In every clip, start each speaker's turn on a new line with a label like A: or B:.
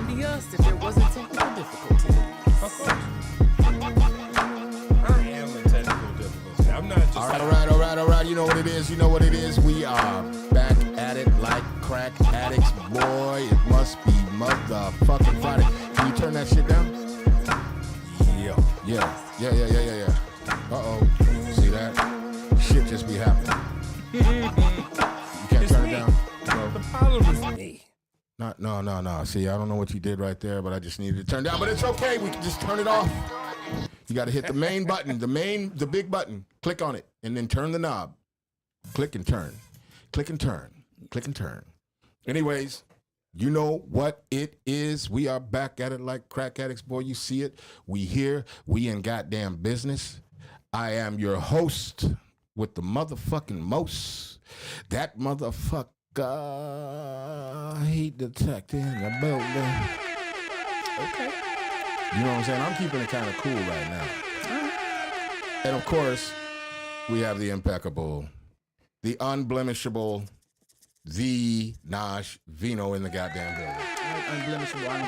A: wouldn't be us if there wasn't technical difficulty.
B: Of course. I am in technical difficulty. I'm not just.
C: All right. You know what it is. We are back at it like crack addicts. Boy, it must be motherfucking Friday. Can you turn that shit down? Yeah. Uh-oh. See that? Shit just be happening. You can't turn it down? No.
B: The problem is me.
C: No. See, I don't know what you did right there, but I just needed to turn down. But it's okay. We can just turn it off. You got to hit the main button, the big button. Click on it, and then turn the knob. Click and turn. Click and turn. Click and turn. Anyways, you know what it is. We are back at it like crack addicts. Boy, you see it. We here. We in goddamn business. I am your host with the motherfucking most. That motherfucker heat detector in the building. Okay. You know what I'm saying? I'm keeping it kind of cool right now. And of course, we have the impeccable, the unblemishable, the Nosh Vino in the goddamn building.
A: Unblemishable,
B: I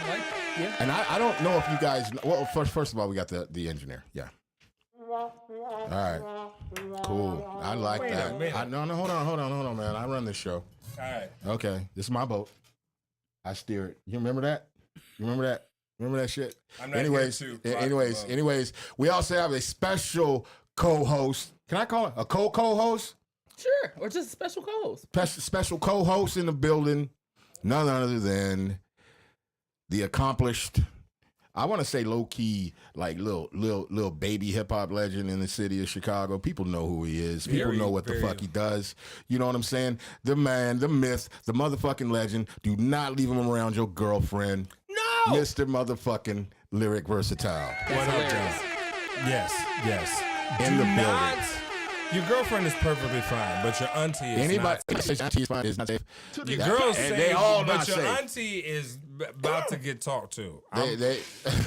B: like that.
A: Yeah.
C: And I don't know if you guys, well, first of all, we got the engineer. Yeah. All right. Cool. I like
B: Wait
C: that.
B: a minute.
C: No, hold on, man. I run this show.
B: All right.
C: Okay. This is my boat. I steer it. You remember that? Remember that shit?
B: I'm not
C: anyways,
B: here to
C: anyways, we also have a special co-host. Can I call it a co-host?
A: Sure, or just a special co-host.
C: Special co-host in the building. None other than the accomplished, I want to say low-key, like little baby hip-hop legend in the city of Chicago. People know who he is. People know what the fuck he does. You know what I'm saying? The man, the myth, the motherfucking legend. Do not leave him around your girlfriend.
B: No!
C: Mr. motherfucking Lyric Versatile.
B: What up, John? Yes.
C: In the building.
B: Your girlfriend is perfectly fine, but your auntie is
C: Anybody
B: not.
C: says auntie is fine is not safe.
B: Your girls
C: And
B: say,
C: they all
B: but
C: not
B: your
C: safe.
B: auntie is about to get talked to.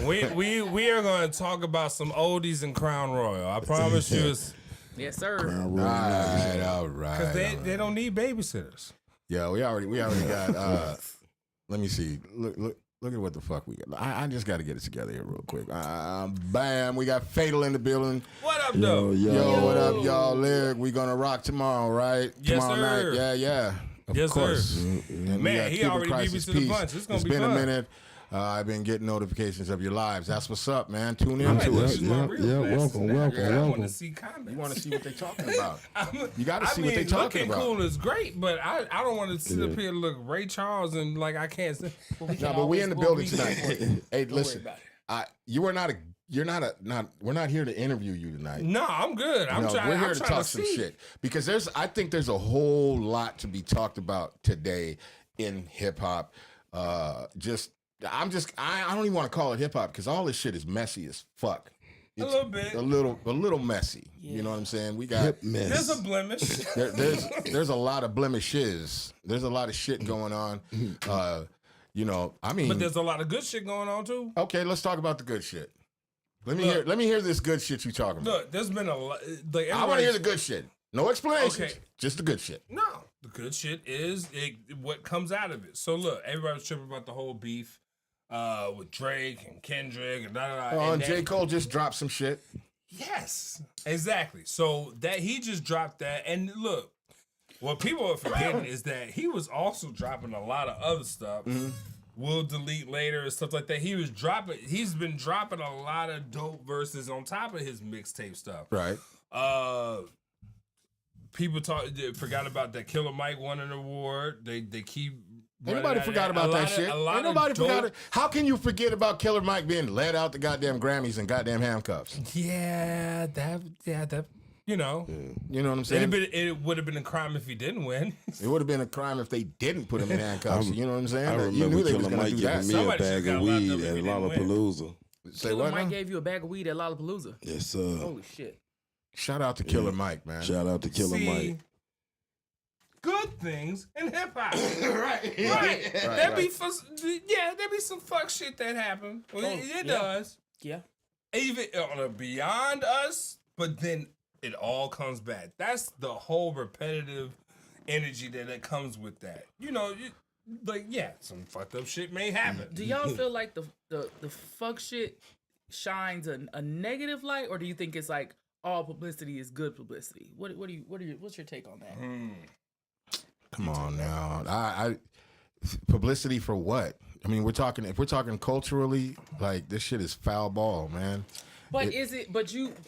B: We are going to talk about some oldies and Crown Royal. I promise you, it's
A: Yes, sir.
C: all right.
B: because they don't need babysitters.
C: Yeah, we already got. Let me see. Look at what the fuck we got. I just got to get it together here real quick. Bam, we got Fatal in the building.
B: What up, though?
C: Yo, what up, y'all? Lyric, we gonna rock tomorrow, right?
B: Yes,
C: tomorrow
B: sir.
C: night. Yeah. Of
B: Yes,
C: course.
B: sir.
C: And we
B: Man,
C: got
B: he
C: Cuban
B: already beat me
C: Crisis
B: to the
C: Peace.
B: punch. It's gonna be
C: been
B: fun.
C: a minute. I've been getting notifications of your lives. That's what's up, man. Tune in
B: All right,
C: to
B: this
C: us.
B: is my real message now. I want
D: welcome.
B: to see comments.
C: You want to see what they talking about? You got to
B: I
C: see
B: mean,
C: what they talking
B: looking
C: about.
B: cool is great, but I don't want to sit up here and look Ray Charles and like I can't.
C: No, but we in the building tonight. Hey, listen.
A: about
C: We're not here to interview you tonight.
B: No, I'm good. I'm trying.
C: We're here
B: I'm
C: to
B: trying
C: talk
B: to
C: some
B: see.
C: shit because I think there's a whole lot to be talked about today in hip hop. I don't even want to call it hip hop because all this shit is messy as fuck.
B: A little bit.
C: a little messy. You know what I'm saying? We got
D: Hip mess.
B: There's a blemish.
C: there's a lot of blemishes. There's a lot of shit going on. I mean,
B: But there's a lot of good shit going on too.
C: okay, let's talk about the good shit. Let me hear this good shit you talking about.
B: Look, there's been a lot. Like,
C: I want to hear the good shit. No explanations.
B: Okay.
C: Just the good shit.
B: No, the good shit is what comes out of it. So look, everybody's tripping about the whole beef with Drake and Kendrick and da da da.
C: Oh, and J. Cole just dropped some shit.
B: Yes, exactly. So that he just dropped that, and look, what people are forgetting is that he was also dropping a lot of other stuff. We'll delete later and stuff like that. He's been dropping a lot of dope verses on top of his mixtape stuff.
C: Right.
B: People forgot about that. Killer Mike won an award. They keep.
C: Anybody forgot about that shit? Ain't nobody forgot it. How can you forget about Killer Mike being led out the goddamn Grammys in goddamn handcuffs?
B: Yeah, that. You know.
C: You know what I'm saying?
B: It would have been a crime if he didn't win.
C: It would have been a crime if they didn't put him in handcuffs. You know what I'm saying?
D: I
C: You knew
D: remember
C: they was
D: Killer
C: going to
D: Mike
C: do that.
D: giving me
B: Somebody
D: a bag
B: just
D: of
B: got locked
D: weed
B: up if
D: at
B: he didn't win.
D: Lollapalooza.
C: Say
A: Killer
C: what?
A: Mike
C: now?
A: gave you a bag of weed at Lollapalooza.
D: Yes, sir.
A: Holy shit.
C: Shout out to Killer Mike, man.
D: Shout out to Killer Mike.
B: Good things in hip hop.
C: Right.
B: Right. There be some fuck shit that happen. Well, it
A: yeah.
B: does.
A: Yeah.
B: Even on a beyond us, but then it all comes back. That's the whole repetitive energy that comes with that. You know, like, yeah, some fucked up shit may happen.
A: Do y'all feel like the fuck shit shines a negative light, or do you think it's like all publicity is good publicity? What's your take on that?
C: Come on now. I publicity for what? I mean, if we're talking culturally, like this shit is foul ball, man.
A: But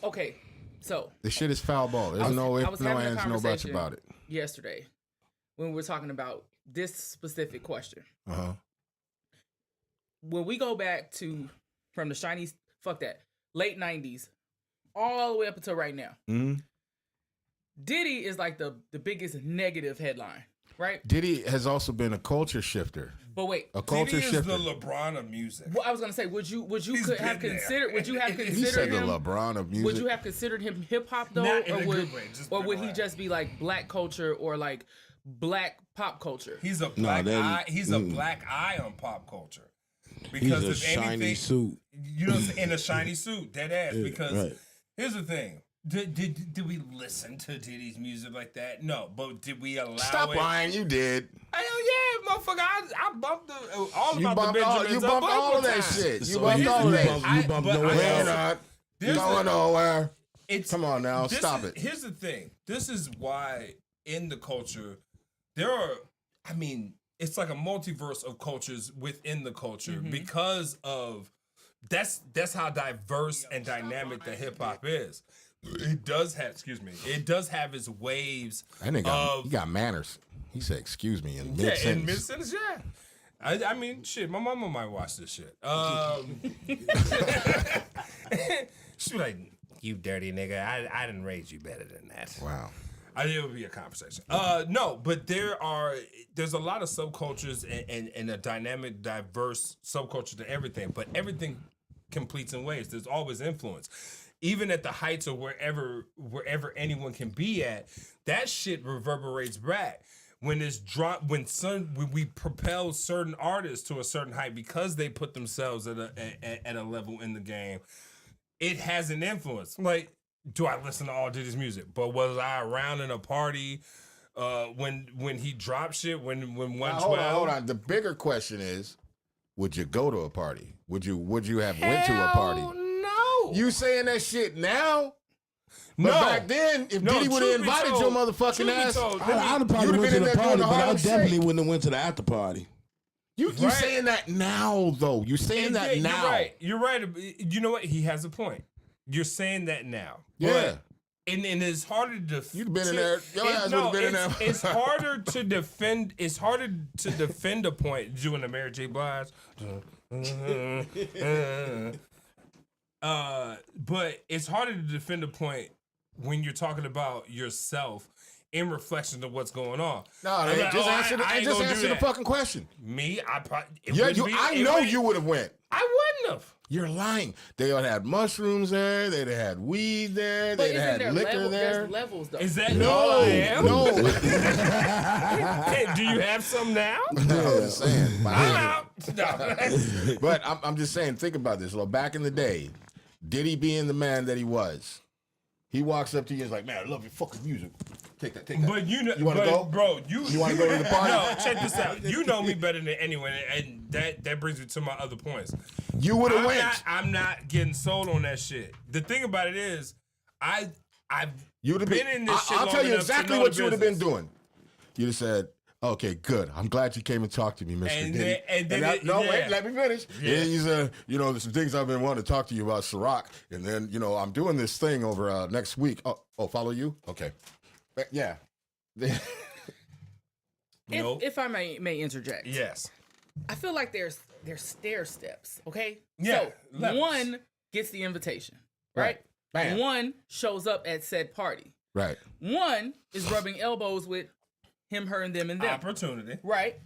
A: okay? So
C: this shit is foul ball. There's no ifs, no ands, no buts about it.
A: Yesterday, when we were talking about this specific question, when we go back to from the shiny late 90s, all the way up until right now, Diddy is like the biggest negative headline, right?
C: Diddy has also been a culture shifter.
A: But wait,
C: a culture
B: Diddy is
C: shifter.
B: the LeBron of music.
A: Well, I was gonna say, would you have considered
C: He said
A: him
C: the LeBron of music.
A: Would you have considered him hip hop though,
B: Not in
A: or
B: a
A: would
B: good way, just
A: would he
B: black.
A: just be like black culture or like black pop culture?
B: He's a black eye. He's a black eye on pop culture. Because
D: He's a
B: if
D: shiny
B: anything,
D: suit.
B: You know, in a shiny suit, dead ass.
D: Yeah,
B: Because
D: right.
B: here's the thing: did we listen to Diddy's music like that? No, but did we allow
C: Stop
B: it?
C: lying, you did.
B: Hell yeah, motherfucker! I bumped all
C: You
B: about the
C: bumped all,
B: Benjamins.
C: you bumped all of that
B: time.
C: shit. You
D: So
C: bumped
D: you
C: all of that.
D: bumped
B: but
D: nowhere
B: I
C: We're
D: else.
C: not
B: Here's
C: going
B: the-
C: nowhere.
B: It's,
C: Come on now,
B: this
C: stop
B: is-
C: it.
B: Here's the thing. This is why in the culture there are. I mean, it's like a multiverse of cultures within the culture because of that's how diverse and dynamic the hip hop is. It does have, it does have its waves.
C: That nigga
B: of
C: he got manners. He said, "Excuse me," in
B: yeah,
C: mid
B: in mid
C: sentence.
B: sentence, yeah. I mean, shit, my mama might watch this shit. She be like, "You dirty nigga, I didn't raise you better than that."
C: Wow.
B: I think it would be a conversation. No, but there's a lot of subcultures and a dynamic, diverse subculture to everything. But everything completes in waves. There's always influence, even at the heights of wherever anyone can be at. That shit reverberates back when it's when we propel certain artists to a certain height because they put themselves at a level in the game. It has an influence. Like, do I listen to all Diddy's music? But was I around in a party when he dropped shit? When 112?
C: Hold on. The bigger question is, would you go to a party? Would you have went to a party?
B: No.
C: You saying that shit now? But
B: No.
C: back then, if
B: No,
C: Diddy would have
B: truth be
C: invited
B: told-
C: your motherfucking
B: truth be
C: ass,
B: told,
D: I'd have probably
C: You'd have
D: went
C: been
D: to
C: in
D: the
C: there
D: party,
C: doing the
D: but I
C: Harlem
D: definitely
C: Shake.
D: wouldn't have went to the after party.
C: you
B: Right.
C: saying that now though? You saying that
B: Yeah,
C: now?
B: You're right. You know what? He has a point. You're saying that now.
C: Yeah.
B: But, and it's harder to.
C: You'd been in there. Your ass would've been in there.
B: It's harder to defend. It's harder to defend a point doing the Mary J. Blige. But it's harder to defend a point when you're talking about yourself in reflection of what's going on.
C: No,
B: I'm
C: they
B: like,
C: just
B: oh,
C: answer
B: I ain't
C: just
B: gonna do
C: answer the
B: that.
C: fucking question.
B: Me, I probably.
C: Yeah, I know you would have went.
B: I wouldn't have.
C: You're lying. They would have had mushrooms there. They'd have had weed there.
A: But
C: They'd have
A: isn't
C: had
A: there
C: liquor there.
A: there's levels though?
B: Is that all I am?
C: No.
B: Hey, do you have some now?
C: I'm just saying.
B: I'm out. No.
C: But I'm just saying, think about this. Look, back in the day, Diddy being the man that he was, he walks up to you and is like, "Man, I love your fucking music. Take that, take that."
B: But you know,
C: You wanna
B: but,
C: go?
B: bro? You
C: wanna go to the party?
B: No, check this out. You know me better than anyone, and that brings me to my other points.
C: You would have went.
B: I'm not getting sold on that shit. The thing about it is, I've
C: You'd have
B: been in this shit
C: I'll
B: long
C: tell you
B: enough to
C: exactly
B: know
C: what
B: the
C: you would have been
B: business.
C: doing. You'd have said, "Okay, good. I'm glad you came and talked to me, Mr.
B: And
C: Diddy."
B: then- and then
C: wait,
B: yeah.
C: let me finish.
B: Yeah.
C: And you said, "There's some things I've been wanting to talk to you about, Ciroc. And then, I'm doing this thing over next week. Oh, follow you? Okay. Yeah."
B: No.
A: If I may interject,
B: Yes.
A: I feel like there's stair steps. Okay,
B: Yeah,
A: So
B: levels.
A: one gets the invitation, right?
C: Bam.
A: One shows up at said party.
C: Right.
A: One is rubbing elbows with him, her, and them, and them.
B: Opportunity.
A: Right.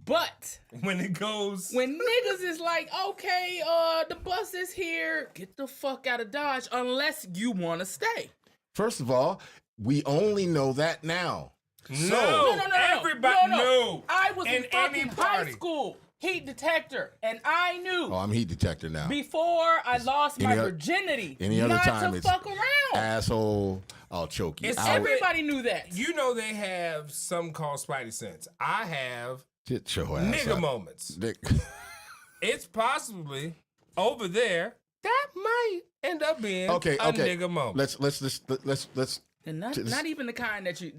A: But
B: When it goes.
A: when niggas is like, okay, the bus is here, get the fuck out of Dodge unless you want to stay.
C: First of all, we only know that now.
B: No, everybody knew.
A: I was
B: in
A: in fucking
B: any
A: high
B: party.
A: school, heat detector, and I knew
C: Oh, I'm heat detector now.
A: before I lost my
C: Any oth-
A: virginity
C: any other
A: not
C: time
A: to
C: it's
A: fuck around.
C: Asshole, I'll choke you
B: It's
C: out.
A: Everybody knew that.
B: You know they have something called Spidey sense. I have
C: Get your ass
B: nigga
C: up.
B: moments.
C: Nick.
B: It's possibly over there that might end up being
C: Okay,
B: a
C: okay.
B: nigga moment.
C: Let's
A: And not even the kind that you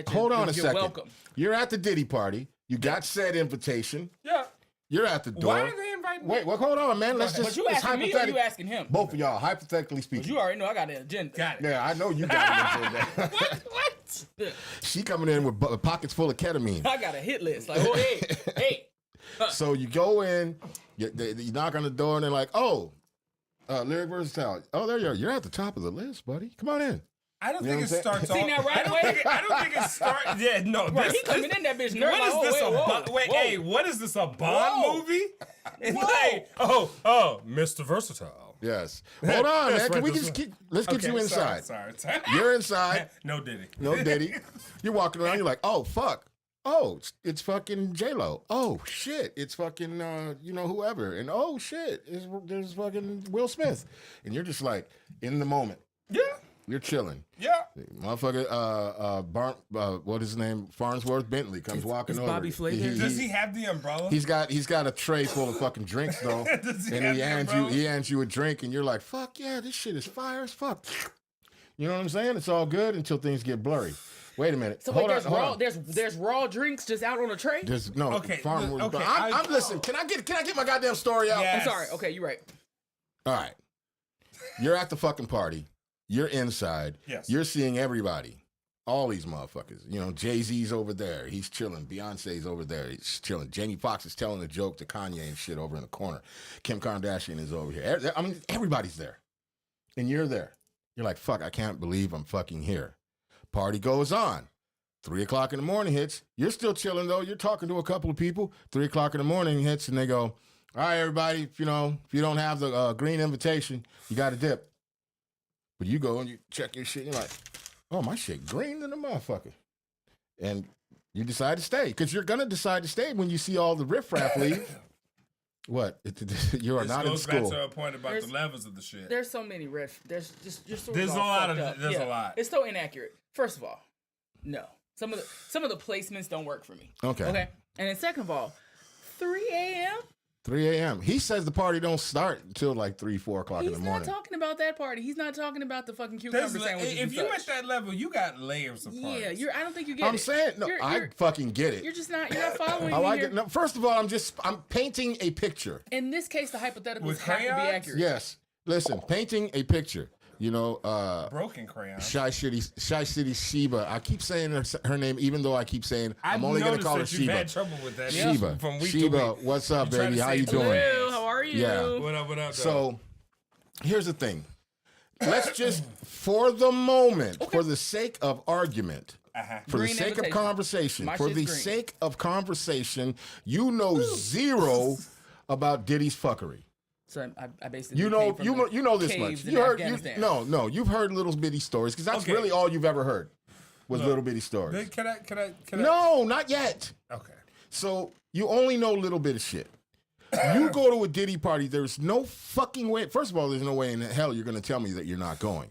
C: hold on a
A: you're
C: second.
A: welcome.
C: You're at the Diddy party. You got said invitation.
B: Yeah.
C: You're at the door.
B: Why are they inviting me?
C: Wait, well, hold on, man. Let's just.
A: But you
C: it's
A: asking me or you
C: hypothetical.
A: asking him?
C: Both of y'all, hypothetically speaking.
A: You already know I got an agenda.
B: Got it.
C: Yeah, I know you got an agenda.
A: What?
C: She coming in with pockets full of ketamine.
A: I got a hit list. Like, oh, hey.
C: So you go in, you knock on the door, and they're like, "Oh, Lyric Versatile. Oh, there you are. You're at the top of the list, buddy. Come on in."
B: I don't
C: You know
B: think it
C: what I'm
B: starts off.
A: saying? See that right
B: I don't
A: away?
B: think it starts. Yeah, no.
A: Right, he coming in that bitch nervous.
B: What is this? Hey, what is this? A Bond movie? It's like, oh, Mr. Versatile.
C: Yes. Hold on, man. Can we just let's get you inside.
B: Sorry.
C: You're inside.
B: No Diddy.
C: No Diddy. You're walking around. You're like, oh fuck. Oh, it's fucking J-Lo. Oh shit, it's fucking whoever. And oh shit, there's fucking Will Smith. And you're just like in the moment.
B: Yeah.
C: You're chilling.
B: Yeah.
C: Motherfucker, what is his name? Farnsworth Bentley comes walking over.
A: Bobby Flay there?
B: Does he have the umbrella?
C: He's got a tray full of fucking drinks though,
B: Does he
C: and
B: have
C: he
B: the
C: hands you a drink, and you're like, fuck yeah, this shit is fire as fuck. You know what I'm saying? It's all good until things get blurry. Wait a minute.
A: So
C: Hold
A: wait,
C: on.
A: there's raw drinks just out on a tray?
C: There's no
B: Okay,
C: Farnsworth.
B: okay,
C: I'm listen. Can I get my goddamn story out?
B: Yeah.
A: I'm sorry. Okay, you're right.
C: All right. You're at the fucking party. You're inside.
B: Yes.
C: You're seeing everybody. All these motherfuckers. You know, Jay-Z's over there. He's chilling. Beyonce's over there. He's chilling. Jamie Foxx is telling a joke to Kanye and shit over in the corner. Kim Kardashian is over here. I mean, everybody's there. And you're there. You're like, fuck, I can't believe I'm fucking here. Party goes on. 3 o'clock in the morning hits. You're still chilling, though. You're talking to a couple of people. 3 o'clock in the morning hits, and they go, all right, everybody, if you don't have the green invitation, you got to dip. But you go and you check your shit, and you're like, oh, my shit green than a motherfucker. And you decide to stay, because you're going to decide to stay when you see all the riffraff leave. What? You are not in school.
B: This goes back to a point about the levels of the shit.
A: There's so many there's sort
B: There's
A: of
B: a
A: all
B: lot
A: fucked
B: of
A: up.
B: there's a lot.
A: It's so inaccurate. First of all, no. Some of the placements don't work for me.
C: Okay.
A: And then second of all, 3 a.m.
C: 3 a.m. He says the party don't start until like 3, 4 o'clock in
A: He's
C: the
A: not
C: morning.
A: talking about that party. He's not talking about the fucking cucumber sandwiches.
B: If you at that level, you got layers of parties.
A: Yeah, I don't think you get it.
C: I'm saying, no, I fucking get it.
A: You're just not. You're not following
C: I
A: me
C: like
A: here.
C: it. No, first of all, I'm painting a picture.
A: In this case, the hypotheticals
B: With
A: have to be
B: crayons?
A: accurate.
C: Yes. Listen, painting a picture.
B: Broken crayon.
C: Shy City Sheba. I keep saying her name, even though I keep saying I'm only going to call her
B: You've
C: Sheba.
B: had trouble with that
C: Sheba.
B: from week
C: Sheba,
B: to week.
C: what's up,
B: You try
C: baby?
B: to
C: How
B: say
C: you
B: it
C: doing?
A: Hello, how are you?
C: Yeah.
B: What up? Though?
C: So, here's the thing. Let's just, for the moment, for the sake of argument, for
A: Green
C: the sake of
A: invitation.
C: conversation,
A: My
C: for
A: shit's
C: the
A: green.
C: sake of conversation, you know zero about Diddy's fuckery.
A: So I basically
C: You know this much.
A: caves in
C: You heard
A: Afghanistan.
C: no, you've heard little bitty stories because that's
B: Okay.
C: really all you've ever heard was little bitty stories.
B: Can I?
C: No, not yet.
B: Okay.
C: So you only know a little bit of shit. You go to a Diddy party, there's no fucking way. First of all, there's no way in hell you're going to tell me that you're not going.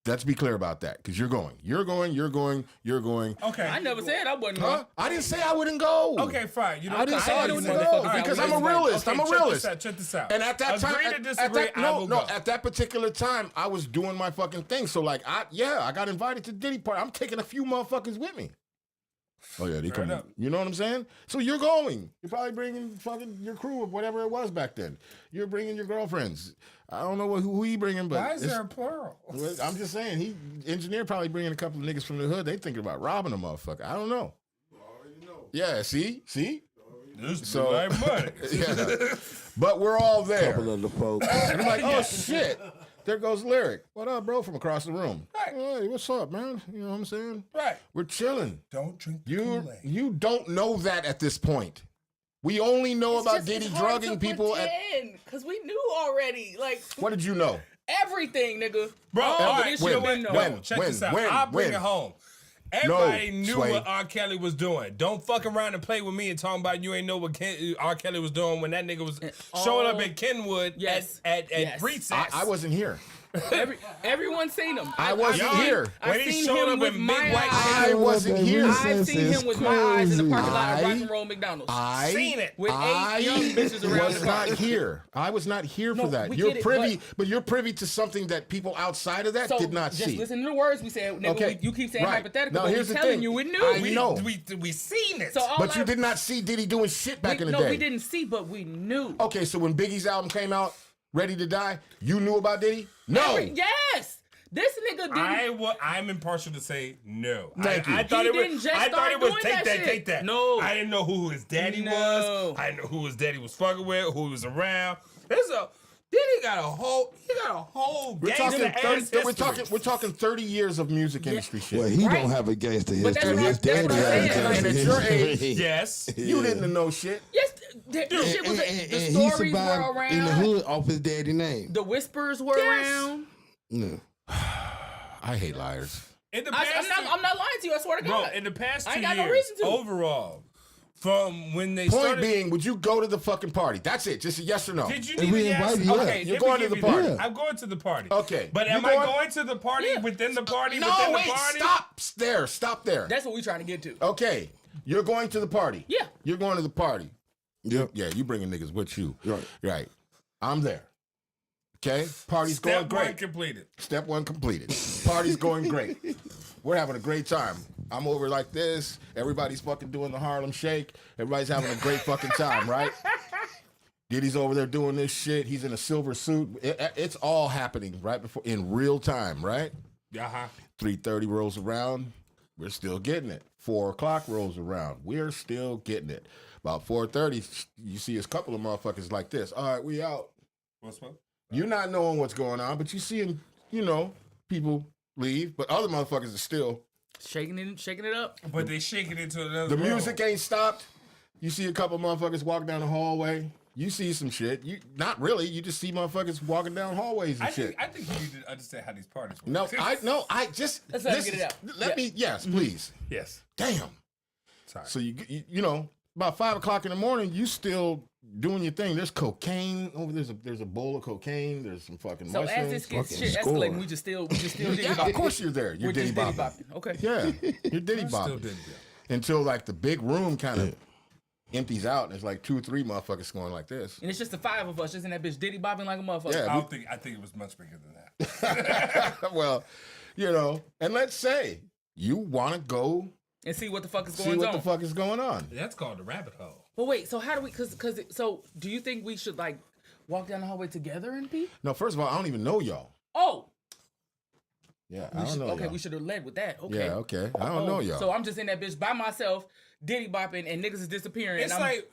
C: Let's be clear about that, because you're going.
B: Okay.
A: I never said I wasn't
C: Huh?
A: going.
C: I didn't say I wouldn't go.
B: Okay, fine. You know,
C: I didn't say I
A: know
C: wouldn't
A: you
C: go
A: motherfuckers
C: because
A: out
C: I'm a
A: there.
C: realist. I'm a realist.
B: Check this out.
C: And at that time,
B: agree to disagree. I will go.
C: at that particular time, I was doing my fucking thing. So like, I got invited to Diddy party. I'm taking a few motherfuckers with me. Oh yeah, they come.
B: enough.
C: You know what I'm saying? So you're going. You're probably bringing fucking your crew or whatever it was back then. You're bringing your girlfriends. I don't know who he bringing, but
B: Why is there a plural?
C: well, I'm just saying, engineer probably bringing a couple of niggas from the hood. They thinking about robbing a motherfucker. I don't know. Yeah, see?
B: This
C: So-
B: like money.
C: Yeah. But we're all there.
D: Couple of the folks.
C: And I'm like, oh shit. There goes Lyric. What up, bro? From across the room.
B: Right.
C: Hey, what's up, man? You know what I'm saying?
B: Right.
C: We're chilling.
B: Don't drink the
C: You
B: Kool-Aid.
C: you don't know that at this point. We only know about Diddy drugging people
A: because we knew already. Like,
C: What did you know?
A: everything, nigga.
B: Bro,
A: All
B: all
A: of
B: right,
A: this
B: you
A: shit
B: know what?
A: been
B: No,
A: known.
B: check
C: When?
B: this out.
C: When?
B: I'll bring
C: When?
B: it home. Everybody knew
C: Sway.
B: what R. Kelly was doing. Don't fuck around and play with me and talking about you ain't know what R. Kelly was doing when that nigga was showing up at Kenwood
A: Yes.
B: at
A: Yes.
B: recess.
C: I wasn't here.
A: Everyone's seen him.
C: I wasn't here.
B: When he
A: seen
B: showed
A: him
B: up
A: with
B: in
A: my
B: big white
A: eyes.
C: I wasn't here.
A: I've seen him with my eyes in the parking lot of
C: I-
A: Rock and Roll McDonald's.
B: Seen it.
A: With 8 young bitches around
C: was
A: the
C: not
A: car.
C: here. I was not here for
A: No,
C: that.
A: we
C: You're
A: get it,
C: privy, but you're privy to something that people outside of that
A: So
C: did not
A: just
C: see.
A: listen to the words we said. Nigga,
C: Okay,
A: you keep saying
C: right.
A: hypothetical,
C: Now,
A: but
C: here's
A: we're
C: the
A: telling
C: thing.
A: you we knew.
C: I know.
B: We seen it.
A: So all
C: But you did not see Diddy doing shit back in the
A: no,
C: day.
A: we didn't see, but we knew.
C: Okay, so when Biggie's album came out, Ready to Die, you knew about Diddy? No.
A: Yes. This nigga didn't.
B: I'm impartial to say no.
C: Thank you.
B: I thought
A: He
B: it was.
A: didn't just
B: I thought
A: start
B: it was
A: doing
B: take
A: that
B: that,
A: shit.
B: take that.
A: No.
B: I didn't know who his daddy was. I didn't know who his daddy was fucking with, who he was around. Diddy got a whole
C: We're talking,
B: gangsta ass
C: 30,
B: history.
C: we're talking 30 years of music industry shit.
D: Well, he
A: Right.
D: don't have a gangster
A: But
D: history.
A: that's
D: His
A: what I'm
D: daddy
A: saying.
D: has a
C: And
D: gangster
C: at your
D: history.
C: age,
B: Yes.
C: you didn't know shit.
A: Yes, the shit was. The
D: he
A: stories were
D: survived
A: around.
D: in the hood off his daddy name.
A: The whispers were around.
D: No.
C: I hate liars.
B: In the
A: I'm
B: past,
A: not lying to you. I swear to
B: bro.
A: God.
B: In the past
A: I
B: 2
A: ain't got
B: years,
A: no reason to.
B: overall, from when they
C: Point
B: started.
C: being, would you go to the fucking party? That's it. Just a yes or no.
B: Did you
D: And we
B: even ask?
D: invited you.
B: Okay,
C: You're
B: let me
C: going to
B: give
C: the
B: you
C: party.
B: that. I'm going to the party.
C: Okay.
B: But
C: You
B: am I
C: going?
B: going to the party
A: Yeah.
B: within the party
C: No,
B: within
C: wait,
B: the party?
C: Stop there.
A: That's what we trying to get to.
C: Okay, you're going to the party.
A: Yeah.
C: You're going to the party.
D: Yep.
C: Yeah, you bringing niggas with you.
D: Right.
C: Right. I'm there. Okay, party's going
B: Step one
C: great.
B: completed.
C: Step 1 completed. Party's going great. We're having a great time. I'm over like this. Everybody's fucking doing the Harlem Shake. Everybody's having a great fucking time, right? Diddy's over there doing this shit. He's in a silver suit. It's all happening right before, in real time, right?
B: Uh-huh.
C: 3:30 rolls around. We're still getting it. 4 o'clock rolls around. We're still getting it. About 4:30, you see a couple of motherfuckers like this. All right, we out.
B: What's up?
C: You're not knowing what's going on, but you seeing, people leave. But other motherfuckers are still.
A: Shaking it up.
B: But they shaking it to another
C: The
B: room.
C: music ain't stopped. You see a couple motherfuckers walking down the hallway. You see some shit. You not really. You just see motherfuckers walking down hallways and shit.
B: I think you need to understand how these parties work.
C: No, I just
A: Let's let him get it out.
C: Let me. Yes, please.
B: Yes.
C: Damn.
B: Sorry.
C: So you about 5 o'clock in the morning, you still doing your thing. There's cocaine over there's a bowl of cocaine. There's some fucking
A: So
C: mushrooms.
A: as this gets
D: fucking
A: shit
D: score.
A: escalating, we just still Diddy
C: Yeah,
A: bopping.
C: of course you're there. You're
A: We're
C: Diddy
A: just Diddy
C: bopping.
A: bopping. Okay.
C: Yeah, you're Diddy
B: Still
C: bopping.
B: didn't.
C: Until like the big room kind of empties out, and there's like 2 or 3 motherfuckers going like this.
A: And it's just the 5 of us, just in that bitch Diddy bopping like a motherfucker.
C: Yeah.
B: I think it was much bigger than that.
C: Well, and let's say you want to go
A: And see what the fuck is
C: see
A: going
C: what
A: on.
C: the fuck is going on.
B: That's called the rabbit hole.
A: But wait, so how do we? So do you think we should like walk down the hallway together and pee?
C: No, first of all, I don't even know y'all.
A: Oh,
C: Yeah, I don't know
A: okay,
C: y'all.
A: we should have led with that. Okay.
C: Yeah, okay. I don't know y'all.
A: So I'm just in that bitch by myself, Diddy bopping, and niggas is disappearing.
B: It's
A: and I'm,
B: like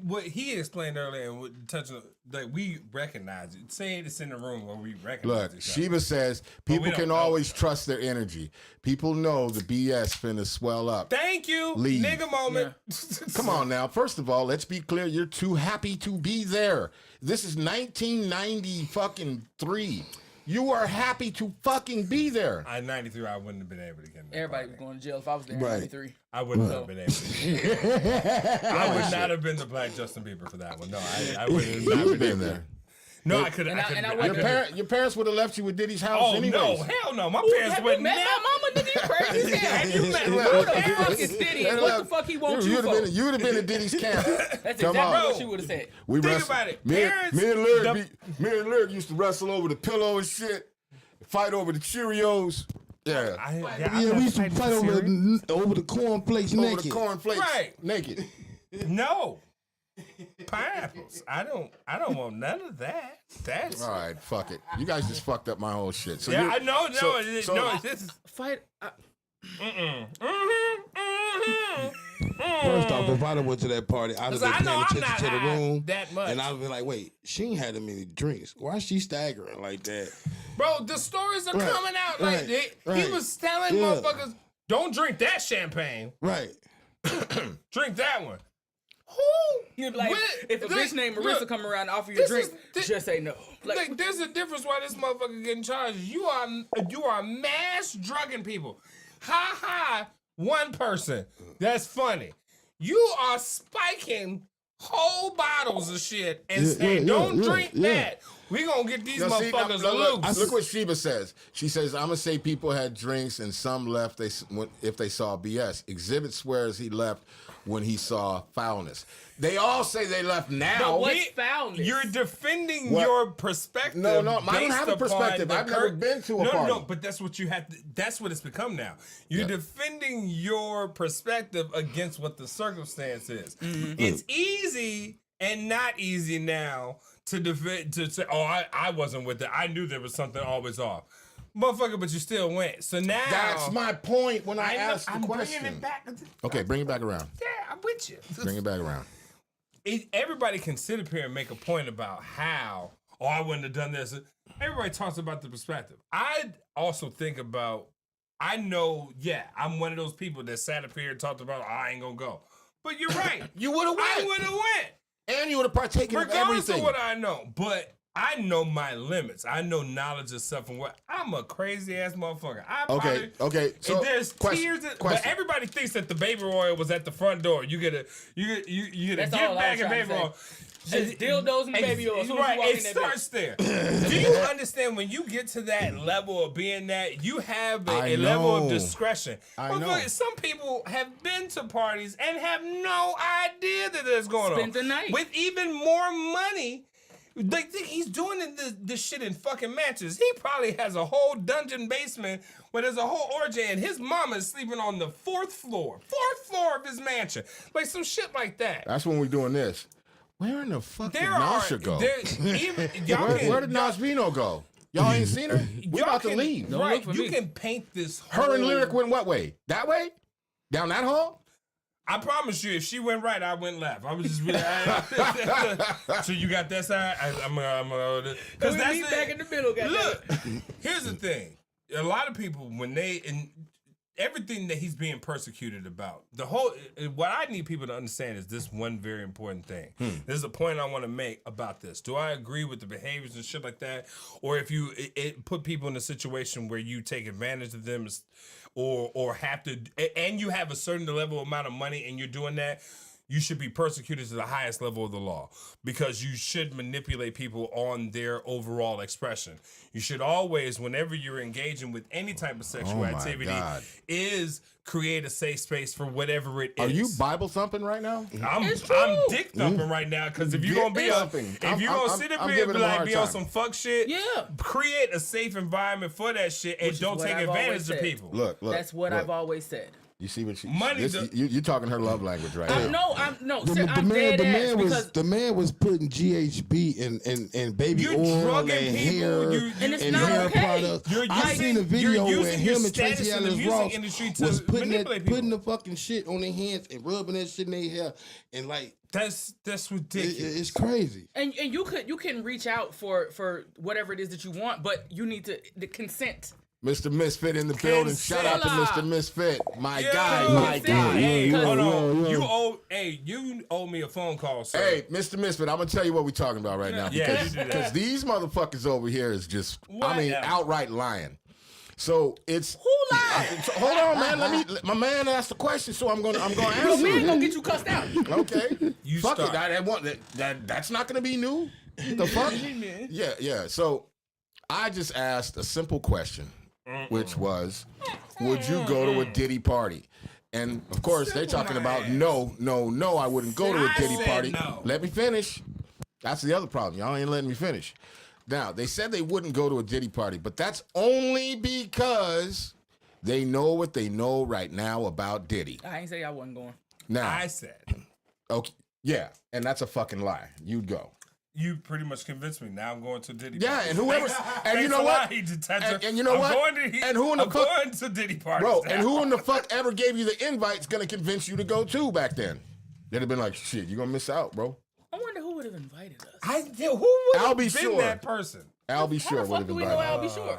B: what he explained earlier, and what touching like we recognize it. Saying it's in the room where we recognize
C: Look,
B: each
C: Sheba
B: other.
C: says
B: we
C: people
B: don't
C: can
B: know.
C: always trust their energy. People know the BS finna swell up.
B: Thank you,
C: Leave.
B: nigga moment.
C: Come on now. First of all, let's be clear. You're too happy to be there. This is 1993. You are happy to fucking be there.
B: I 93. I wouldn't have been able to get in that
A: everybody was
B: party.
A: going to jail if I was there in
D: Right.
A: 93.
B: I wouldn't have been able to. I would not have been the Black Justin Bieber for that one. No, I would have
C: You
B: not
C: would have
B: been
C: been
B: there.
C: there.
B: No, I could have.
A: And I
B: I
A: would've-
B: could've-
C: Your parents would have left you with Diddy's house
B: Oh
C: anyways.
B: no, hell no! My
A: Ooh,
B: parents
A: have
B: would
A: you met
B: never.
A: my mama, nigga? You crazy as hell.
B: Have you met
A: Who the fuck is Diddy and what the fuck he want you for?
C: You would have been at Diddy's camp.
A: That's
C: Come
A: exactly
C: on.
A: what she would have said.
C: We
B: Think
C: wrestled-
B: about it.
C: Me
B: Parents-
C: and Lyric used to wrestle over the pillow and shit, fight over the Cheerios. Yeah.
D: Yeah, we used to fight over the cornflakes
C: Over
D: naked.
C: the cornflakes.
B: Right.
C: Naked.
B: No. Pineapples. I don't want none of that. That's
C: All right, fuck it. You guys just fucked up my whole shit. So
B: yeah.
C: you're-
B: I know. No,
C: so-
B: no. This is.
A: Fight.
D: First off, if I'd have went to that party, I'd have
B: Cause I
D: been
B: know
D: paying
B: I'm
D: attention
B: not
D: to the
B: high
D: room.
B: that much.
D: And I'd be like, wait, she ain't had that many drinks. Why is she staggering like that?
B: Bro, the stories are
D: Right,
B: coming out
D: right,
B: he
D: right.
B: was telling
D: Yeah.
B: motherfuckers, don't drink that champagne.
D: Right.
B: Drink that one. Who?
A: You'd be like,
B: What?
A: if a
B: Look,
A: bitch named
B: look,
A: Marissa come around and offer you a
B: this
A: drink,
B: is- this-
A: just say no.
B: Like, there's a difference why this motherfucker getting charged. You are mass drugging people. Ha ha. One person. That's funny. You are spiking whole bottles of shit and
D: Yeah,
B: saying,
D: yeah,
B: don't
D: yeah,
B: drink
D: yeah.
B: that. We gonna get these
C: No, see,
B: motherfuckers
C: look,
B: loose.
C: look what Sheba says. She says, I'm going to say people had drinks and some left if they saw BS. Exhibit swears he left when he saw foulness. They all say they left now.
A: But what's foulness?
B: You're defending
C: What?
B: your perspective.
C: No, I don't
B: based
C: have a perspective.
B: upon
C: I've never been to a party.
B: No, but that's what you have to. That's what it's become now. You're defending your perspective against what the circumstance is.
C: Mm-hmm.
B: It's easy and not easy now to defend, to say, "Oh, I wasn't with it. I knew there was something always off." Motherfucker, but you still went. So now
C: That's my point when I asked the
B: I'm
C: question.
B: bringing it back.
C: Okay, bring it back around.
B: Yeah, I'm with you.
C: Bring it back around.
B: Everybody can sit up here and make a point about how, I wouldn't have done this. Everybody talks about the perspective. I also think about, I know, I'm one of those people that sat up here and talked about, I ain't gonna go. But you're right.
C: You would have went.
B: I would have went.
C: And you would have partaken of
B: Regardless
C: everything.
B: of what I know. But I know my limits. I know knowledge of stuff and what. I'm a crazy ass motherfucker.
C: Okay. So
B: And there's tears, but everybody thinks that the baby oil was at the front door. You get a
A: That's
B: gift
A: all I
B: bag
A: was
B: of
A: trying
B: baby
A: to
B: oil.
A: Just dildos and baby oil.
B: Right, it starts there. Do you understand when you get to that level of being that, you have a level of discretion?
C: I know.
B: Some people have been to parties and have no idea that that's going
A: Spend
B: on.
A: the night.
B: With even more money. They think he's doing this shit in fucking mansions. He probably has a whole dungeon basement where there's a whole orgy and his mama is sleeping on the fourth floor of his mansion. Like some shit like that.
C: That's when we're doing this. Where in the fuck did Nasha go? Where did Nasvino go? Y'all ain't seen her? We about to leave.
B: Right, you can paint this whole...
C: Her and Lyric went what way? That way? Down that hall?
B: I promise you, if she went right, I went left. I was just really... So you got that side? I'm because that's
A: meet back in the middle, goddamn.
B: Look, here's the thing. A lot of people, when everything that he's being persecuted about, what I need people to understand is this one very important thing. There's a point I want to make about this. Do I agree with the behaviors and shit like that? Or if you put people in a situation where you take advantage of them or have to, and you have a certain level amount of money and you're doing that, you should be persecuted to the highest level of the law because you should manipulate people on their overall expression. You should always, whenever you're engaging with any type of sexual activity, is create a safe space for whatever it is.
C: Are you Bible thumping right now?
B: I'm dick thumping right now because if you're gonna sit up here and be on some fuck shit, create a safe environment for that shit and don't take advantage of people.
C: Look.
A: That's what I've always said.
C: You see what she?
B: Money.
C: You talking her love language right now.
D: The man was putting GHB and baby oil and hair
A: and
D: and hair products. I seen a video where him and Tracy Ellis Ross was putting the fucking shit on their hands and rubbing that shit in their hair and like.
B: That's ridiculous.
D: It's crazy.
A: And you can reach out for whatever it is that you want, but you need the consent.
C: Mr. Misfit in the building. Shout out to Mr. Misfit. My guy.
B: Hey, hold on. You owe me a phone call, sir.
C: Hey, Mr. Misfit, I'm going to tell you what we're talking about right now. Because these motherfuckers over here is just, outright lying. So it's...
A: Who lied?
C: Hold on, man. My man asked the question, so I'm gonna answer.
A: Your man gonna get you cussed out.
C: Okay. Fuck it. That's not gonna be new. The fuck? Yeah. So I just asked a simple question, which was, would you go to a Diddy party? And of course, they're talking about no, I wouldn't go to a Diddy party.
B: No.
C: Let me finish. That's the other problem. Y'all ain't letting me finish. Now, they said they wouldn't go to a Diddy party, but that's only because they know what they know right now about Diddy.
A: I ain't say I wasn't going.
C: Now,
B: I said.
C: Okay, yeah, and that's a fucking lie. You'd go.
B: You pretty much convinced me. Now I'm going to Diddy.
C: Yeah,
B: party.
C: and whoever, and you know what? And you know what? And who in the fuck?
B: I'm going to Diddy party,
C: bro. And who in the fuck ever gave you the invite's gonna convince you to go too back then? They'd have been like, shit, you're gonna miss out, bro.
A: I wonder who would have invited us.
B: Who would
C: I'll
B: have
C: be
B: been
C: sure.
B: that person?
C: I'll be sure.
A: How the fuck do we know I'll be sure?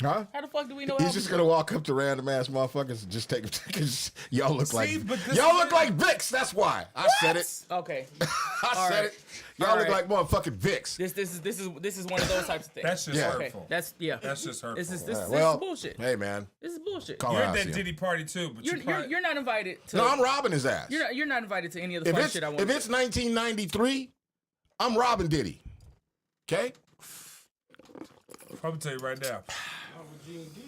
C: Huh?
A: How the fuck do we know?
C: He's just gonna walk up to random ass motherfuckers and just take them. Y'all look like Vicks. That's why I said it.
A: Okay.
C: I said it. Y'all look like motherfucking Vicks.
A: This is one of those types of things.
B: That's just hurtful.
A: Okay. That's just
B: hurtful.
A: This is bullshit.
C: Hey man,
A: this is bullshit.
B: You're at that Diddy party too, but
A: you're not invited to.
C: No, I'm robbing his ass.
A: You're not invited to any of the fun shit I want.
C: If it's 1993, I'm robbing Diddy. Okay.
B: I'm gonna tell you right now.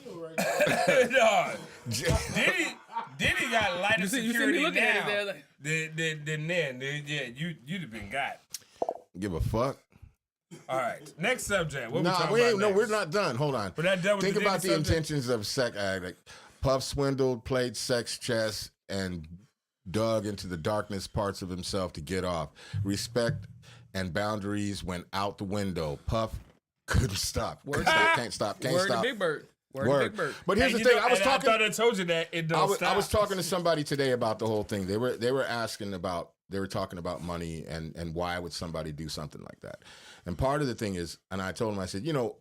D: Right
B: No, Diddy got lighter
A: see me
B: security
A: looking
B: now
A: at it there, like-
B: than then. Yeah, you'd have been got.
C: Give a fuck.
B: All right, next subject. What
C: Nah,
B: we talking about
C: we're
B: next?
C: not done. Hold on.
B: We're not done with
C: Think
B: the
C: about
B: Diddy
C: the
B: subject?
C: intentions of sex addict. Puff swindled, played sex chess, and dug into the darkness parts of himself to get off. Respect and boundaries went out the window. Puff couldn't stop. Can't stop.
A: Word to Big Bird. Word to Big Bird.
C: But here's
B: And
C: the
B: you
C: thing.
B: know,
C: I was
B: and
C: talking.
B: I thought I told you that it don't stop.
C: I was talking to somebody today about the whole thing. They were asking about. They were talking about money and why would somebody do something like that. And part of the thing is, and I told him, I said, you know,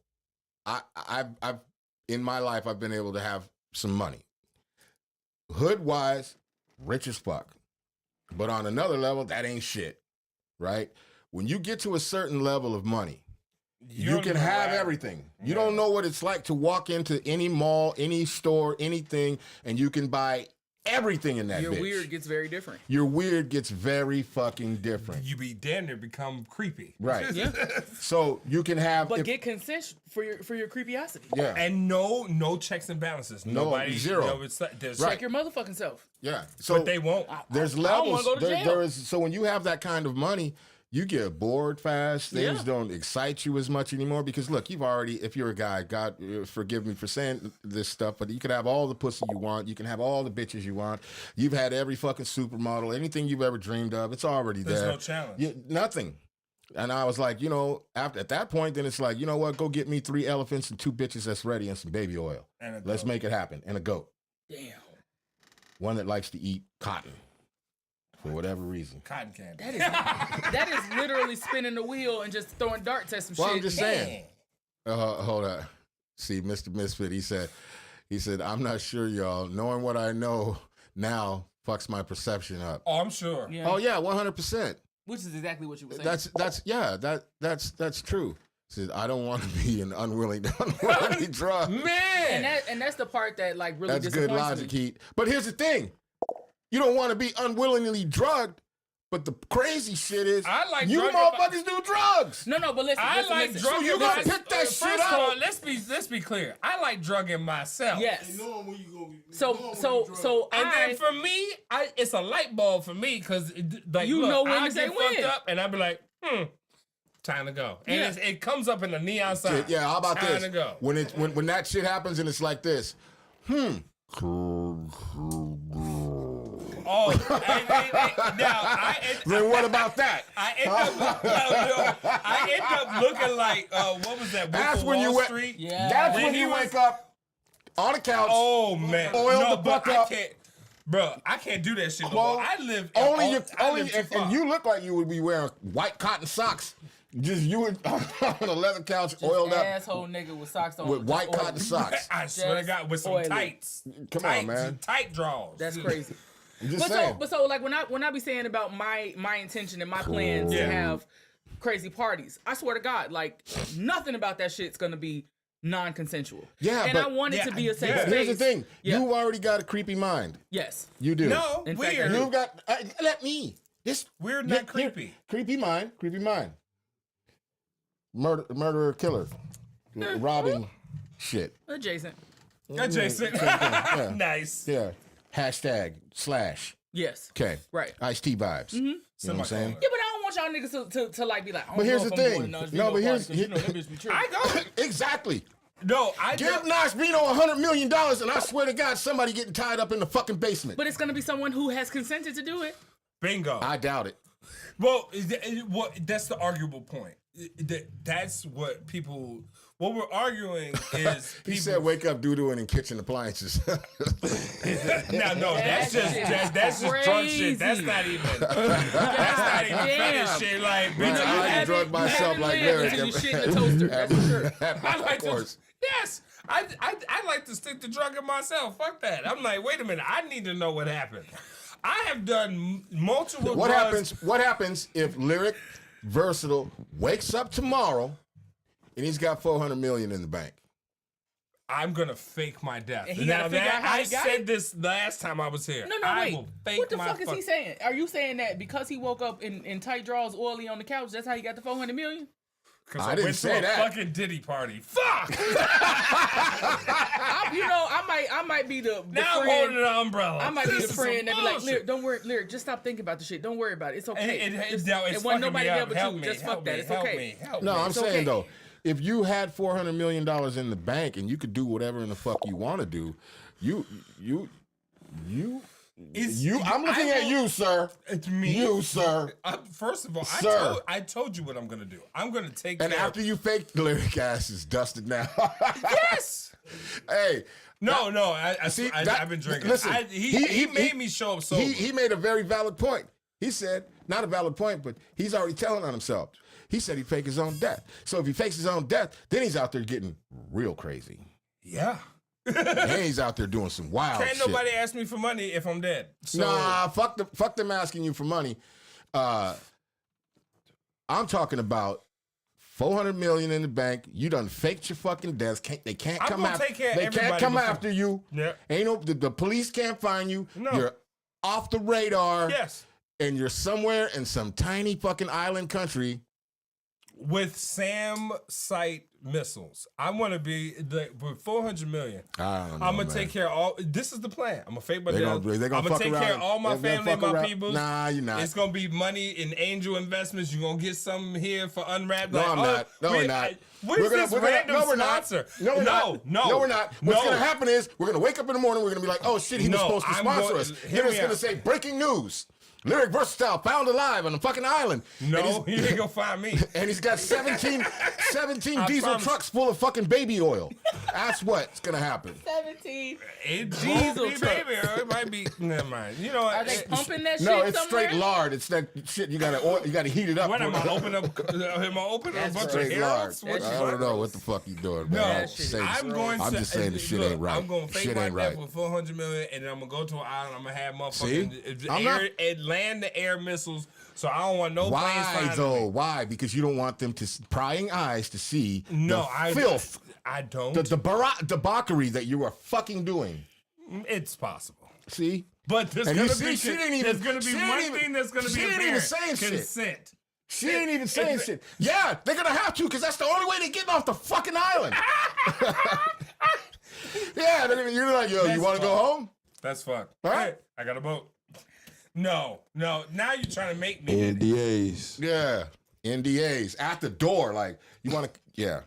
C: I've in my life I've been able to have some money, hood wise, rich as fuck. But on another level, that ain't shit, right? When you get to a certain level of money, you can have everything. You don't know what it's like to walk into any mall, any store, anything, and you can buy everything in that
A: Your
C: bitch.
A: weird gets very different.
C: Your weird gets very fucking different.
B: You be damn near become creepy.
C: Right.
A: Yeah.
C: So you can have
A: But get consent for your creepiosity.
C: yeah.
B: And no checks and balances.
C: No,
B: Nobody
C: zero.
B: No, it's not, there's
A: Check your motherfucking self.
C: Yeah. So
B: but they won't.
C: there's
A: I don't
C: levels.
A: wanna go to jail.
C: There is so when you have that kind of money, you get bored fast. Things
A: Yeah.
C: don't excite you as much anymore because look, you've already, if you're a guy, God forgive me for saying this stuff, but you can have all the pussy you want. You can have all the bitches you want. You've had every fucking supermodel, anything you've ever dreamed of. It's already
B: There's
C: there.
B: no challenge.
C: Nothing. And I was like, you know, at that point, then it's like, you know what? Go get me 3 elephants and 2 bitches that's ready and some baby oil.
B: And a
C: Let's
B: goat.
C: make it happen. And a goat.
A: Damn.
C: One that likes to eat cotton for whatever reason.
B: Cotton candy.
A: That is literally spinning the wheel and just throwing darts at some
C: Well,
A: shit.
C: I'm just saying. Hold on. See, Mr. Misfit, he said, I'm not sure, y'all. Knowing what I know now fucks my perception up.
B: Oh, I'm sure.
A: Yeah.
C: Oh yeah, 100%.
A: Which is exactly what you were saying.
C: That's true. Said I don't want to be an unwilling drug.
B: Man.
A: And that's the part that like really
C: That's good
A: disappoints
C: logic,
A: me.
C: Heat. But here's the thing: you don't want to be unwillingly drugged. But the crazy shit is,
B: I like
C: you
B: drug-
C: motherfuckers do drugs.
A: No, but listen.
B: I
A: listen,
B: like
A: listen.
B: drugging.
C: So you gonna
B: myself.
C: pick that
B: First
C: shit
B: of all,
C: up?
B: let's be clear. I like drugging myself.
A: Yes.
D: You know when you gonna be,
A: So
B: And then for me, it's a light bulb for me because like
A: You
B: look,
A: know when
B: I
A: to say
B: get fucked
A: when.
B: up and I be like, time to go. And
A: Yeah.
B: it comes up in the neon sign.
C: Yeah, how about
B: time
C: this?
B: to go.
C: When that shit happens and it's like this,
B: Oh, now
C: then what about that?
B: I end up looking like what was that? Wolf
C: That's
B: of
C: when you
B: Wall
C: went.
B: Street.
A: Yeah.
C: That's
B: When
C: when
B: he
C: you
B: was-
C: wake up on the couch.
B: Oh man,
C: Oil
B: no,
C: the
B: but
C: fuck
B: I
C: up.
B: can't, bro. I can't do that shit. No
C: Well,
B: more. I live
C: only
B: and
C: and you look like you would be wearing white cotton socks. Just you would on a leather couch,
A: Just
C: oiled up
A: asshole nigga with socks on
C: with
A: just
C: white
A: oily.
C: cotton socks.
B: I swear to God, with some
A: oily.
B: tights.
C: Come
B: tights,
C: on, man.
B: Tight draws.
A: That's crazy.
C: I'm just saying.
A: But so like when I be saying about my intention and my plans to
B: Yeah.
A: have crazy parties, I swear to God, like nothing about that shit's gonna be non-consensual.
C: Yeah,
A: and
C: but-
A: I want it to be a safe
B: Yeah.
A: space.
C: Here's the thing:
A: Yeah.
C: you've already got a creepy mind.
A: Yes.
C: You do.
B: No,
A: In fact,
B: weird.
C: You've got. Let me. This
B: Weird, not creepy.
C: Creepy mind. Creepy mind. Murderer, killer, robbing, shit.
A: Adjacent.
B: Adjacent.
C: Yeah.
B: Nice.
C: Yeah. Hashtag /
A: Yes.
C: Okay.
A: Right.
C: Ice-T vibes. You know what I'm saying?
A: Yeah, but I don't want y'all niggas to like be like. I don't
C: But here's
A: know
C: the
A: if I'm
C: thing.
A: going to Nas
C: No,
A: Vino
C: but here's-
A: party 'cause you know that bitch be tripping.
B: I go.
C: Exactly.
B: No, I
C: Give
B: don't.
C: Nas Vino $100 million, and I swear to God, somebody getting tied up in the fucking basement.
A: But it's gonna be someone who has consented to do it.
B: Bingo.
C: I doubt it.
B: Well, that's the arguable point. That's what people. What we're arguing is
C: He
B: people.
C: said, "Wake up, doo-dooing in kitchen appliances."
B: No, that's just drunk shit. That's not even. That's not even fetish shit. Like, bitch,
C: Right, I
A: haven't-
C: drug myself
A: you
C: like
A: haven't lived
C: Larry.
A: until you shit in the toaster. That's for sure.
B: I like
C: Of course.
B: to. Yes, I like to stick to drugging myself. Fuck that. I'm like, wait a minute. I need to know what happened. I have done multiple.
C: What
B: drugs.
C: happens? What happens if Lyric Versatile wakes up tomorrow and he's got $400 million in the bank?
B: I'm gonna fake my death.
A: And he
B: Now
A: gotta figure
B: that
A: out how
B: I
A: he got
B: said
A: it?
B: this last time I was here.
A: No,
B: I
A: wait.
B: will fake
A: What the
B: my
A: fuck is he saying? Are you saying that because he woke up in tight drawers, oily on the couch, that's how he got the $400 million?
B: Because
C: I didn't say that.
B: Fucking Diddy party. Fuck.
A: I might be the
B: now
A: friend.
B: I'm holding an umbrella.
A: I might be
B: This
A: the
B: is
A: friend that
B: some
A: be like,
B: bullshit.
A: Lyric, don't worry, Lyric, just stop thinking about the shit. Don't worry about it. It's okay.
B: It's
A: it wasn't nobody there but you. Just
B: help
A: fuck that.
B: me,
A: It's
B: help
A: okay.
B: me, help
C: No,
B: me.
C: I'm
A: It's
C: saying
A: okay.
C: though, if you had $400 million in the bank and you could do whatever in the fuck you want to do, I'm looking at you, sir.
B: It's me.
C: You, sir.
B: First of all,
C: Sir.
B: I told you what I'm gonna do. I'm gonna take
C: And
B: care
C: after you fake Lyric ass is dusted now.
B: Yes.
C: Hey.
B: No.
C: See,
B: I've been drinking.
C: Listen,
B: he made me show up sober.
C: He made a very valid point. He said, not a valid point, but he's already telling on himself. He said he faked his own death. So if he fakes his own death, then he's out there getting real crazy.
B: Yeah.
C: And he's out there doing some wild shit.
B: Can't nobody ask me for money if I'm dead. So,
C: Nah, fuck them asking you for money. I'm talking about $400 million in the bank. You done faked your fucking death. They can't
B: I'm
C: come
B: gonna
C: after.
B: take care of
C: They can't
B: everybody
C: come
B: before-
C: after you.
B: Yeah.
C: Ain't no the police can't find you.
B: No.
C: You're off the radar.
B: Yes.
C: And you're somewhere in some tiny fucking island country.
B: With SAM site missiles, I want to be with $400 million.
C: I don't know,
B: I'm gonna
C: man.
B: take care of all. This is the plan. I'm gonna fake my
C: They
B: death.
C: gonna
B: I'm gonna
C: fuck
B: take
C: around.
B: care of all my
C: They're gonna
B: family and
C: fuck
B: my
C: around.
B: people.
C: Nah, you're not.
B: It's gonna be money in angel investments. You're gonna get something here for UNRAP.
C: No,
B: Like,
C: I'm not. No, we're not.
B: Where's this random
C: no, we're not.
B: sponsor?
C: No, we're not. No, we're not. What's
B: No.
C: gonna happen is we're gonna wake up in the morning. We're gonna be like, oh shit, he was
B: No,
C: supposed to
B: I'm
C: sponsor
B: going-
C: us.
B: hear
C: Then it's
B: me
C: gonna
B: out.
C: say breaking news. Lyric Versatile found alive on a fucking island.
B: No,
C: And
B: you ain't gonna find me.
C: and he's got 17 diesel
B: promise.
C: trucks full of fucking baby oil. That's what's gonna happen.
A: 17.
B: It
A: Diesel
B: won't be,
A: truck.
B: baby. Or it might be. Never mind. You know what?
A: Are they pumping that shit
C: No, it's
A: somewhere?
C: straight lard. It's that shit you gotta heat it up.
B: What am
C: for-
B: I open up? Am I opening a
A: That's
B: bunch of
C: straight lard.
B: heralds? What
A: That's
C: I
B: the
C: don't know what the fuck you doing,
B: No,
C: man.
A: That shit is
B: I'm going
C: I'm
B: to.
C: just saying the shit
B: look,
C: ain't right.
B: I'm going to fake
C: Shit
B: my
C: ain't
B: death
C: right.
B: with $400 million, and then I'm gonna go to an island. I'm gonna have motherfucking
C: See? I'm not-
B: land the air missiles. So I don't want no planes
C: Why
B: flying
C: though?
B: me.
C: Why? Because you don't want them to prying eyes to see
B: No,
C: the filth,
B: I don't.
C: the debauchery that you are fucking doing.
B: It's possible,
C: See?
B: but there's
C: And
B: gonna
C: you see,
B: be
C: she didn't even-
B: there's gonna be
C: she didn't
B: one
C: even-
B: thing that's gonna
C: she
B: be
C: didn't even
B: apparent.
C: saying shit.
B: Consent.
C: She ain't even saying shit. Yeah, they're gonna have to because that's the only way they're getting off the fucking island. Yeah, you're like, yo,
B: That's
C: you want to go
B: fucked.
C: home?
B: That's fucked.
C: All right.
B: Hey, I got a boat. No. Now you're trying to make me.
D: NDAs.
C: Yeah, NDAs at the door. Like you want to? Yeah,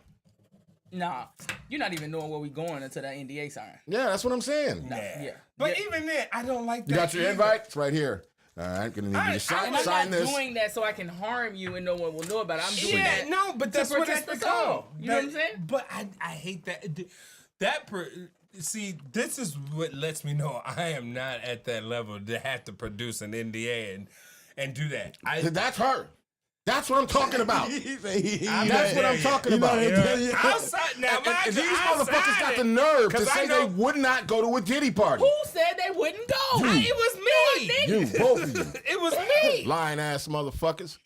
A: Nah, you're not even knowing where we going until that NDA sign.
C: yeah. That's what I'm saying.
A: Nah,
B: Yeah.
A: yeah.
B: But
A: Yeah.
B: even then, I don't like that.
C: You got your
B: either.
C: invite? It's right here. All right, gonna need you to sign,
A: And I'm
C: sign
A: not
C: this.
A: doing that so I can harm you and no one will know about it. I'm doing
B: Yeah,
A: that.
B: no, but that's what it's
A: protect us
B: become.
A: all. You know what I'm saying?
B: But I hate that. See, this is what lets me know I am not at that level to have to produce an NDA and do that.
C: That's her. That's what I'm talking about.
B: That's
C: That's what I'm talking about.
B: Outside now,
C: And these motherfuckers got the nerve to
B: 'Cause I
C: say
B: know-
C: they would not go to a Diddy party.
A: Who said they wouldn't go?
B: It was me.
C: You, both of you.
B: It was me.
C: Lying ass motherfuckers.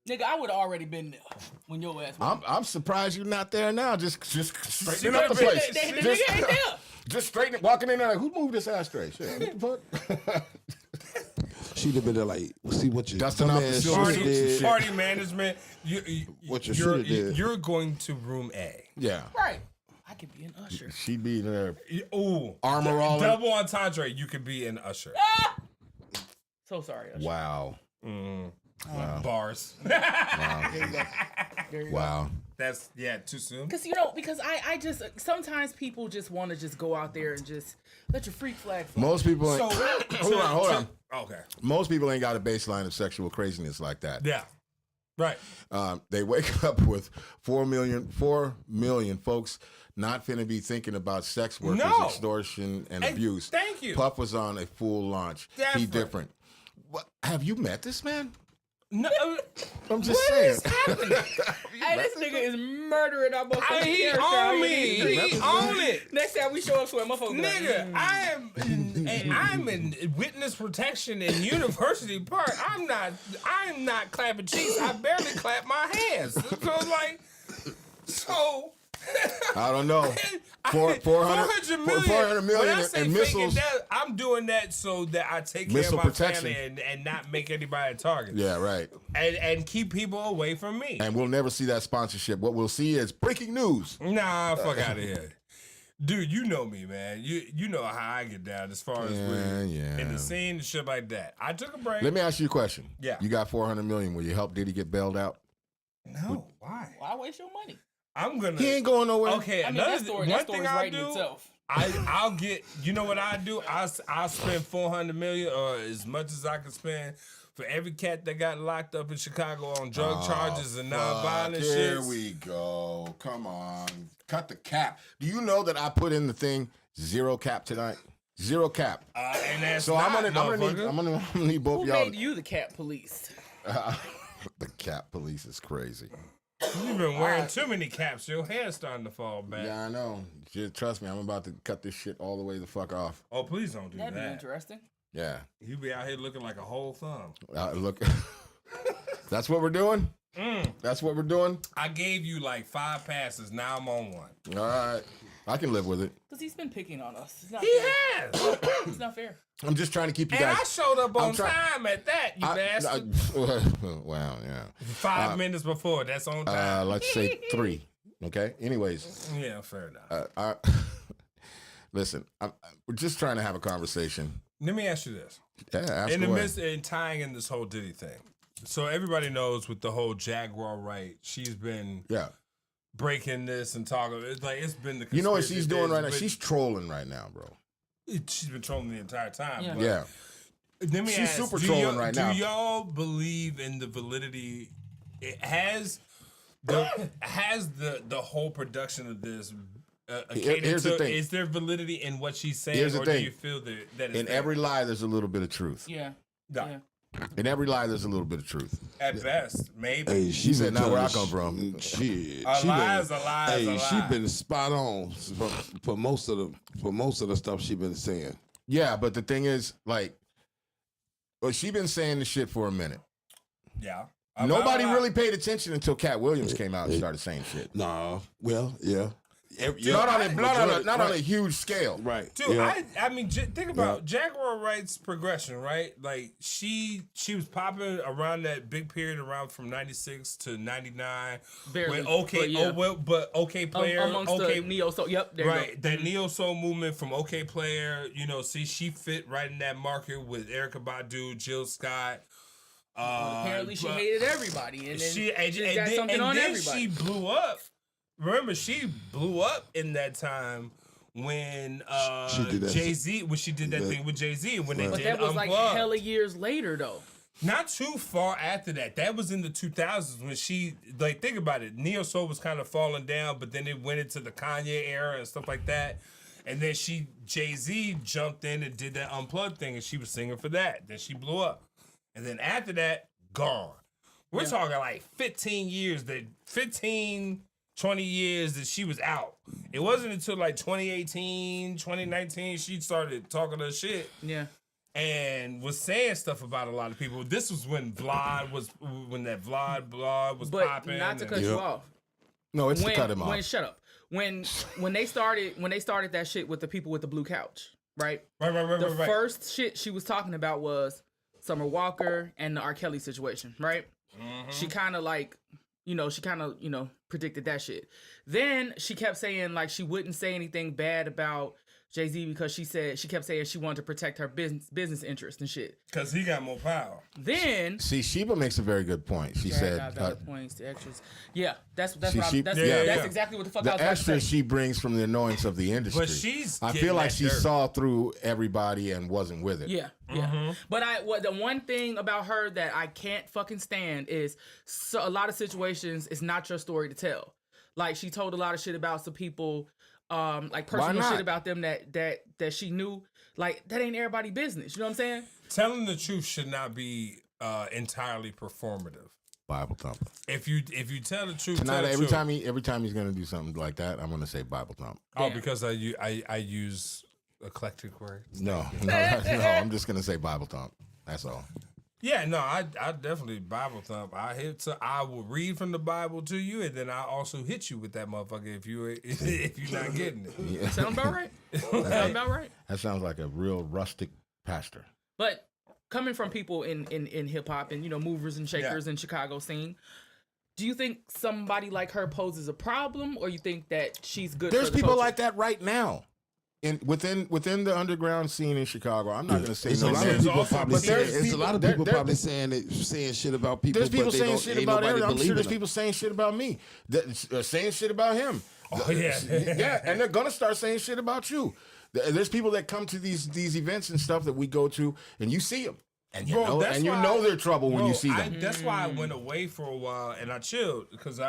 A: Nigga, I would have already been there when your ass was.
C: I'm surprised you're not there now. Just straightening
B: could've
C: up the
B: been-
C: place.
A: The nigga
C: Just,
A: ain't there.
C: just straightening, walking in there like, who moved this ashtray? Shit, what the fuck?
D: She'd have been there like, see what you
C: Dusting off the
D: dumbass
C: silver
D: shoulda
C: suits and
D: did.
C: shit.
B: Party management.
D: What you shoulda did.
B: You're going to room A.
C: Yeah.
A: Right. I could be an usher.
C: She'd be there.
B: Ooh,
C: Armor all in.
B: double entendre. You could be an usher.
A: So sorry, usher.
C: Wow.
B: Bars.
A: There you go.
C: Wow.
B: That's too soon.
A: Because I just sometimes people just want to just go out there and just let your freak flag fly.
C: Most people ain't,
B: So
C: hold on.
B: Okay.
C: Most people ain't got a baseline of sexual craziness like that.
B: Yeah. Right.
C: They wake up with 4 million folks not finna be thinking about sex workers,
B: No.
C: extortion, and
B: Hey,
C: abuse.
B: thank you.
C: Puff was on a full launch. He
B: Different.
C: different. What, have you met this man?
B: No.
C: I'm just
B: What
C: saying.
B: is happening?
A: Hey, this nigga is murdering our motherfucking
B: He
A: character
B: on
A: out
B: me.
A: here.
B: He on it.
A: Next time we show up to a motherfucker,
B: Nigga, I'm in witness protection in University Park. I'm not clapping cheeks. I barely clap my hands. So
C: I don't know. 400 million and missiles.
B: That, I'm doing that so that I take care of my family and not make anybody a target.
C: Yeah, right.
B: And keep people away from me.
C: And we'll never see that sponsorship. What we'll see is breaking news.
B: Nah, fuck out of here. Dude, you know me, man. You know how I get down as far as in the scene and shit like that. I took a break.
C: Let me ask you a question.
B: Yeah.
C: You got $400 million. Will you help Diddy get bailed out?
B: No. Why?
A: Why waste your money?
C: He ain't going nowhere.
B: Okay,
A: I mean, that story's writing
B: do,
A: itself.
B: I'll get. You know what I do? I'll spend $400 million or as much as I can spend for every cat that got locked up in Chicago on drug charges and non-violent shit.
C: Here we go. Come on, cut the cap. Do you know that I put in the thing 0 cap tonight? 0 cap.
B: And that's
C: so I'm gonna need both
A: Who
C: y'all.
A: made you the cat police?
C: The cat police is crazy.
B: You've been wearing too many caps. Your hair's starting to fall back.
C: Yeah, I know. Just trust me, I'm about to cut this shit all the way the fuck off.
B: Oh, please don't do
A: That'd
B: that.
A: be interesting.
C: Yeah.
B: You be out here looking like a whole thumb.
C: Look, that's what we're doing? That's what we're doing?
B: I gave you like 5 passes. Now I'm on 1.
C: All right. I can live with it.
A: Because he's been picking on us. It's not
B: He
A: fair.
B: has.
A: It's not fair.
C: I'm just trying to keep you
B: And
C: guys.
B: I showed up on time at that, you bastard.
C: Wow, yeah.
B: 5 minutes before. That's on time.
C: Let's say 3. Okay? Anyways.
B: Yeah, fair enough.
C: Listen, we're just trying to have a conversation.
B: Let me ask you this.
C: Yeah, ask
B: in the
C: away.
B: midst and tying in this whole Diddy thing. So everybody knows with the whole Jaguar right, she's been breaking this and talking. It's like it's been the.
C: You know what she's doing right now? She's trolling right now, bro.
B: She's been trolling the entire time.
A: Yeah.
C: Yeah.
B: Let me
C: She's
B: ask,
C: super trolling right now.
B: Do y'all believe in the validity? It has the whole production of this.
C: Here's the thing.
B: Is there validity in what she's saying,
C: Here's the
B: or
C: thing.
B: do you feel that it's
C: In
B: there?
C: every lie, there's a little bit of truth.
A: Yeah.
B: Yeah.
C: In every lie, there's a little bit of truth.
B: At best, maybe.
D: Hey,
C: She said, "Not where I come from."
D: Shit,
B: A lie is a lie.
D: Hey, she been spot on for most of the stuff she been saying.
C: Yeah, but the thing is, like, well, she been saying this shit for a minute.
B: Yeah.
C: Nobody really paid attention until Cat Williams came out and started saying shit.
D: Nah, well, yeah.
C: Not on a huge scale.
D: Right.
B: Dude, I mean, think about Jaguar Wright's progression, right? Like, she was popping around that big period around from 96 to 99.
A: Barely,
B: When but OK Player.
A: Amongst
B: OK,
A: the neo soul. Yep, there
B: right.
A: you go.
B: That neo soul movement from OK Player, she fit right in that market with Erykah Badu, Jill Scott.
A: Apparently, she hated everybody. And then she got something on everybody.
B: She blew up. Remember, she blew up in that time when Jay-Z, when she did that thing with Jay-Z, when they
A: But
B: did
A: that was
B: Unplugged.
A: like hella years later, though.
B: Not too far after that. That was in the 2000s when she, like, think about it. Neo Soul was kind of falling down, but then it went into the Kanye era and stuff like that. And then Jay-Z jumped in and did that Unplugged thing, and she was singing for that. Then she blew up. And then after that, gone. We're talking like 20 years that she was out. It wasn't until like 2018, 2019, she started talking her shit.
A: Yeah.
B: And was saying stuff about a lot of people. This was when Vlad was popping.
A: But not to cut you off.
C: No, it's to cut him off.
A: Shut up. When they started that shit with the people with the blue couch, right?
B: Right.
A: The first shit she was talking about was Summer Walker and the R. Kelly situation, right? Mm-hmm. She kind of predicted that shit. Then she kept saying like she wouldn't say anything bad about Jay-Z because she kept saying she wanted to protect her business interests and shit.
B: Because he got more power.
A: Then
C: Sheba makes a very good point. She said
A: points, the extras. Yeah, that's exactly what the fuck I was about to
C: extras
A: say.
C: she brings from the annoyance of the industry.
B: But
C: I feel like she saw through everybody and wasn't with it.
A: Yeah.
B: Mm-hmm.
A: But the one thing about her that I can't fucking stand is a lot of situations it's not your story to tell. Like she told a lot of shit about some people, like personal shit about them that she knew. Like that ain't everybody's business. You know what I'm saying?
B: Telling the truth should not be entirely performative.
C: Bible thumper.
B: If you tell the truth,
C: tonight every time he's gonna do something like that, I'm gonna say Bible thump.
B: Oh, because I use eclectic words.
C: No, I'm just gonna say Bible thump. That's all.
B: Yeah, no, I definitely Bible thump. I will read from the Bible to you, and then I also hit you with that motherfucker if you're not getting it.
C: Yeah.
A: Sound about right? Sound about right?
C: That sounds like a real rustic pastor.
A: But coming from people in hip hop and movers and shakers in Chicago scene, do you think somebody like her poses a problem, or you think that she's good?
C: There's
A: for the
C: people
A: culture?
C: like that right now. Within the underground scene in Chicago, I'm not going to say
D: There's
C: no
D: a lot of
C: names,
D: people
C: but
D: probably
C: there's
D: saying,
C: people,
D: a lot of people probably saying shit about people.
C: There's people
D: but they
C: saying
D: don't,
C: shit
D: ain't
C: about
D: nobody
C: everyone. I'm sure there's
D: believing
C: people saying shit about me, saying shit about him.
B: Oh yeah,
C: Yeah, and they're gonna start saying shit about you. There's people that come to these events and stuff that we go to, and you see them, and you know they're trouble when you see them.
B: That's why I went away for a while and I chilled because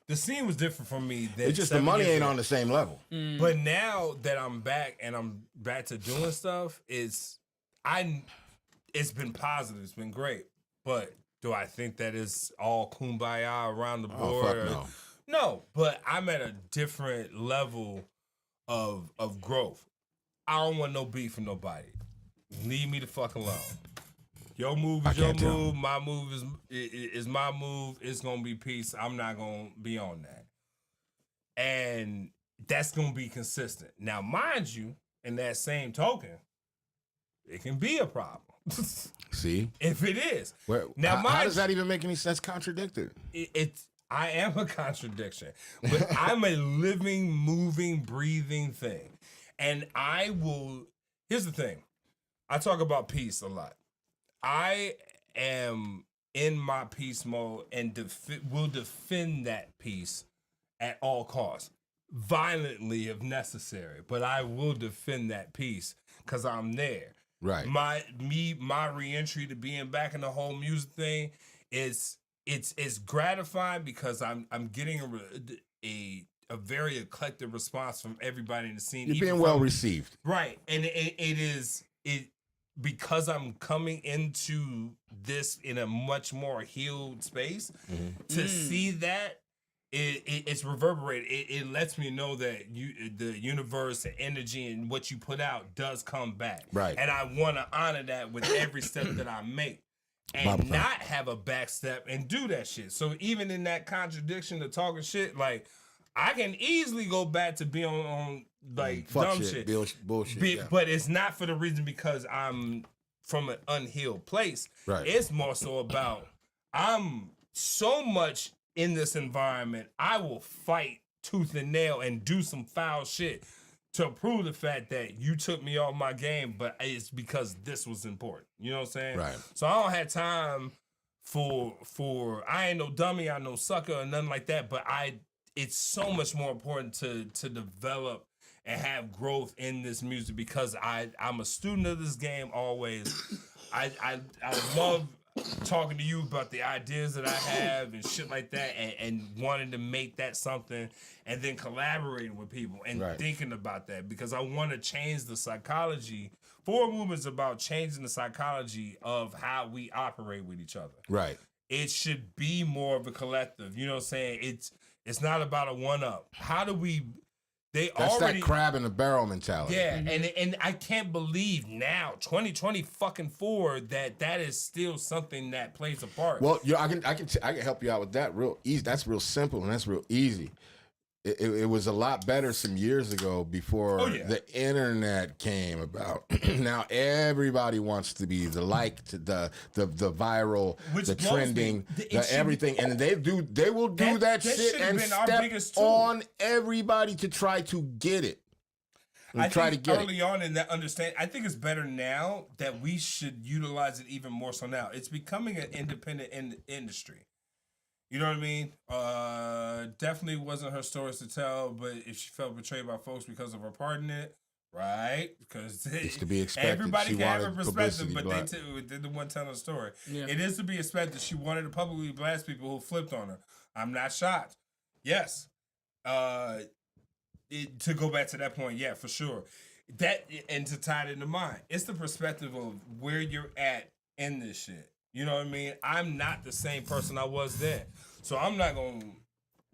B: the scene was different for me.
C: It's just the money ain't on the same level.
B: But now that I'm back and I'm back to doing stuff, it's been positive. It's been great. But do I think that is all kumbaya around the board?
C: Fuck no.
B: No, but I'm at a different level of growth. I don't want no beef with nobody. Leave me the fuck alone. Your move is your move. My move is my move. It's gonna be peace. I'm not gonna be on that, and that's gonna be consistent. Now, mind you, in that same token, it can be a problem.
C: See,
B: if it is.
C: Now, how does that even make any sense? Contradicted.
B: I am a contradiction, but I'm a living, moving, breathing thing, and I will. Here's the thing. I talk about peace a lot. I am in my peace mode and will defend that peace at all costs, violently if necessary. But I will defend that peace because I'm there.
C: Right.
B: My reentry to being back in the whole music thing is it's gratifying because I'm getting a very eclectic response from everybody in the scene.
C: You're being well received,
B: right? And it because I'm coming into this in a much more healed space. To see that it's reverberated. It lets me know that the universe and energy and what you put out does come back.
C: Right.
B: And I want to honor that with every step that I make. And not have a back step and do that shit. So even in that contradiction of talking shit, like I can easily go back to being on like dumb shit.
C: Bullshit.
B: But it's not for the reason because I'm from an unhealed place.
C: Right.
B: It's more so about I'm so much in this environment, I will fight tooth and nail and do some foul shit to prove the fact that you took me off my game, but it's because this was important. You know what I'm saying?
C: Right.
B: So I don't have time for I ain't no dummy, I no sucker or nothing like that, but it's so much more important to develop and have growth in this music because I'm a student of this game always. I love talking to you about the ideas that I have and shit like that and wanting to make that something and then collaborating with people and thinking about that because I want to change the psychology. Forward Movement's about changing the psychology of how we operate with each other.
C: Right.
B: It should be more of a collective. You know what I'm saying? It's not about a one-up. How do we... That's that crab in the barrel mentality. Yeah, and I can't believe now, 2024, that is still something that plays a part.
C: Well, I can help you out with that real easy. That's real simple and that's real easy. It was a lot better some years ago before the internet came about. Now everybody wants to be the viral, the trending, the everything, and they will do that shit and step on everybody to try to get it.
B: I think early on in that understanding, I think it's better now that we should utilize it even more so now. It's becoming an independent industry. You know what I mean? Definitely wasn't her stories to tell, but if she felt betrayed by folks because of her part in it, right? Because
C: it's to be expected.
B: Everybody can have a perspective, but they're the one telling the story. Yeah. It is to be expected. She wanted to publicly blast people who flipped on her. I'm not shocked. Yes. To go back to that point, yeah, for sure. That and to tie it into mine, it's the perspective of where you're at in this shit. You know what I mean? I'm not the same person I was then. So I'm not going to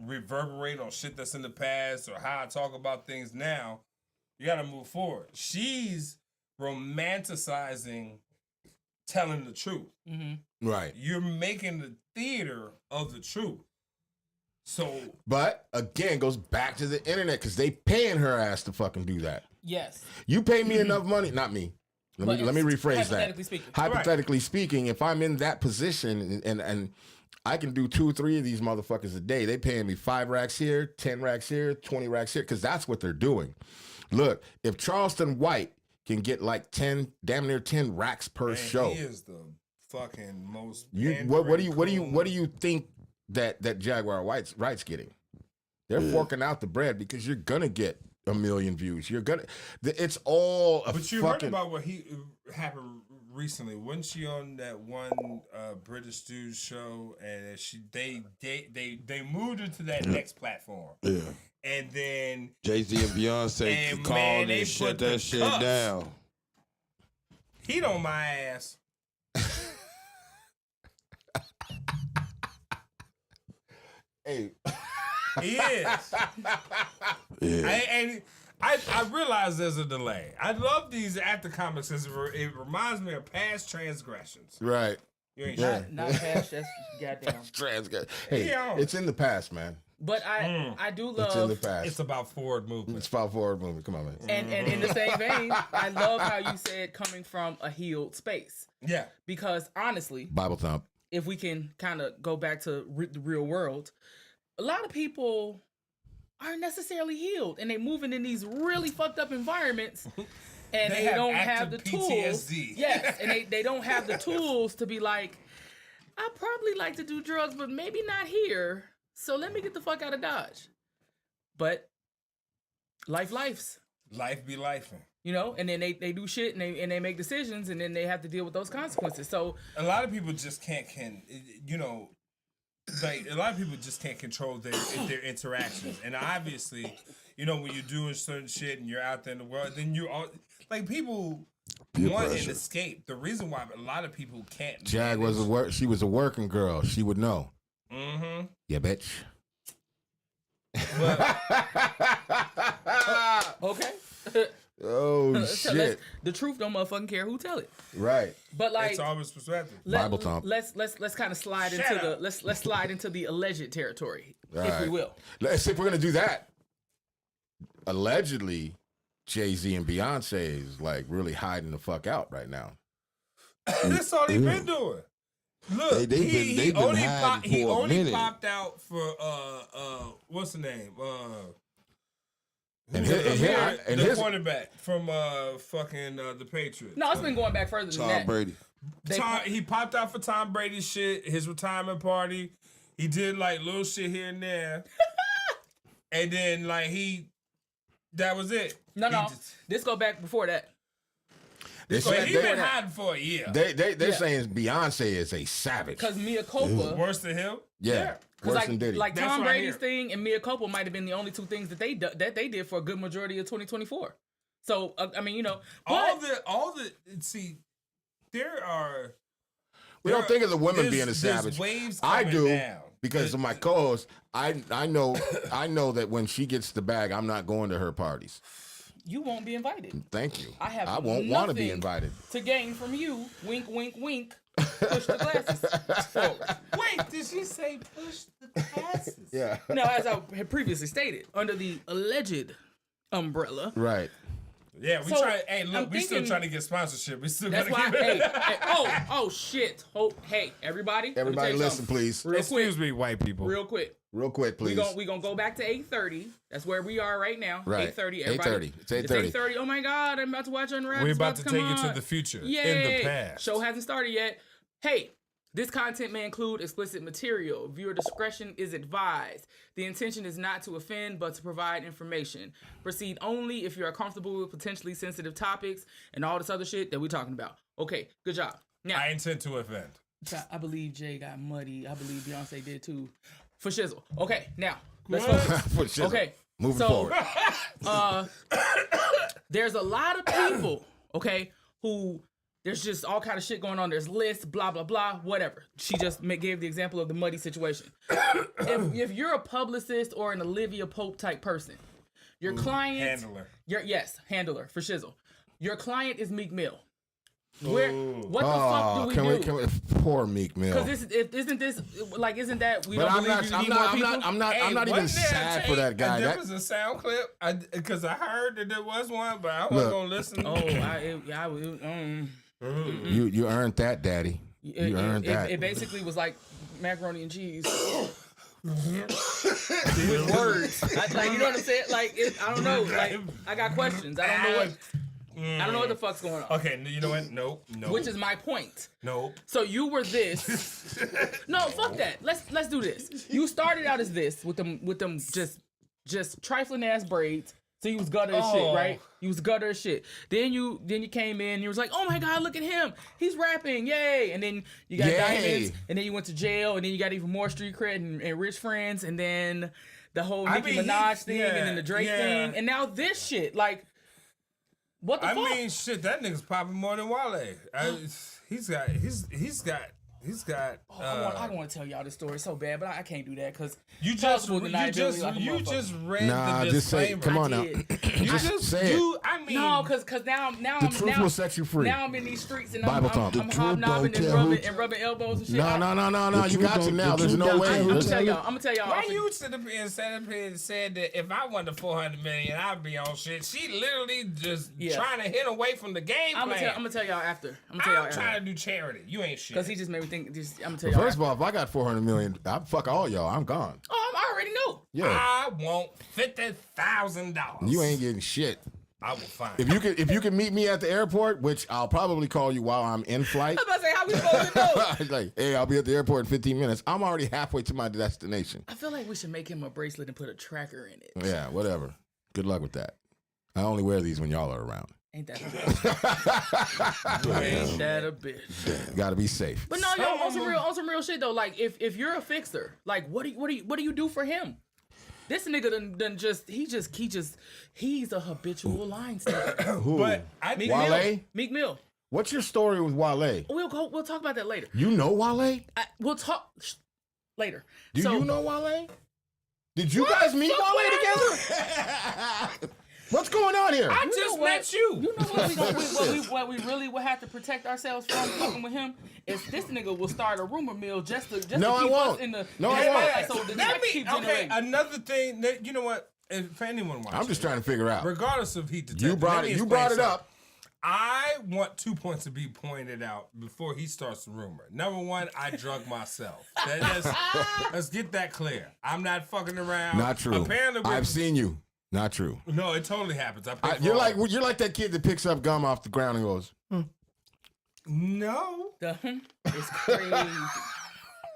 B: reverberate on shit that's in the past or how I talk about things now. You got to move forward. She's romanticizing telling the truth.
A: Mm-hmm.
C: Right.
B: You're making the theater of the truth. So,
C: but again, goes back to the internet because they paying her ass to fucking do that.
A: Yes.
C: You pay me enough money, not me. Let me rephrase that. Hypothetically speaking, if I'm in that position and I can do 2 or 3 of these motherfuckers a day, they paying me 5 racks here, 10 racks here, 20 racks here, because that's what they're doing. Look, if Charleston White can get like 10, damn near 10 racks per show,
B: he is the fucking most.
C: What do you think that Jaguar Wright's getting? They're forking out the bread because you're gonna get 1 million views. It's all a
B: But you
C: fucking...
B: heard about what happened recently. Wasn't she on that one British dude show, and they moved her to that next platform?
D: Yeah.
B: And then
D: Jay-Z and Beyonce called and shut that shit down.
B: He on my ass.
C: Hey.
B: He is.
D: Yeah.
B: I realize there's a delay. I love these after comics because it reminds me of past transgressions.
C: Right.
B: You ain't
A: Not past, that's goddamn.
C: Hey, it's in the past, man.
A: But I do love...
C: It's in the past.
B: It's about forward movement.
C: It's about forward movement. Come on, man.
A: And in the same vein, I love how you said coming from a healed space.
B: Yeah.
A: Because honestly...
C: Bible thump.
A: If we can kind of go back to the real world, a lot of people aren't necessarily healed. And they moving in these really fucked up environments. And they don't have the tools.
B: PTSD.
A: Yes, and they don't have the tools to be like, I probably like to do drugs, but maybe not here. So let me get the fuck out of Dodge. But life's.
B: Life be lifing.
A: You know, and then they do shit and they make decisions and then they have to deal with those consequences. So
B: a lot of people just can't you know, like a lot of people just can't control their interactions. And obviously, you know, when you're doing certain shit and you're out there in the world, then you all like people want an escape. The reason why a lot of people can't.
C: Jag she was a working girl. She would know.
B: Mm-hmm.
C: Yeah, bitch.
A: Okay.
C: Oh shit!
A: The truth don't motherfucking care who tell it.
C: Right.
A: But like
B: it's always perspective.
C: Bible thump.
A: Let's kind of slide let's slide into the alleged territory, if we will.
C: Let's see if we're gonna do that. Allegedly, Jay-Z and Beyonce is like really hiding the fuck out right now.
B: That's all he been doing. Look, he only popped out for what's the name? The quarterback from fucking the Patriots.
A: No, it's been going back further than that.
D: Tom Brady.
B: He popped out for Tom Brady's shit, his retirement party. He did like little shit here and there. And then like that was it.
A: No. This go back before that.
B: He's been hiding for a year.
C: They're saying Beyonce is a savage.
A: Because Mia Culpa.
B: Worse than him?
C: Yeah. Worse than Diddy.
A: Like Tom Brady's thing and Mia Culpa might have been the only 2 things that they did for a good majority of 2024. So I mean, you know,
B: there are.
C: We don't think of the women being a savage. I do
B: down.
C: because of my co-host. I know that when she gets the bag, I'm not going to her parties.
A: You won't be invited.
C: Thank you.
A: I
C: won't want to be invited.
A: To gain from you, wink, wink, wink. Push the glasses forward.
B: Wait, did she say push the glasses?
C: Yeah.
A: No, as I had previously stated, under the alleged umbrella.
C: Right.
B: Yeah, we try. Hey, look, we still trying to get sponsorship. We still
A: that's
B: gotta
A: why.
B: Hey,
A: oh shit. Hey, everybody.
C: Everybody, listen, please.
B: Excuse me, white people.
A: Real quick, please. We gonna go back to 8:30. That's where we are right now.
C: Right.
A: 8:30.
C: 8:30. It's 8:30.
A: 8:30. Oh my God, I'm about to watch UNRAP.
B: We're about to take you to the future.
A: Yay.
B: In the past.
A: Show hasn't started yet. Hey. This content may include explicit material. Viewer discretion is advised. The intention is not to offend, but to provide information. Proceed only if you are comfortable with potentially sensitive topics and all this other shit that we're talking about. Okay, good job. Now,
B: I intend to offend.
A: I believe Jay got muddy. I believe Beyonce did too. For shizzle. Okay, now, let's
C: focus. Okay,
A: moving
C: forward.
A: There's a lot of people, okay, who... There's just all kind of shit going on. There's lists, blah, blah, blah, whatever. She just gave the example of the muddy situation. if you're a publicist or an Olivia Pope type person, your client...
B: Handler.
A: Handler, for shizzle. Your client is Meek Mill. What the fuck do we do?
C: Poor Meek Mill.
A: Because isn't that we
C: but
A: don't
C: I'm
A: believe
C: not,
A: you
C: I'm
A: need
C: not,
A: more
C: I'm
A: people?
C: not, I'm not even sad for that guy.
B: There was a sound clip because I heard that there was one, but I wasn't gonna listen.
C: You earned that, Daddy. You earned that.
A: It basically was like macaroni and cheese. With words, you know what I'm saying? Like, I don't know. Like, I got questions. I don't know what the fuck's going on.
B: Okay, you know what? Nope.
A: Which is my point.
B: Nope.
A: So you were this. No, fuck that. Let's do this. You started out as this with them just trifling ass braids. So you was gutter as shit, right? You was gutter as shit. Then you came in and you was like, oh my God, look at him. He's rapping, yay. And then you got diamonds, and then you went to jail, and then you got even more street cred and rich friends, and then the whole Nicki Minaj thing, and then the Drake thing, and now this shit. Like, what the fuck?
B: I mean, shit, that nigga's popping more than Wale. He's got.
A: I don't want to tell y'all this story so bad, but I can't do that because
B: you just read the disclaimer.
C: Just say, come on now.
B: Just say it. I mean,
A: no, because now
C: the truth will set you free.
A: Now I'm in these streets and
C: Bible
A: I'm hobnobbing and rubbing elbows and shit.
C: No. You got to now. There's no way.
A: I'm gonna tell y'all.
B: Why you sit up here and said that if I won the $400 million, I'd be on shit. She literally just trying to hit away from the game plan.
A: I'm gonna tell y'all after.
B: I'm trying to do charity. You ain't shit.
A: Because he just made me think. I'm gonna tell y'all.
C: First of all, if I got $400 million, I'd fuck all y'all. I'm gone.
A: Oh, I already know.
C: Yeah.
B: I want $50,000.
C: You ain't getting shit.
B: I will find.
C: If you can meet me at the airport, which I'll probably call you while I'm in flight.
A: I was about to say, how we supposed to know?
C: Like, hey, I'll be at the airport in 15 minutes. I'm already halfway to my destination.
A: I feel like we should make him a bracelet and put a tracker in it.
C: Yeah, whatever. Good luck with that. I only wear these when y'all are around.
A: Ain't that a bitch? Ain't that a bitch?
C: Gotta be safe.
A: But no, on some real shit though. Like if you're a fixer, like what do you do for him? This nigga done he's a habitual line stepper.
C: Who?
B: But
A: Meek Mill.
C: What's your story with Wale?
A: We'll talk about that later.
C: You know Wale?
A: We'll talk later.
C: Do you know Wale? Did you guys meet Wale together? What's going on here?
B: I just met you.
A: You know what we really will have to protect ourselves from fucking with him is this nigga will start a rumor mill just to keep us in the so the next keep generating.
B: Another thing that you know what? If anyone watching,
C: I'm just trying to figure out.
B: Regardless of heat detector,
C: you brought it up.
B: I want 2 points to be pointed out before he starts the rumor. Number one, I drug myself. Let's get that clear. I'm not fucking around.
C: Not true. Apparently, I've seen you. Not true.
B: No, it totally happens.
C: You're like that kid that picks up gum off the ground and goes,
B: No.
A: It's crazy.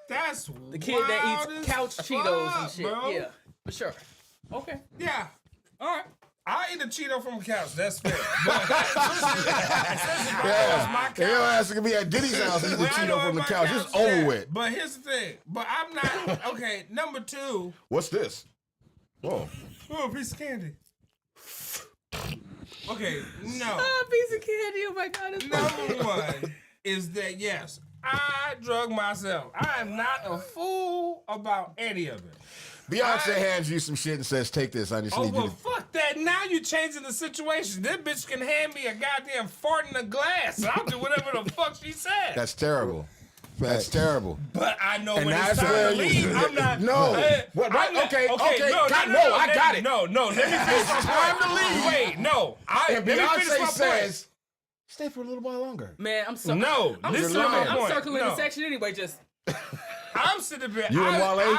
B: That's
A: the kid that eats couch Cheetos and shit.
B: Bro.
A: Yeah, for sure. Okay.
B: Yeah.
A: All right.
B: I'll eat a Cheeto from a couch. That's fair. But my couch.
C: Your ass could be at Diddy's house and eat a Cheeto from the couch. It's over with.
B: But here's the thing. But I'm not. Okay, number two.
C: What's this? Whoa.
B: Oh, a piece of candy. Okay, no.
A: A piece of candy. Oh my God.
B: Number one is that yes, I drug myself. I am not a fool about any of it.
C: Beyonce hands you some shit and says, take this. I just need you to...
B: fuck that. Now you changing the situation. This bitch can hand me a goddamn fart in a glass. And I'll do whatever the fuck she said.
C: That's terrible. That's terrible.
B: But I know
C: and
B: when it's time to leave, I'm not...
C: No.
B: Okay.
C: I got it.
B: No, let me finish my
C: time to leave.
B: Wait, no.
C: And Beyonce says, stay for a little while longer.
A: Man, I'm so...
B: No,
A: I'm circling the section anyway, just...
B: I'm sitting there...
C: You and Wale?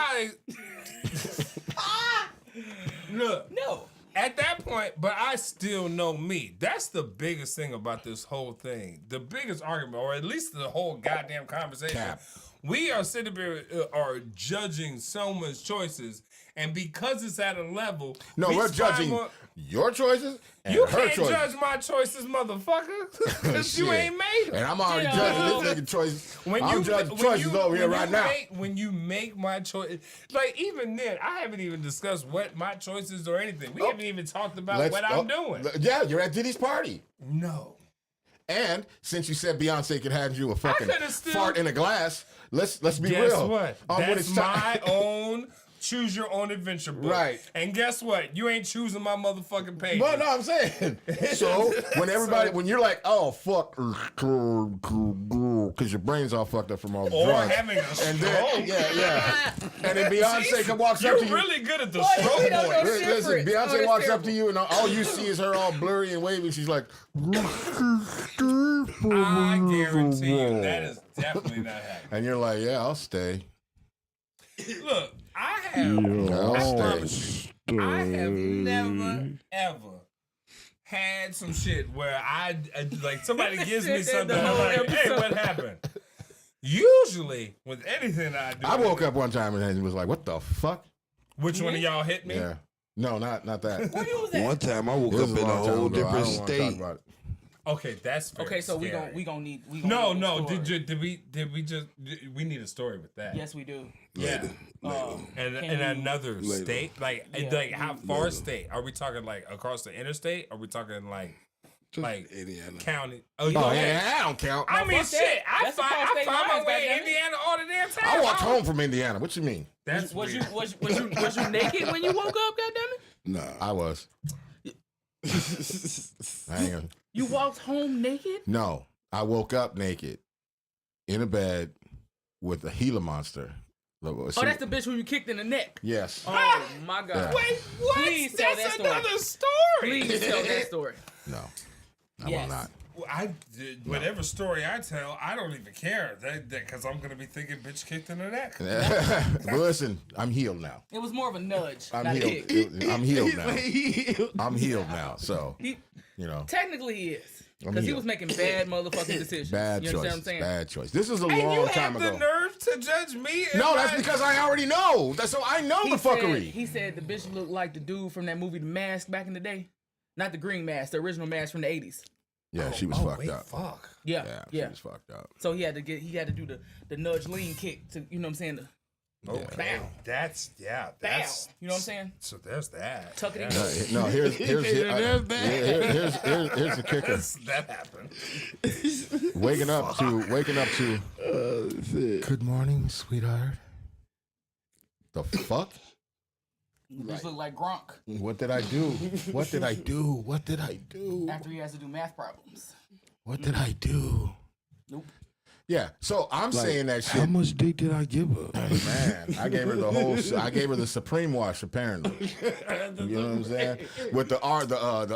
B: Look.
A: No.
B: At that point, but I still know me. That's the biggest thing about this whole thing. The biggest argument, or at least the whole goddamn conversation.
C: Cap.
B: We are sitting here are judging someone's choices, and because it's at a level...
C: No, we're judging your choices and her choices.
B: You can't judge my choices, motherfucker, because you ain't made them.
C: And I'm already judging this nigga choices. I'm judging choices over here right now.
B: When you make my choice... Like, even then, I haven't even discussed what my choices or anything. We haven't even talked about what I'm doing.
C: Yeah, you're at Diddy's party.
B: No.
C: And since you said Beyonce could hand you a fucking fart in a glass, let's be real.
B: Guess what? That's my own choose your own adventure book.
C: Right.
B: And guess what? You ain't choosing my motherfucking page.
C: But no, I'm saying. So when you're like, oh fuck, because your brain's all fucked up from all the
B: or
C: drugs,
B: having a stroke.
C: and then and then Beyonce walks up to you.
B: You're really good at the stroke voice.
C: Listen, Beyonce walks up to you, and all you see is her all blurry and wavy. She's like,
B: I guarantee you that is definitely not happening.
C: and you're like, yeah, I'll stay.
B: Look, I promise you, I have never ever had some shit where I like somebody gives me something. I'm like, hey, what happened? Usually, with anything I do,
C: I woke up one time and was like, what the fuck?
B: Which one of y'all hit me?
C: Yeah. No, not that.
A: Where you was at?
D: One time I woke up in a whole different state.
B: Okay, that's very
A: Okay, so
B: scary.
A: we gonna need. We
B: No.
A: Did
B: We need a story with that.
A: Yes, we do.
B: Yeah. And in another state, like how far
D: Later.
B: state? Are we talking like across the interstate? Are we talking like
D: Indiana.
B: county?
C: Oh yeah, that don't count.
B: I mean,
A: fuck
B: shit.
A: that.
B: I
A: That's
B: find
A: across state
B: my
A: lines,
B: way in
A: goddammit.
B: Indiana all the damn time.
C: I walked home from Indiana. What you mean?
B: That's
A: Was
B: weird.
A: you naked when you woke up? Goddammit!
D: Nah.
C: I was. Hang on.
A: You walked home naked?
C: No, I woke up naked in a bed with a Gila monster.
A: Oh, that's the bitch who you kicked in the neck.
C: Yes.
A: Oh my God!
C: Yeah.
B: Wait, what?
A: Please tell
B: That's
A: that story.
B: another story.
A: Please tell that story.
C: No, I
A: Yes.
C: will not.
B: Whatever story I tell, I don't even care. Because I'm gonna be thinking, bitch kicked in the neck.
C: But listen, I'm healed now.
A: It was more of a nudge,
C: I'm
A: not a
C: healed.
A: kick.
C: I'm healed now. I'm healed now. So
A: He,
C: you know,
A: technically, he is
C: I'm
A: because he
C: healed.
A: was making bad motherfucking decisions.
C: bad
A: you
C: choice.
A: understand what I'm saying?
C: Bad choice. This is a
B: And
C: long
B: you
C: time
B: have the
C: ago.
B: nerve to judge me? and
C: No, that's
B: my-
C: because I already know. So I know the fuckery.
A: He said the bitch looked like the dude from that movie, The Mask, back in the day. Not the green mask, the original mask from the 80s.
C: Yeah, she was fucked up.
B: Fuck.
A: Yeah,
C: Yeah, she was fucked up.
A: So he had to do the nudge lean kick to, you know what I'm saying?
B: Okay.
A: Bow.
B: That's
A: Bow. You know what I'm saying?
B: So there's that.
A: Tuck it in.
C: No, here's the kicker.
B: That happened.
C: Waking up to. Good morning, sweetheart. The fuck?
A: Bitch look like Gronk
C: What did I do? What did I do? What did I do?
A: after he has to do math problems.
C: What did I do?
A: Nope.
C: Yeah, so I'm saying that shit.
D: How much dick did I give her?
C: Man, I gave her the Supreme wash apparently. You know what I'm saying? With the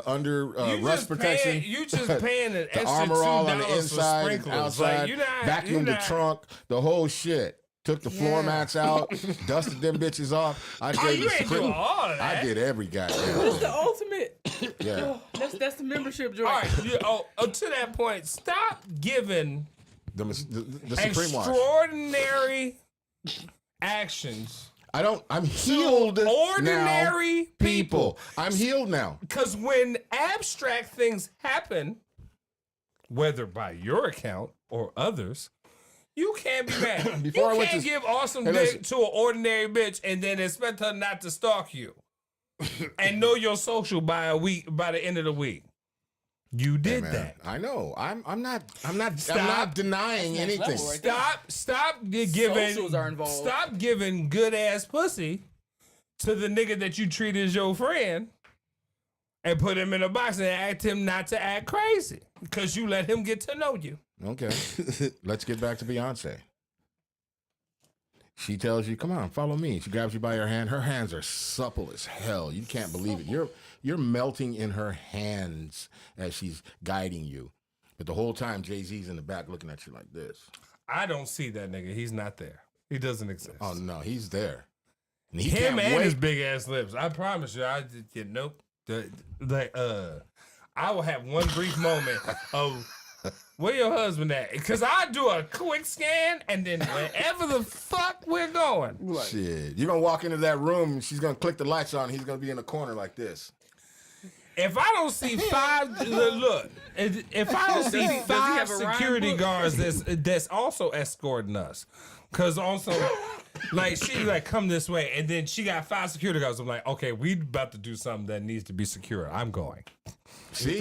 C: under rust protection.
B: You just paying an extra
C: the armor all on the
B: $2
C: inside
B: for
C: and
B: sprinklers.
C: outside.
B: Like,
C: Vacuumed the trunk, the whole shit. Took the floor mats out, dusted them bitches off. I gave
B: you
C: the
B: ain't doing all of that.
C: I did every goddamn
A: That's
C: thing.
A: the ultimate.
C: Yeah.
A: That's the membership joint.
B: All right. To that point, stop giving
C: The Supreme wash.
B: extraordinary actions.
C: I'm healed
B: Ordinary
C: now, people. I'm healed now.
B: Because when abstract things happen, whether by your account or others, you can't be mad.
C: Before I
B: You
C: went
B: can't
C: to-
B: give awesome
C: Hey,
B: dick
C: listen.
B: to an ordinary bitch and then expect her not to stalk you and know your social by the end of the week. You did
C: Man,
B: that.
C: I know. I'm not
B: Stop.
C: denying
A: That's next
C: anything.
A: level right there.
B: Stop giving.
A: Socials are involved.
B: Stop giving good ass pussy to the nigga that you treat as your friend, and put him in a box and ask him not to act crazy because you let him get to know you.
C: Okay. Let's get back to Beyonce. She tells you, "Come on, follow me." She grabs you by your hand. Her hands are supple as hell. You can't believe it. You're melting in her hands as she's guiding you. But the whole time, Jay-Z's in the back looking at you like this.
B: I don't see that nigga. He's not there. He doesn't exist.
C: Oh no, he's there. And he
B: Him
C: can't
B: and
C: wait.
B: his big ass lips. I promise you. Nope. I will have one brief moment of where your husband at? Because I do a quick scan and then wherever the fuck we're going.
C: Shit, you're gonna walk into that room and she's gonna click the lights on. And he's gonna be in the corner like this.
B: If I don't see if I don't see
A: he
B: five
A: have a rhyme
B: security
A: book?
B: guards that's also escorting us, because also, like, she like, come this way, and then she got 5 security guards. I'm like, okay, we about to do something that needs to be secure. I'm going.
C: See,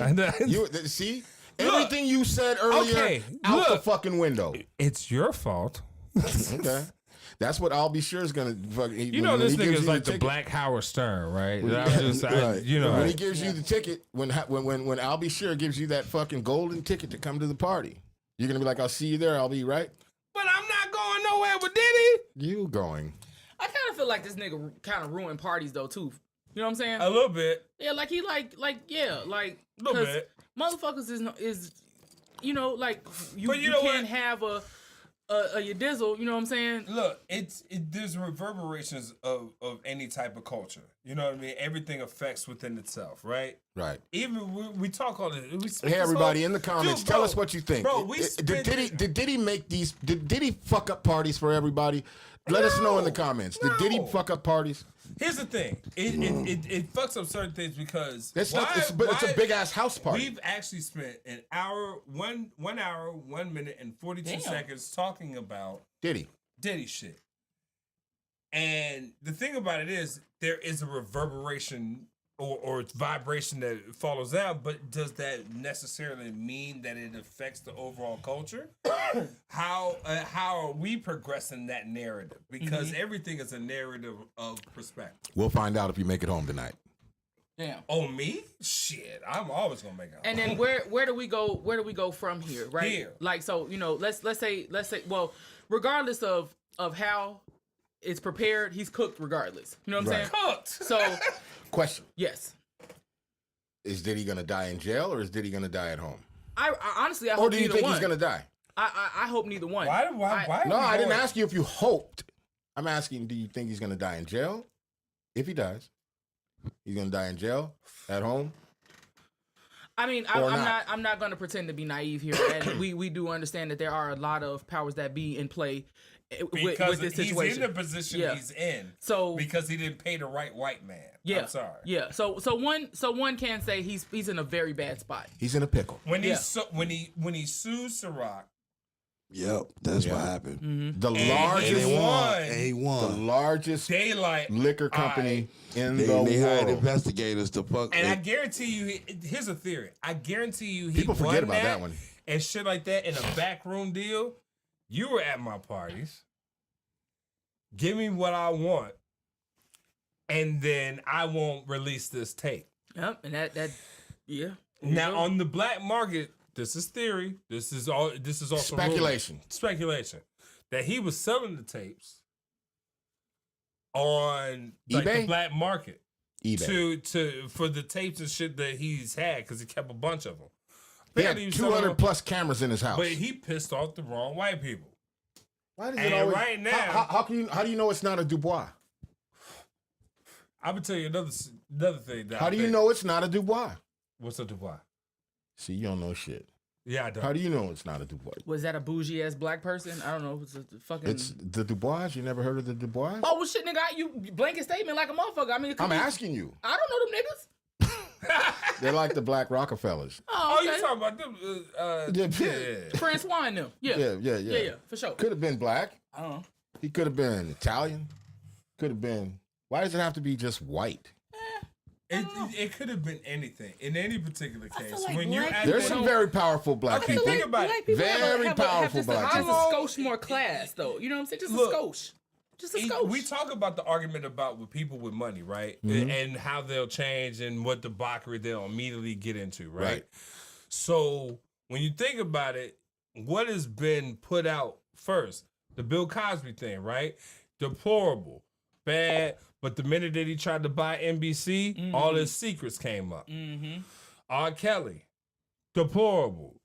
C: see
B: Look,
C: everything you said earlier
B: okay,
C: out the
B: look.
C: fucking window.
B: It's your fault.
C: Okay. That's what I'll be sure is gonna.
B: You know, this nigga's like the Black Howard Stern, right?
C: Right.
B: You know,
C: when he gives you the ticket, when I'll be sure gives you that fucking golden ticket to come to the party, you're gonna be like, I'll see you there. I'll be right.
B: But I'm not going nowhere with Diddy.
C: You going?
A: I kind of feel like this nigga kind of ruined parties though too. You know what I'm saying?
B: A little bit.
A: Yeah, like he like
B: a little bit.
A: Motherfuckers is you know like you
B: know
A: can't have a your dizzle. You know what I'm saying?
B: Look, there's reverberations of any type of culture. You know what I mean? Everything affects within itself, right?
C: Right.
B: Even we talk all this.
C: Hey, everybody in the comments, tell us what you think.
B: Bro,
C: did Diddy make these? Did Diddy fuck up parties for everybody? Let us know in the comments. Did Diddy fuck up parties?
B: Here's the thing. It fucks up certain things because
C: it's a big ass house party.
B: We've actually spent an hour, 1 hour, 1 minute and 42 seconds talking about Diddy shit. And the thing about it is there is a reverberation or vibration that follows out, but does that necessarily mean that it affects the overall culture? How are we progressing that narrative? Because everything is a narrative of perspective.
C: We'll find out if you make it home tonight.
A: Damn.
B: Oh, me? Shit, I'm always gonna make it home.
A: And then where do we go? Where do we go from here? Right?
B: Here.
A: Like so, you know, let's say well, regardless of how it's prepared, he's cooked regardless. You know what I'm saying?
B: Cooked.
A: So.
C: Question.
A: Yes.
C: Is Diddy gonna die in jail or is Diddy gonna die at home?
A: I honestly, I
C: hope neither one. Or do you think he's gonna die?
A: I hope neither one.
B: Why?
C: No, I didn't ask you if you hoped. I'm asking, do you think he's gonna die in jail? If he dies, he's gonna die in jail, at home.
A: I mean, I'm not gonna pretend to be naive here, and we do understand that there are a lot of powers that be in play. With this situation.
B: He's in the position he's in.
A: So because
B: he didn't pay the right white man.
A: Yeah.
B: I'm sorry.
A: Yeah. So one can say he's in a very bad spot.
C: He's in a pickle.
B: When he sues Ciroc.
D: Yep, that's what happened.
A: Mm-hmm.
C: The largest liquor company in the world.
D: They hired investigators to fuck.
B: And I guarantee you, here's a theory. I guarantee you,
C: people forget about that one
B: and shit like that in a backroom deal. You were at my parties. Give me what I want, and then I won't release this tape.
A: Yep, and that yeah.
B: Now on the black market, this is theory. This is also
C: speculation.
B: Speculation that he was selling the tapes on like
C: eBay?
B: the black market,
C: eBay
B: to for the tapes and shit that he's had because he kept a bunch of them.
C: He had 200 plus cameras in his house.
B: But he pissed off the wrong white people.
C: Why does it always...
B: right now...
C: How do you know it's not a Dubois?
B: I'm going to tell you another thing.
C: How do you know it's not a Dubois?
B: What's a Dubois?
C: See, you don't know shit.
B: Yeah, I don't.
C: How do you know it's not a Dubois?
A: Was that a bougie-ass black person? I don't know.
C: It's the Dubois? You never heard of the Dubois?
A: Oh, well, shit, nigga. You blanket statement like a motherfucker. I mean...
C: I'm asking you.
A: I don't know them niggas.
C: They're like the black Rockefellers.
A: Oh, okay.
B: You talking about them?
A: Francois and them. Yeah, for sure.
C: Could have been black.
A: I don't know.
C: He could have been Italian. Could have been. Why does it have to be just white?
B: It could have been anything in any particular case.
A: Like
B: when
C: there's some very powerful black people.
B: Think about it.
C: Very powerful black people.
A: Just a skosh more class, though. You know what I'm saying? Just a skosh. Just a skosh.
B: We talk about the argument about with people with money, right?
C: Mm-hmm.
B: And how they'll change and what debauchery they'll immediately get into, right? So when you think about it, what has been put out first? The Bill Cosby thing, right? Deplorable, bad. But the minute that he tried to buy NBC, all his secrets came up.
A: Mm-hmm.
B: R. Kelly, deplorable,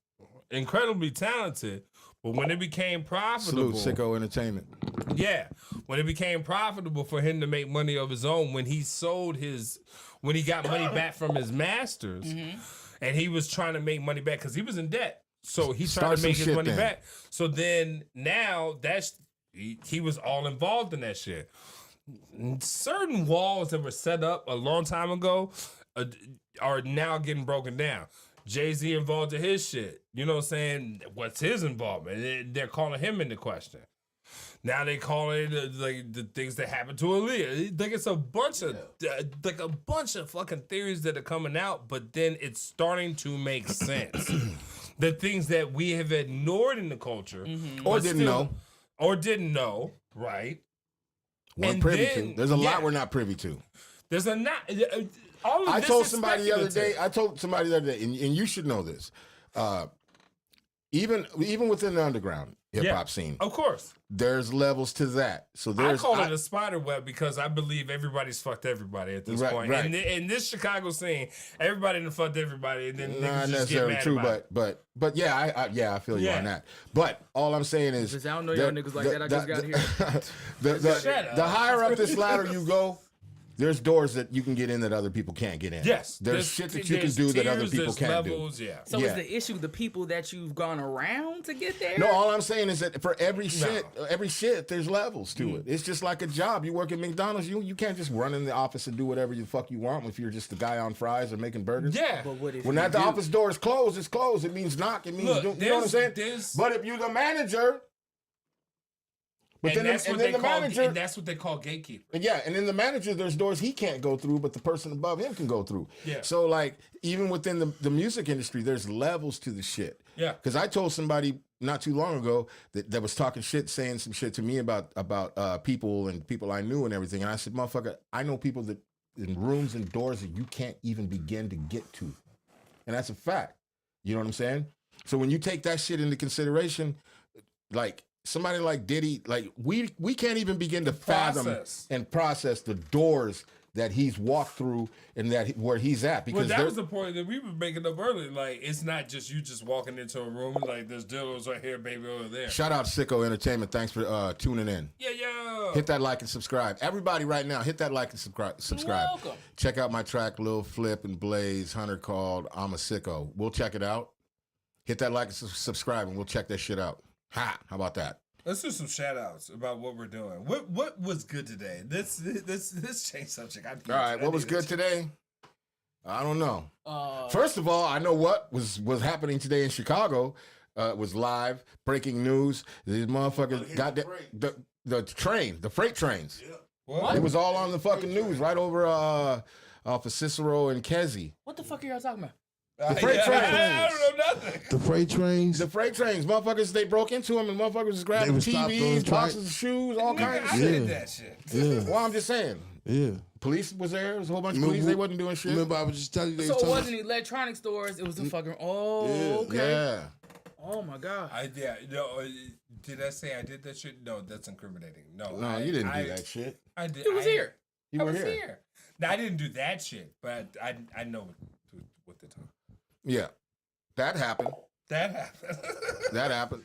B: incredibly talented. But when it became profitable...
C: Salute, Sicko Entertainment.
B: Yeah. When it became profitable for him to make money of his own, when he got money back from his masters, and he was trying to make money back because he was in debt. So he tried to make his money back. So then now he was all involved in that shit. Certain walls that were set up a long time ago are now getting broken down. Jay-Z involved in his shit. You know what I'm saying? What's his involvement? They're calling him into question. Now they call it the things that happened to Aaliyah. Like it's a bunch of fucking theories that are coming out, but then it's starting to make sense. The things that we have ignored in the culture,
C: or didn't know,
B: Right.
C: We're privy to. There's a lot we're not privy to.
B: There's a not. All of
C: I
B: this
C: told
B: is
C: somebody the other day.
B: speculative.
C: And you should know this. Even within the underground hip hop scene,
B: of course,
C: there's levels to that. So
B: I call it a spider web because I believe everybody's fucked everybody at this point.
C: Right.
B: And in this Chicago scene, everybody done fucked everybody, and then
C: not
B: niggas just
C: necessarily
B: get
C: true,
B: mad
C: but yeah, I feel you on that. But all I'm saying is,
A: I don't know y'all niggas like that. I just got here.
C: The higher up this ladder you go, there's doors that you can get in that other people can't get in.
B: Yes.
C: There's shit that you can do that other people can't do.
B: Yeah.
A: So is the issue the people that you've gone around to get there?
C: No, all I'm saying is that for every shit, there's levels to it. It's just like a job. You work at McDonald's, you can't just run in the office and do whatever the fuck you want if you're just the guy on fries or making burgers.
B: Yeah.
A: But what if
C: when the office door is closed, it's closed. It means knock. It means you know what I'm saying? But if you're the manager. But
B: and that's what they call gatekeeper.
C: Yeah, and in the manager, there's doors he can't go through, but the person above him can go through.
B: Yeah.
C: So, like, even within the music industry, there's levels to the shit.
B: Yeah.
C: Because I told somebody not too long ago that was talking shit, saying some shit to me about people and people I knew and everything. And I said, motherfucker, I know people that in rooms and doors that you can't even begin to get to. And that's a fact. You know what I'm saying? So when you take that shit into consideration, like, somebody like Diddy, like we can't even begin to fathom and process the doors that he's walked through and where he's at. Because
B: that was the point that we were making up earlier. Like, it's not just you just walking into a room like there's dildos right here, baby, over there.
C: Shout out Sicko Entertainment. Thanks for tuning in.
B: Yeah.
C: Hit that like and subscribe. Everybody right now, hit that like and subscribe.
A: Welcome.
C: Check out my track, Lil Flip and Blaze Hunter, called I'm a Sicko. We'll check it out. Hit that like and subscribe and we'll check that shit out. How about that?
B: Let's do some shout outs about what we're doing. What was good today? This changed subject.
C: All right, what was good today? I don't know. First of all, I know what was happening today in Chicago. Was live breaking news. These motherfuckers got the freight trains.
B: Yeah. What?
C: It was all on the fucking news right over off of Cicero and Kesey.
A: What the fuck are y'all talking about?
C: The freight trains.
B: I don't know nothing.
D: The freight trains.
C: The freight trains. Motherfuckers, they broke into them and motherfuckers was grabbing TVs, boxes of shoes, all kinds of shit.
B: I did that shit.
D: Yeah.
C: Well, I'm just saying.
D: Yeah.
C: Police was there. There was a whole bunch of police. They wasn't doing shit.
D: Remember, I was just telling you.
A: So it wasn't electronic stores. It was the fucking. Oh, okay.
C: Yeah.
A: Oh my god.
B: Did I say I did that shit? No, that's incriminating. No,
C: you didn't do that shit.
B: I did.
A: It was here.
C: You were here.
B: No, I didn't do that shit, but I know what they're talking.
C: Yeah. That happened.
B: That happened.
C: That happened.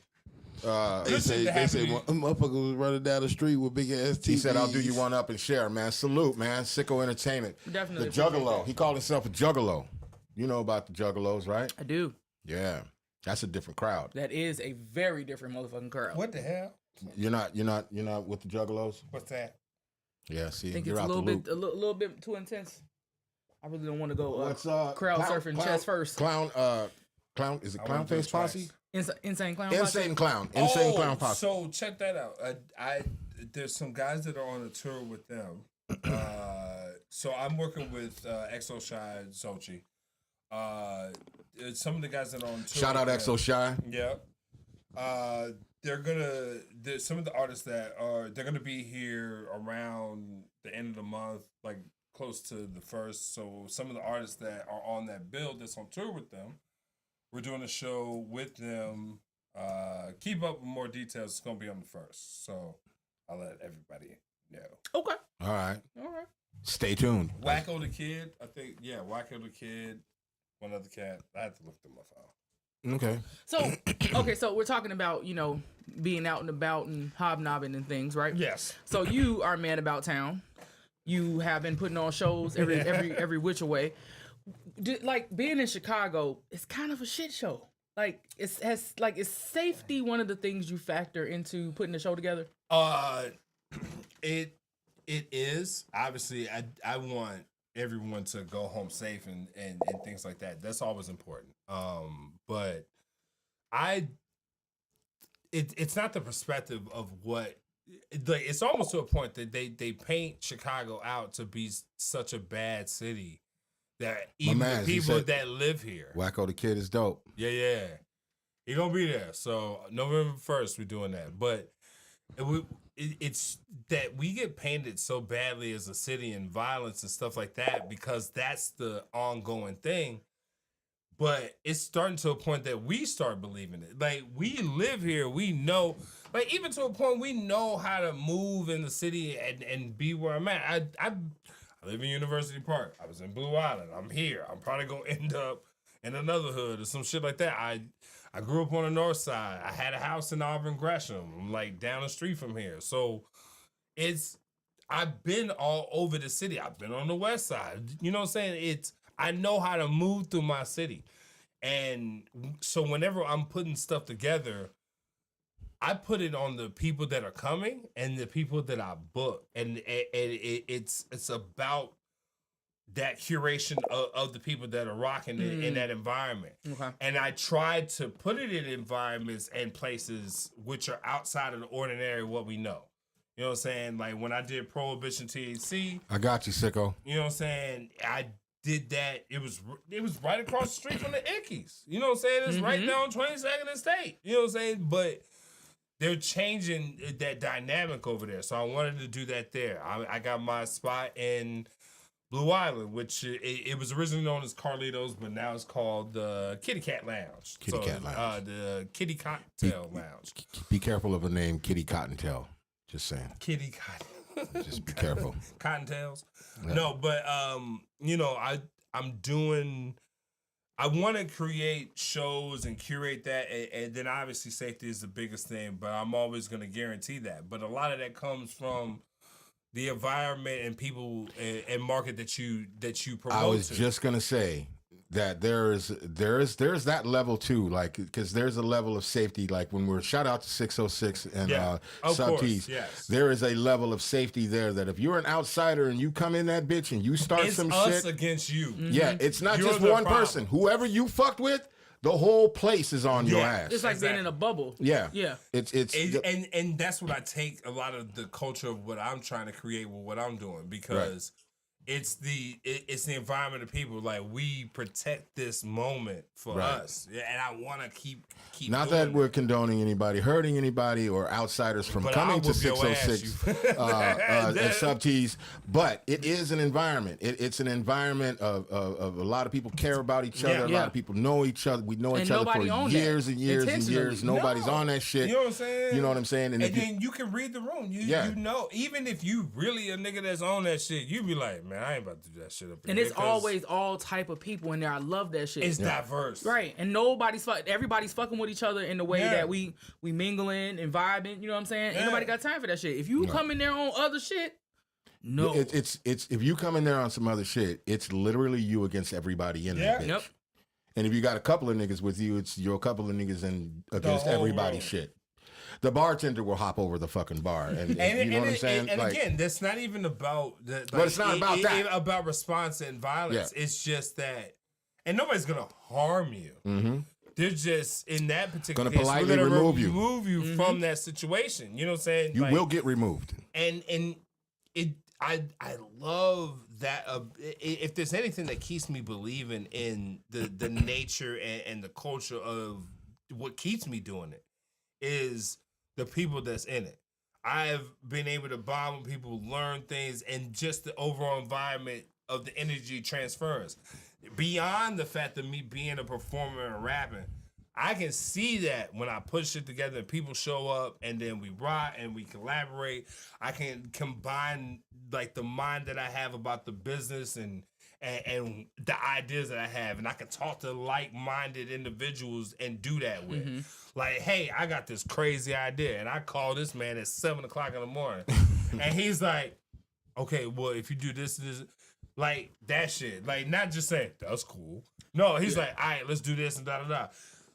D: They say motherfucker was running down the street with big ass TVs.
C: He said, "I'll do you one up and share, man." Salute, man. Sicko Entertainment.
A: Definitely.
C: The Juggalo. He called himself a Juggalo. You know about the Juggalos, right?
A: I do.
C: Yeah, that's a different crowd.
A: That is a very different motherfucking crowd.
B: What the hell?
C: You're not with the Juggalos.
B: What's that?
C: Yeah, see,
A: I think
C: you're
A: it's
C: out
A: a
C: the loop.
A: little bit too intense. I really don't want to go
C: What's
A: crowd surfing chest first.
C: Clown. Is it Clown Face Posse?
A: Insane Clown.
C: Insane Clown. Insane Clown Posse.
B: So check that out. There's some guys that are on a tour with them. So I'm working with XO Shy and Sochi. Some of the guys that are on tour.
C: Shout out XO Shy.
B: Yep. There's some of the artists they're gonna be here around the end of the month, like close to the first. So some of the artists that are on that bill that's on tour with them, we're doing a show with them. Keep up with more details. It's gonna be on the first, so I'll let everybody know.
A: Okay.
C: All right.
A: All right.
C: Stay tuned.
B: Wacko the Kid, I think. Yeah, Wacko the Kid. One other cat. I have to look them up.
C: Okay.
A: So we're talking about, being out and about and hobnobbing and things, right?
B: Yes.
A: So you are a man about town. You have been putting on shows every which way. Like being in Chicago, it's kind of a shit show. Like is safety one of the things you factor into putting the show together?
B: It is. Obviously, I want everyone to go home safe and things like that. That's always important. But it's not the perspective of what, like, it's almost to a point that they paint Chicago out to be such a bad city that even the people that live here.
C: Wacko the Kid is dope.
B: Yeah. He gonna be there. So November 1st, we're doing that. But it's that we get painted so badly as a city and violence and stuff like that because that's the ongoing thing. But it's starting to a point that we start believing it. Like, we live here, we know, like, even to a point we know how to move in the city and be where I'm at. I live in University Park. I was in Blue Island. I'm here. I'm probably going to end up in another hood or some shit like that. I grew up on the north side. I had a house in Auburn Gresham, like, down the street from here. So, I've been all over the city. I've been on the west side. You know what I'm saying? I know how to move through my city. And so whenever I'm putting stuff together, I put it on the people that are coming and the people that I book. And it's about that curation of the people that are rocking it in that environment. Okay. And I try to put it in environments and places which are outside of the ordinary what we know. You know what I'm saying? Like when I did Prohibition THC.
C: I got you, sicko.
B: You know what I'm saying? I did that. It was right across the street from the Ickies. You know what I'm saying? It's right down 22nd and State. You know what I'm saying? But they're changing that dynamic over there. So I wanted to do that there. I got my spot in Blue Island, which it was originally known as Carlito's, but now it's called the Kitty Cat Lounge.
C: Cat Lounge.
B: The Kitty Cottontail Lounge.
C: Be careful of the name Kitty Cottontail. Just saying.
B: Kitty Cotton.
C: Just be careful.
B: Cottontails. Yeah. No, but you know, I want to create shows and curate that, and then obviously safety is the biggest thing, but I'm always going to guarantee that. But a lot of that comes from the environment and people and market that you promote.
C: I was just going to say that there's that level too, like, because there's a level of safety, like when we're shout out to 606 and Sub T's, there is a level of safety there that if you're an outsider and you come in that bitch and you start
B: it's
C: some
B: us
C: shit
B: against you.
C: Yeah, it's not just one person. Whoever you fucked with, the whole place is on your ass.
A: It's like being in a bubble.
C: Yeah.
A: It's
B: and that's what I take a lot of the culture of what I'm trying to create with what I'm doing, because it's the environment of people. Like, we protect this moment for us, and I want to keep.
C: Not that we're condoning anybody hurting anybody or outsiders from coming to 606 and Sub T's, but it is an environment. It's an environment of a lot of people care about each other. A lot of people know each other. We know each other for years and years and years. Nobody's on that shit.
B: You know what I'm saying?
C: You know what I'm saying?
B: And then you can read the room. You know, even if you really a nigga that's on that shit, you be like, man, I ain't about to do that shit up here.
A: And it's always all type of people in there. I love that shit.
B: It's diverse.
A: Right. And everybody's fucking with each other in the way that we mingling and vibing. You know what I'm saying? Ain't nobody got time for that shit. If you come in there on other shit, no.
C: It's if you come in there on some other shit, it's literally you against everybody in that bitch. Yep. And if you got a couple of niggas with you, it's you're a couple of niggas against everybody's shit. The bartender will hop over the fucking bar, and you know what I'm saying.
B: And again, that's not even about.
C: But it's not about that.
B: About response and violence. Yeah. It's just that, and nobody's gonna harm you. Mm-hmm. They're just in that particular case,
C: politely
B: we're gonna
C: remove you
B: from that situation. You know what I'm saying?
C: You will get removed.
B: And I love that. If there's anything that keeps me believing in the nature and the culture of what keeps me doing it, is the people that's in it. I've been able to bond with people, learn things, and just the overall environment of the energy transfers. Beyond the fact of me being a performer and rapping, I can see that when I put shit together and people show up and then we rock and we collaborate. I can combine like the mind that I have about the business and the ideas that I have, and I can talk to like-minded individuals and do that with. Mm-hmm. Like, hey, I got this crazy idea, and I call this man at 7:00 in the morning, and he's like, okay, well, if you do this, like that shit, like not just saying that's cool. No, he's like, all right, let's do this and da da da.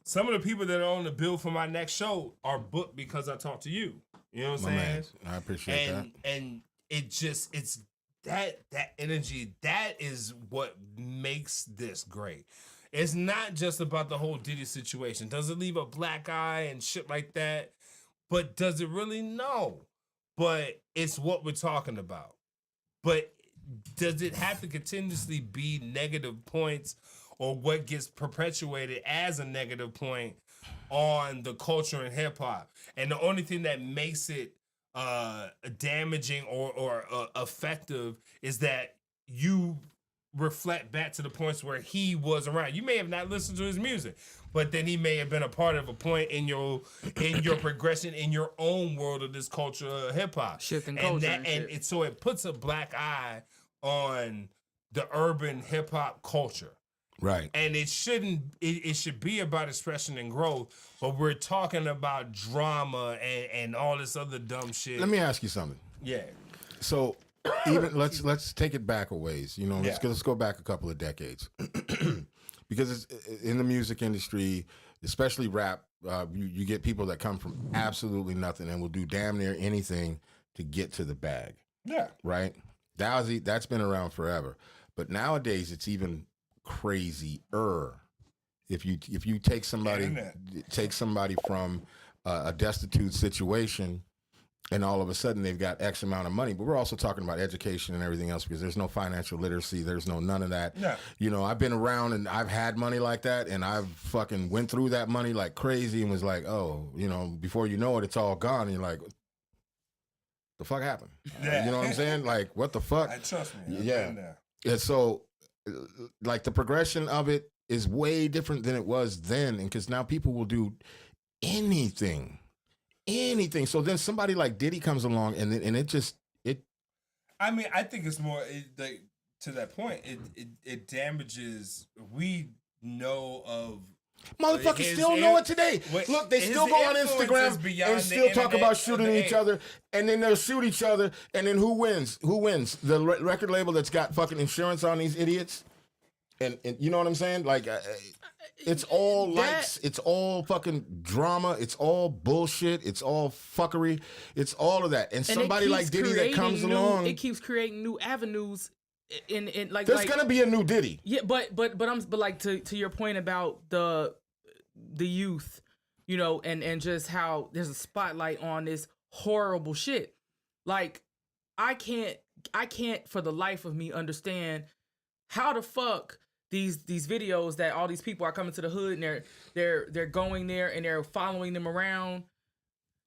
B: Some of the people that are on the bill for my next show are booked because I talked to you. You know what I'm saying?
C: Man, I appreciate that.
B: And it's that energy, that is what makes this great. It's not just about the whole Diddy situation. Does it leave a black eye and shit like that? But does it really? No. But it's what we're talking about. But does it have to continuously be negative points or what gets perpetuated as a negative point on the culture in hip hop? And the only thing that makes it damaging or effective is that you reflect back to the points where he was around. You may have not listened to his music, but then he may have been a part of a point in your progression in your own world of this culture of hip hop.
A: Shifting culture.
B: And so it puts a black eye on the urban hip hop culture.
C: Right.
B: And it shouldn't. It should be about expression and growth. But we're talking about drama and all this other dumb shit.
C: Let me ask you something.
B: Yeah.
C: So even let's take it back a ways. You know, let's go back a couple of decades, because it's in the music industry, especially rap. You get people that come from absolutely nothing and will do damn near anything to get to the bag.
B: Yeah.
C: Right. That's been around forever, but nowadays it's even crazier. If you take somebody from a destitute situation, and all of a sudden they've got X amount of money, but we're also talking about education and everything else, because there's no financial literacy, there's none of that.
B: Yeah.
C: You know, I've been around and I've had money like that, and I've fucking went through that money like crazy and was like, oh, you know, before you know it, it's all gone, and you're like, the fuck happened?
B: Yeah.
C: You know what I'm saying? Like, what the fuck?
B: Trust me.
C: Yeah. And so, like, the progression of it is way different than it was then, and because now people will do anything. So then somebody like Diddy comes along, and it.
B: I mean, I think it's more to that point. It damages. We know of.
C: Motherfuckers still know it today. Look, they still go on Instagram and still talk about shooting each other, and then they'll shoot each other, and then who wins? Who wins? The record label that's got fucking insurance on these idiots, and you know what I'm saying? Like, it's all likes, it's all fucking drama, it's all bullshit, it's all fuckery, it's all of that. And somebody like Diddy that comes along,
A: it keeps creating new avenues. In like,
C: there's gonna be a new Diddy.
A: Yeah, but like to your point about the youth, you know, and just how there's a spotlight on this horrible shit. Like, I can't for the life of me understand how the fuck these videos that all these people are coming to the hood and they're going there and they're following them around.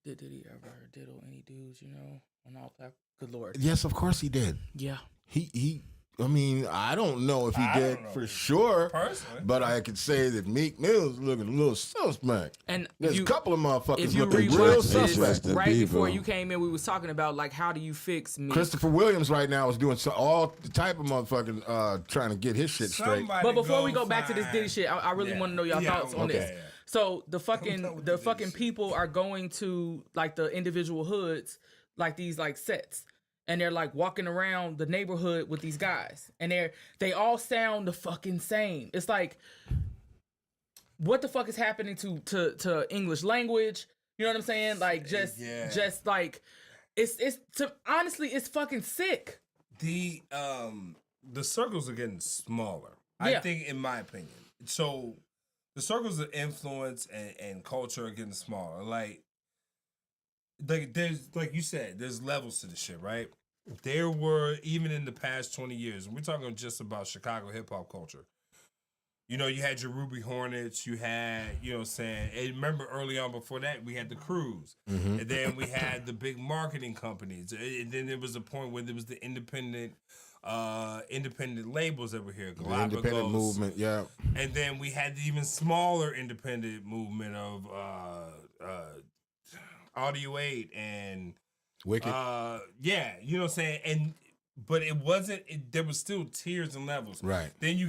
A: Did he ever diddle any dudes, you know, on all platforms? Good Lord.
C: Yes, of course he did.
A: Yeah.
C: He I mean, I don't know if he did for sure, personally, but I could say that Meek Mill's looking a little suspect. And there's a couple of motherfuckers looking real suspect.
A: Right before you came in, we was talking about, like, how do you fix Meek?
C: Christopher Williams right now is doing all the type of motherfucking trying to get his shit straight.
A: But before we go back to this Diddy shit, I really want to know y'all thoughts on this. Yeah. So the fucking people are going to, like, the individual hoods, like these like sets. And they're like walking around the neighborhood with these guys, and they all sound the fucking same. It's like, what the fuck is happening to English language? You know what I'm saying? Like, just like, honestly, it's fucking sick.
B: The circles are getting smaller. I think, in my opinion. So the circles of influence and culture are getting smaller. Like there's, like you said, there's levels to the shit, right? There were, even in the past 20 years, and we're talking just about Chicago hip hop culture. You know, you had your Ruby Hornets, you had, you know what I'm saying, and remember early on before that, we had the Crews. Mm-hmm. And then we had the big marketing companies. And then there was a point where there was the independent labels that were here.
C: The independent movement, yeah.
B: And then we had the even smaller independent movement of Audio 8 and
C: Wicked.
B: Yeah, you know what I'm saying? But it wasn't, there was still tiers and levels.
C: Right.
B: Then you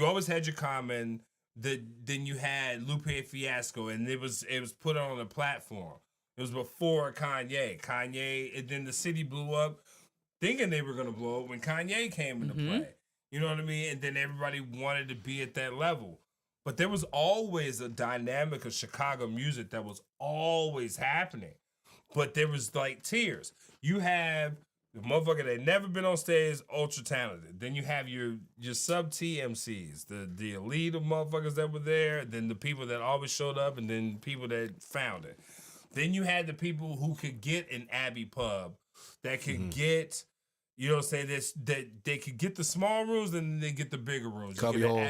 B: always had your Common, then you had Lupe Fiasco, and it was put on a platform. It was before Kanye, and then the city blew up thinking they were going to blow up when Kanye came into play. You know what I mean? And then everybody wanted to be at that level. But there was always a dynamic of Chicago music that was always happening. But there was like tiers. You have the motherfucker that never been on stage, ultra talented. Then you have your sub T MCs, the elite of motherfuckers that were there. Then the people that always showed up, and then people that found it. Then you had the people who could get an Abbey Pub, that could get, you know what I'm saying, that they could get the small rooms, and they get the bigger rooms.
C: Cubby Hole.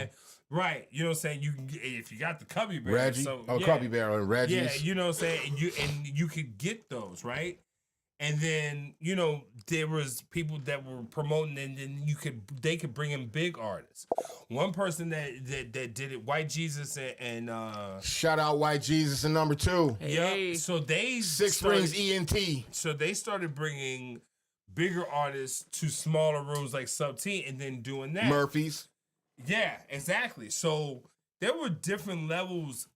B: Right, you know what I'm saying. You can get, if you got the Cubby Bear,
C: Reggie, Cubby Bear or Reggie's.
B: Yeah, you know what I'm saying. And you could get those, right. And then, you know, there was people that were promoting, and then they could bring in big artists. One person that did it, White Jesus and
C: shout out White Jesus and number 2.
B: Yeah. So they
C: Six Rings ENT.
B: So they started bringing bigger artists to smaller rooms like Sub T, and then doing that.
C: Murphy's.
B: Yeah, exactly. So there were different levels.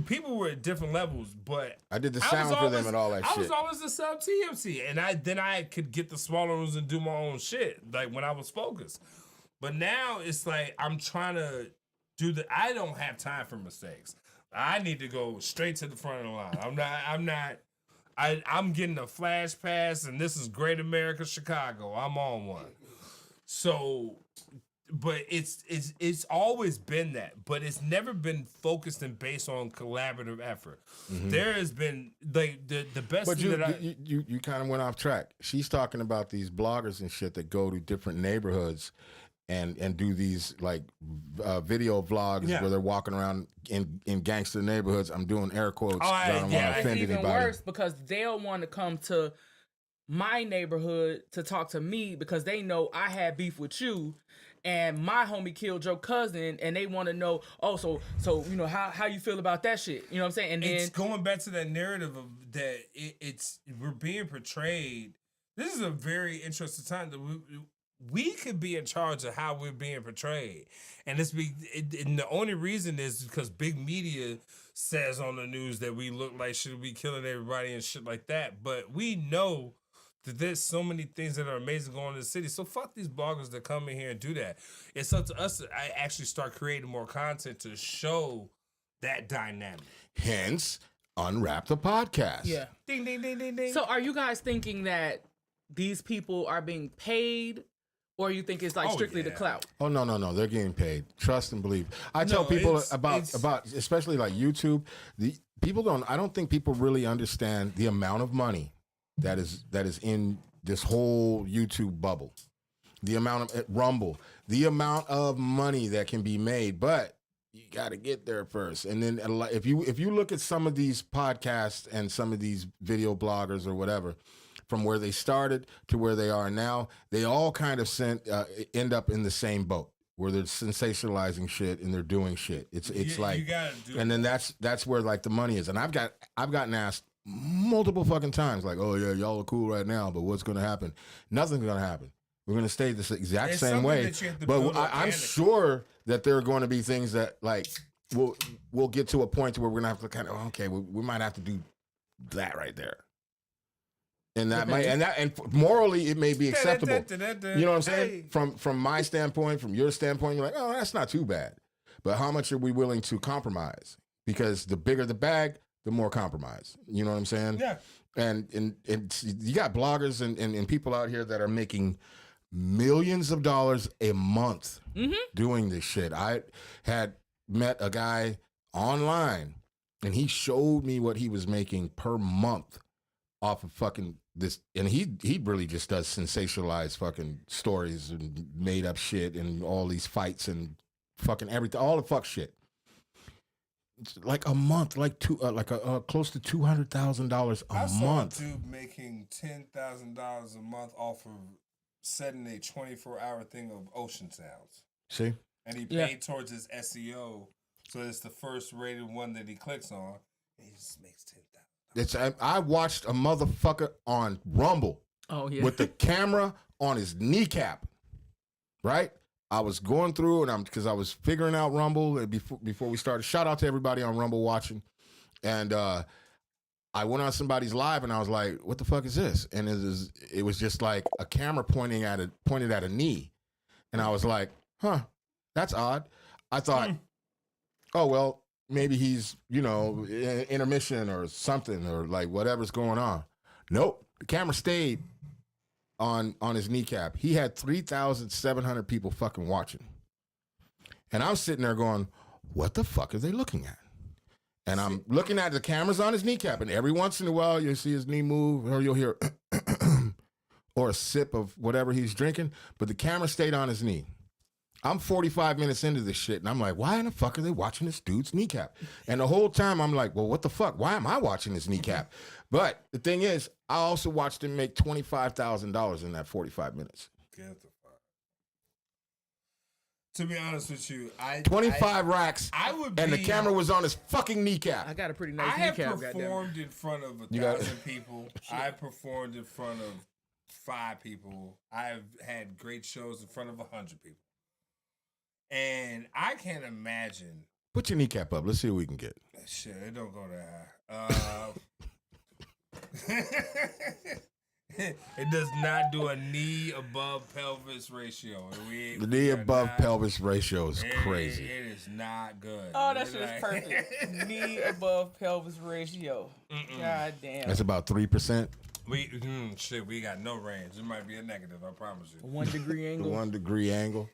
B: People were at different levels, but
C: I did the sound for them and all that shit.
B: I was always a Sub TMC, and I could get the smaller rooms and do my own shit, like when I was focused. But now it's like I'm trying to do I don't have time for mistakes. I need to go straight to the front of the line. I'm getting a flash pass, and this is Great America Chicago. I'm on one. So, but it's always been that, but it's never been focused and based on collaborative effort. Mm-hmm. There has been like the best. But
C: you kind of went off track. She's talking about these bloggers and shit that go to different neighborhoods and do these like video vlogs where they're walking around in gangster neighborhoods. I'm doing air quotes. I don't want to offend
A: it's even
C: anybody.
A: Worse because they'll want to come to my neighborhood to talk to me because they know I had beef with you and my homie killed your cousin, and they want to know, so you know how you feel about that shit. You know what I'm saying? And
B: it's going back to that narrative of that we're being portrayed. This is a very interesting time that we could be in charge of how we're being portrayed. And and the only reason is because big media says on the news that we look like should be killing everybody and shit like that. But we know that there's so many things that are amazing going on in the city. So fuck these bloggers that come in here and do that. It's up to us to actually start creating more content to show that dynamic.
C: Hence, Unwrap the podcast.
A: Yeah.
B: Ding, ding, ding, ding, ding.
A: So are you guys thinking that these people are being paid? Or you think it's like strictly the clout?
C: Oh, no. They're getting paid. Trust and believe. I tell people about especially like YouTube, I don't think people really understand the amount of money that is in this whole YouTube bubble. The amount of Rumble, the amount of money that can be made, but you got to get there first. And then if you look at some of these podcasts and some of these video bloggers or whatever, from where they started to where they are now, they all kind of end up in the same boat where they're sensationalizing shit and they're doing shit. It's like, you gotta do and then that's where like the money is. And I've gotten asked multiple fucking times, like, oh yeah, y'all are cool right now, but what's gonna happen? Nothing's gonna happen. We're gonna stay the exact same way. But I'm sure that there are going to be things that like we'll get to a point where we're gonna have to kind of we might have to do that right there. And that and morally it may be acceptable. You know what I'm saying? From my standpoint, from your standpoint, you're like, oh, that's not too bad. But how much are we willing to compromise? Because the bigger the bag, the more compromise. You know what I'm saying?
B: Yeah.
C: And you got bloggers and people out here that are making millions of dollars a month doing this shit. I had met a guy online and he showed me what he was making per month off of fucking this, and he really just does sensationalized fucking stories and made up shit and all these fights and fucking everything, all the fuck shit. It's like a month, like close to $200,000 a month.
B: I saw a dude making $10,000 a month off of setting a 24-hour thing of ocean sounds.
C: See,
B: and he paid towards his SEO, so it's the first rated one that he clicks on, and he just makes $10,000.
C: I watched a motherfucker on Rumble with the camera on his kneecap, right? I was going through because I was figuring out Rumble before we started. Shout out to everybody on Rumble watching. And I went on somebody's live and I was like, what the fuck is this? And it was just like a camera pointed at a knee. And I was like, huh, that's odd. I thought, oh, well, maybe he's, intermission or something or like whatever's going on. Nope. The camera stayed on his kneecap. He had 3,700 people fucking watching. And I'm sitting there going, what the fuck are they looking at? And I'm looking at the cameras on his kneecap, and every once in a while you'll see his knee move or you'll hear or a sip of whatever he's drinking, but the camera stayed on his knee. I'm 45 minutes into this shit, and I'm like, why in the fuck are they watching this dude's kneecap? And the whole time, I'm like, well, what the fuck? Why am I watching this kneecap? But the thing is, I also watched him make $25,000 in that 45 minutes.
B: Get the fuck. To be honest with you,
C: 25 racks, and the camera was on his fucking kneecap.
A: I got a pretty nice
B: I have
A: kneecap.
B: performed in front of 1,000 people. I performed in front of 5 people. I've had great shows in front of 100 people. And I can't imagine.
C: Put your kneecap up. Let's see what we can get.
B: Shit, it don't go that high. It does not do a knee above pelvis ratio.
C: The knee above pelvis ratio is crazy.
B: It is not good.
A: Oh, that shit is perfect. Knee above pelvis ratio. God damn.
C: That's about 3%.
B: We got no range. It might be a negative, I promise you.
A: 1 degree angle.
C: The 1 degree angle.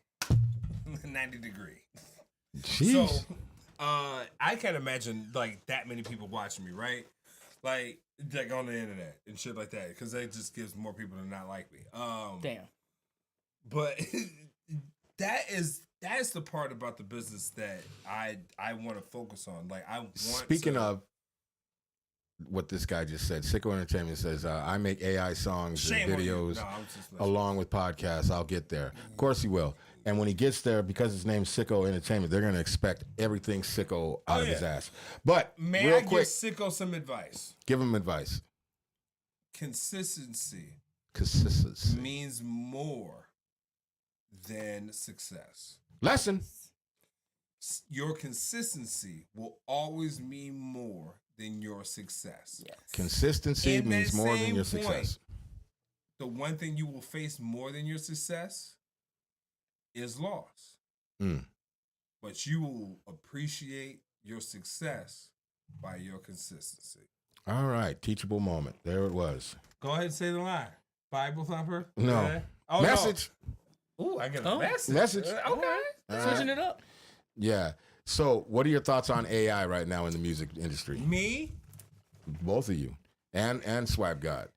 B: 90 degree.
C: Jeez.
B: So, I can't imagine like that many people watching me, right? Like on the internet and shit like that, because that just gives more people to not like me.
A: Damn.
B: But that's the part about the business that I want to focus on. Like I want.
C: Speaking of what this guy just said, Sicko Entertainment says, I make AI songs and videos along with podcasts. I'll get there. Of course he will. And when he gets there, because his name's Sicko Entertainment, they're going to expect everything Sicko out of his ass. But
B: may I give Sicko some advice?
C: Give him advice.
B: Consistency means more than success.
C: Lesson.
B: Your consistency will always mean more than your success.
A: Yes.
C: Consistency means more than your success.
B: The one thing you will face more than your success is loss. But you will appreciate your success by your consistency.
C: All right. Teachable moment. There it was.
B: Go ahead and say the line. Bible thumper?
C: No.
B: Oh,
C: message.
B: No. Ooh, I get a message.
C: Message.
A: Okay. Switching it up.
C: Yeah. So, what are your thoughts on AI right now in the music industry?
B: Me?
C: Both of you. And Swag God.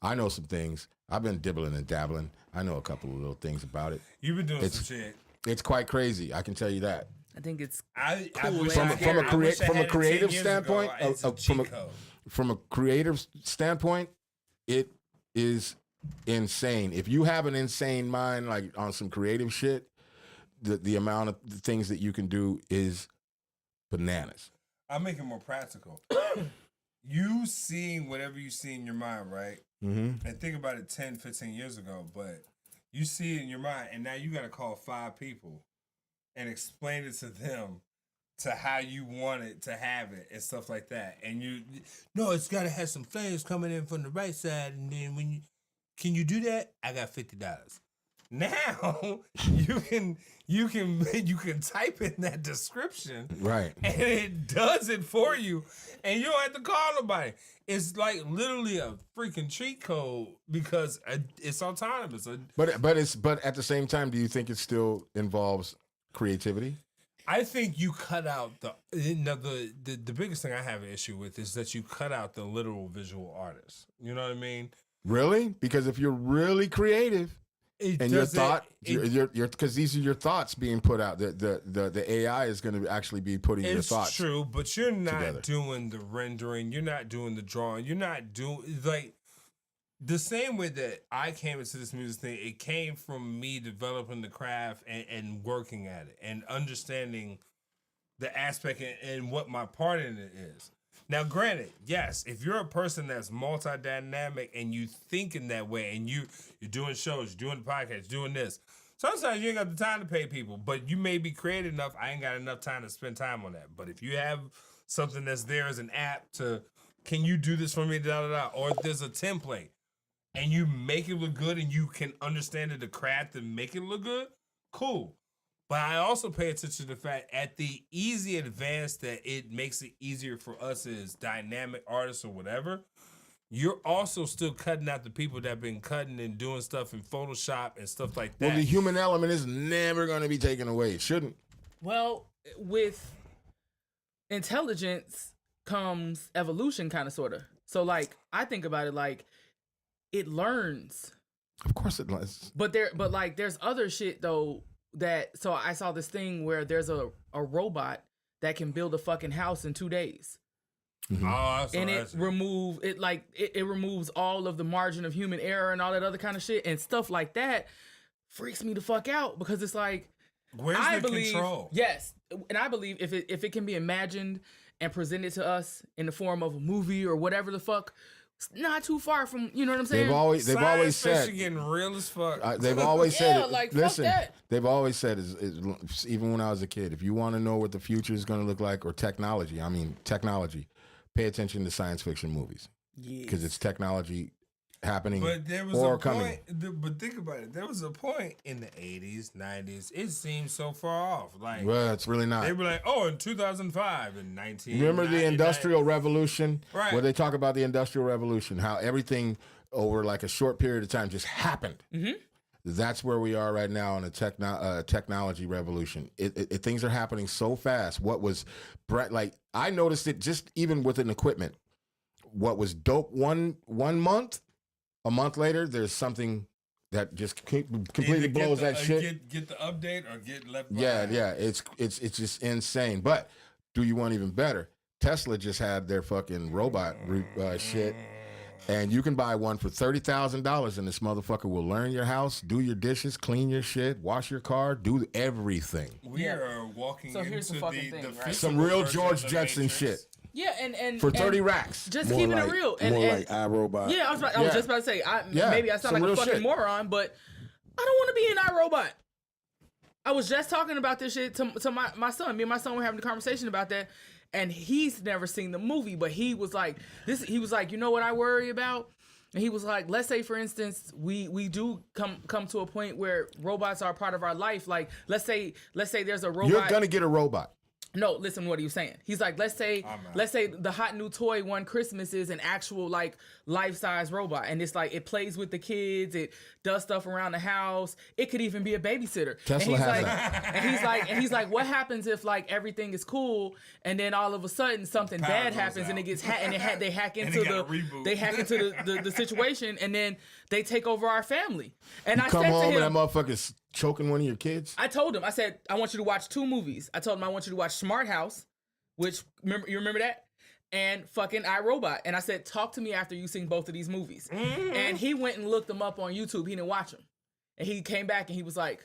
C: I know some things. I've been dibbling and dabbling. I know a couple of little things about it.
B: You've been doing some shit.
C: It's quite crazy. I can tell you that.
A: I think it's
B: cool.
C: From a creative standpoint, from a creative standpoint, it is insane. If you have an insane mind, like on some creative shit, the amount of things that you can do is bananas.
B: I'll make it more practical. You seeing whatever you see in your mind, right?
C: Mm-hmm.
B: And think about it 10, 15 years ago, but you see it in your mind, and now you got to call 5 people and explain it to them to how you want it to have it and stuff like that. And it's got to have some flames coming in from the right side, and then can you do that? I got $50. Now you can type in that description,
C: right, and
B: it does it for you, and you don't have to call nobody. It's like literally a freaking cheat code because it's autonomous.
C: But at the same time, do you think it still involves creativity?
B: I think you cut out the biggest thing I have an issue with is that you cut out the literal visual artist. You know what I mean?
C: Really? Because if you're really creative. And your thought, because these are your thoughts being put out. The AI is going to actually be putting your thoughts.
B: It's true, but you're not doing the rendering. You're not doing the drawing. You're not doing like the same way that I came into this music thing. It came from me developing the craft and working at it and understanding the aspect and what my part in it is. Now, granted, yes, if you're a person that's multi-dynamic and you think in that way and you're doing shows, you're doing the podcast, you're doing this, sometimes you ain't got the time to pay people, but you may be creative enough. I ain't got enough time to spend time on that. But if you have something that's there as an app can you do this for me, or if there's a template and you make it look good and you can understand the craft and make it look good, cool. But I also pay attention to the fact at the easy advance that it makes it easier for us as dynamic artists or whatever, you're also still cutting out the people that have been cutting and doing stuff in Photoshop and stuff like that.
C: Well, the human element is never going to be taken away. It shouldn't.
A: Well, with intelligence comes evolution, kind of, sort of. So, like, I think about it like it learns.
C: Of course it does.
A: But there's other shit though. so I saw this thing where there's a robot that can build a fucking house in 2 days.
B: Mm-hmm. Oh,
A: and it removes all of the margin of human error and all that other kind of shit, and stuff like that freaks me the fuck out, because it's like,
B: where's the control?
A: Yes, and I believe if it can be imagined and presented to us in the form of a movie or whatever the fuck, it's not too far from, you know what I'm saying?
C: They've always said,
B: getting real as fuck.
C: They've always said,
A: like,
C: listen,
A: fuck that.
C: They've always said, is even when I was a kid, if you want to know what the future is going to look like, or technology, pay attention to science fiction movies, because it's technology happening.
B: But there was
C: or
B: a
C: coming.
B: point. But think about it. There was a point in the 80s, 90s. It seemed so far off. Like,
C: well, it's really not.
B: They were like, oh, in 2005 and 19.
C: Remember the Industrial Revolution,
B: right?
C: Where they talk about the Industrial Revolution, how everything over like a short period of time just happened. Mm-hmm. That's where we are right now in a technology revolution. Things are happening so fast. What was like, I noticed it just even within equipment. What was dope one month, a month later, there's something that just completely blows that shit.
B: Get the update or get left behind.
C: Yeah. It's just insane. But do you want even better? Tesla just had their fucking robot shit. And you can buy one for $30,000, and this motherfucker will learn your house, do your dishes, clean your shit, wash your car, do everything.
B: We are walking
A: here's the fucking thing, right?
C: Some real George Jetson shit.
A: Yeah, and
C: for 30 racks.
A: Just keeping it real. And
D: like iRobot.
A: Yeah, I was just about to say, maybe I sound like a fucking moron, but I don't want to be an iRobot. I was just talking about this shit to my son. Me and my son were having a conversation about that. And he's never seen the movie, but he was like, you know what I worry about? And he was like, let's say, for instance, we do come to a point where robots are a part of our life. Like, let's say there's a robot.
C: You're gonna get a robot.
A: No, listen to what he was saying. He's like, let's say the hot new toy one Christmas is an actual like life-size robot, and it's like it plays with the kids, it does stuff around the house. It could even be a babysitter.
C: Tesla has
A: that. And he's like, what happens if like everything is cool, and then all of a sudden something bad happens, and it gets they hack into the situation, and then they take over our family. And I
C: come
A: said
C: home
A: to him,
C: and that motherfucker's choking one of your kids.
A: I told him, I said, I want you to watch 2 movies. I told him I want you to watch Smart House, which you remember that, and fucking iRobot. And I said, talk to me after you've seen both of these movies. Mm-hmm. And he went and looked them up on YouTube. He didn't watch them, and he came back and he was like,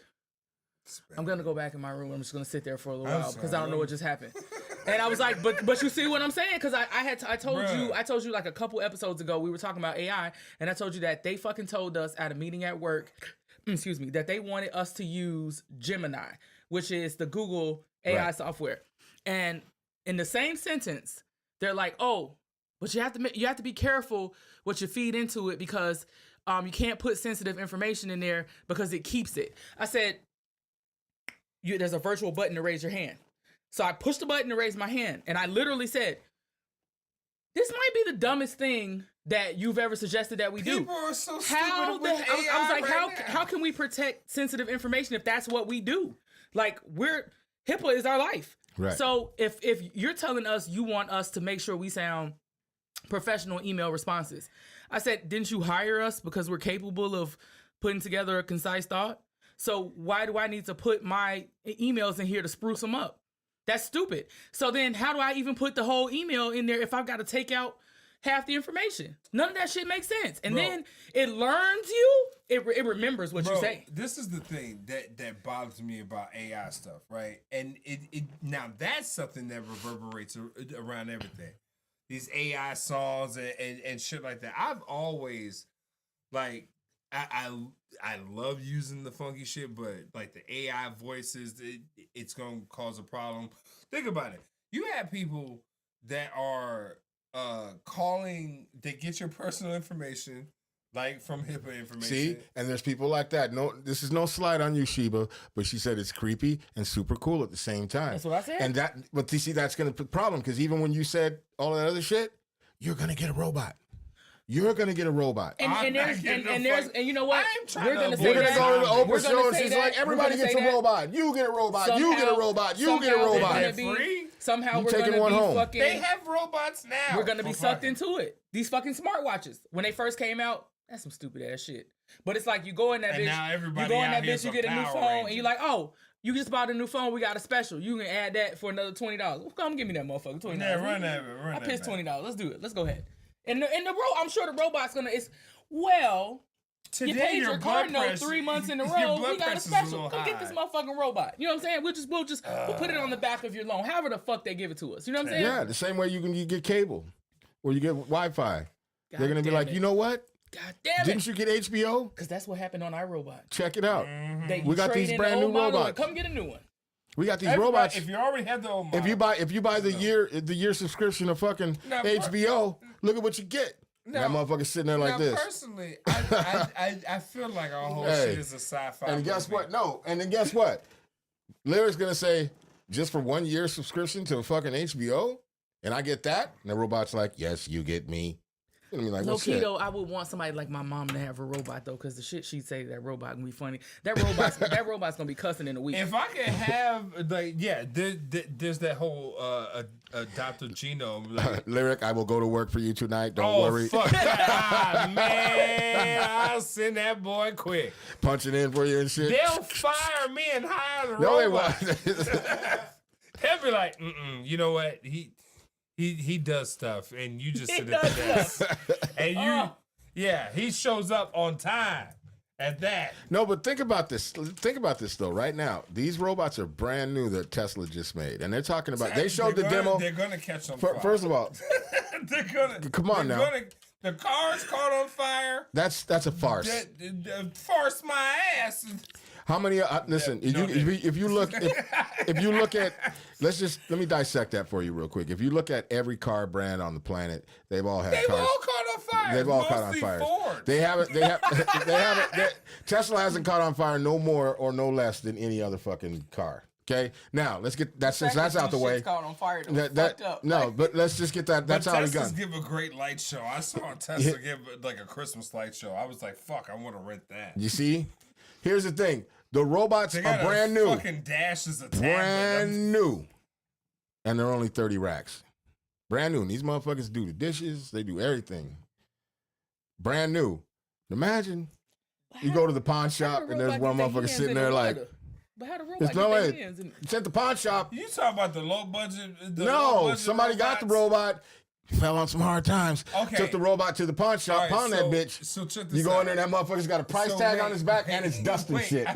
A: I'm gonna go back in my room. I'm just gonna sit there for a little while because I don't know what just happened. And I was like, but you see what I'm saying? Because I told you like a couple episodes ago, we were talking about AI, and I told you that they fucking told us at a meeting at work, that they wanted us to use Gemini, which is the Google AI software. And in the same sentence, they're like, oh, but you have to be careful what you feed into it, because you can't put sensitive information in there because it keeps it. I said, there's a virtual button to raise your hand. So I pushed the button to raise my hand, and I literally said, this might be the dumbest thing that you've ever suggested that we do.
B: People are so stupid with AI.
A: I was like, how can we protect sensitive information if that's what we do? Like, HIPAA is our life.
C: Right.
A: So if you're telling us you want us to make sure we sound professional email responses, I said, didn't you hire us because we're capable of putting together a concise thought? So why do I need to put my emails in here to spruce them up? That's stupid. So then how do I even put the whole email in there if I've got to take out half the information? None of that shit makes sense. And then it learns you. It remembers what you say.
B: This is the thing that bothers me about AI stuff, right? And it now that's something that reverberates around everything. These AI songs and shit like that. I've always like I love using the funky shit, but like the AI voices, it's gonna cause a problem. Think about it. You have people that are calling, they get your personal information, like from HIPAA information.
C: See, and there's people like that. No, this is no slight on you, Sheba, but she said it's creepy and super cool at the same time.
A: That's what I said.
C: And but you see, that's gonna put a problem, because even when you said all that other shit, you're gonna get a robot. You're gonna get a robot.
A: And you know what?
C: We're gonna go to the Oprah show and she's like, everybody gets a robot. You get a robot. You get a robot. You get a robot.
A: Somehow we're gonna be fucking.
B: They have robots now.
A: We're gonna be sucked into it. These fucking smartwatches, when they first came out, That's some stupid ass shit. But it's like you go in that
B: And
A: bitch.
B: now everybody
A: You go in
B: out
A: that
B: here
A: bitch. You
B: is
A: get
B: a
A: a new
B: Power
A: phone,
B: Ranger.
A: and you're like, oh, you just bought a new phone. We got a special. You can add that for another $20. Well, come give me that motherfucker. $20.
B: Yeah, run that.
A: I pissed $20. Let's do it. Let's go ahead. And I'm sure the robot's gonna. It's well.
B: Today,
A: You paid your car note
B: pressure,
A: 3 months in a
B: your
A: row.
B: blood
A: We got a
B: pressure's
A: special.
B: little
A: Come get this
B: high.
A: motherfucking robot. You know what I'm saying? We'll put it on the back of your loan. However the fuck they give it to us. You know what I'm saying?
C: Yeah, the same way you get cable or you get Wi-Fi. They're gonna be
A: damn
C: like,
A: it.
C: you know what?
A: God damn it.
C: Didn't you get HBO?
A: Because that's what happened on iRobot.
C: Check it out.
A: We
C: got these brand new robots.
A: Come get a new one.
C: We got these
B: Everybody,
C: robots.
B: if you already have the old model,
C: If you buy the year subscription of fucking
B: Now,
C: HBO, look at what you get. That motherfucker sitting there like
B: now,
C: this.
B: Personally, I feel like our whole shit is a sci-fi.
C: And guess
B: movie.
C: what? No. And then guess what? Lyric's gonna say, just for 1 year subscription to fucking HBO, and I get that. And the robot's like, yes, you get me. You know what I mean? Like,
A: Low
C: what's
A: key
C: shit?
A: though, I would want somebody like my mom to have a robot though, because the shit she'd say that robot gonna be funny. That robot's gonna be cussing in a week.
B: If I can have there's that whole adoptive genome. Like,
C: Lyric, I will go to work for you tonight. Don't worry.
B: Fuck that. Man, I'll send that boy quick.
C: Punch it in for you and shit.
B: They'll fire me and hire the
C: No, they
B: robot.
C: won't.
B: They'll be like, you know what? He does stuff, and you just sit at the desk. And he shows up on time at that.
C: No, but think about this. Think about this though. Right now, these robots are brand new that Tesla just made, and they're talking about. They showed the demo.
B: They're gonna catch on fire.
C: First of all,
B: they're gonna.
C: Come on now.
B: The car's caught on fire.
C: that's a farce.
B: Farce my ass.
C: How many? Listen, if you look at, let me dissect that for you real quick. If you look at every car brand on the planet, they've all had
B: They've
C: cars.
B: all caught on fire.
C: They've all caught on
B: Mostly
C: fire.
B: Ford.
C: They haven't. Tesla hasn't caught on fire no more or no less than any other fucking car. Okay, now let's get that since that's out the way.
A: Caught on fire.
C: But let's just get that. That's how we got.
B: Teslas give a great light show. I saw Tesla give like a Christmas light show. I was like, fuck, I want to rent that.
C: You see, here's the thing: the robots
B: They
C: are
B: got
C: brand
B: a
C: new,
B: fucking dash as a tablet.
C: brand new, and they're only 30 racks. Brand new. And these motherfuckers do the dishes. They do everything. Brand new. Imagine you go to the pawn shop and there's one motherfucker sitting there like.
A: But how the robot
C: There's
A: get
C: no
A: their
C: way.
A: hands in?
C: It's at the pawn shop.
B: You talking about the low budget?
C: Somebody got the robot. Fell on some hard times.
B: Okay.
C: Took the robot to the pawn shop.
B: All right,
C: pawn that bitch.
B: So check this
C: You go
B: out.
C: in there, that motherfucker's got a price tag on his back and it's dust and shit.
B: I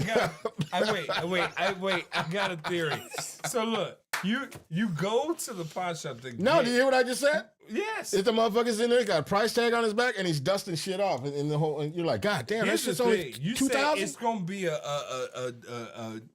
B: got a theory. So look, you go to the pawn shop.
C: No, do you hear what I just said?
B: Yes.
C: If the motherfucker's in there, he's got a price tag on his back and he's dusting shit off. And the whole, and you're like, God damn,
B: Here's
C: this shit's
B: the
C: only
B: thing. You
C: 2,000?
B: say it's gonna be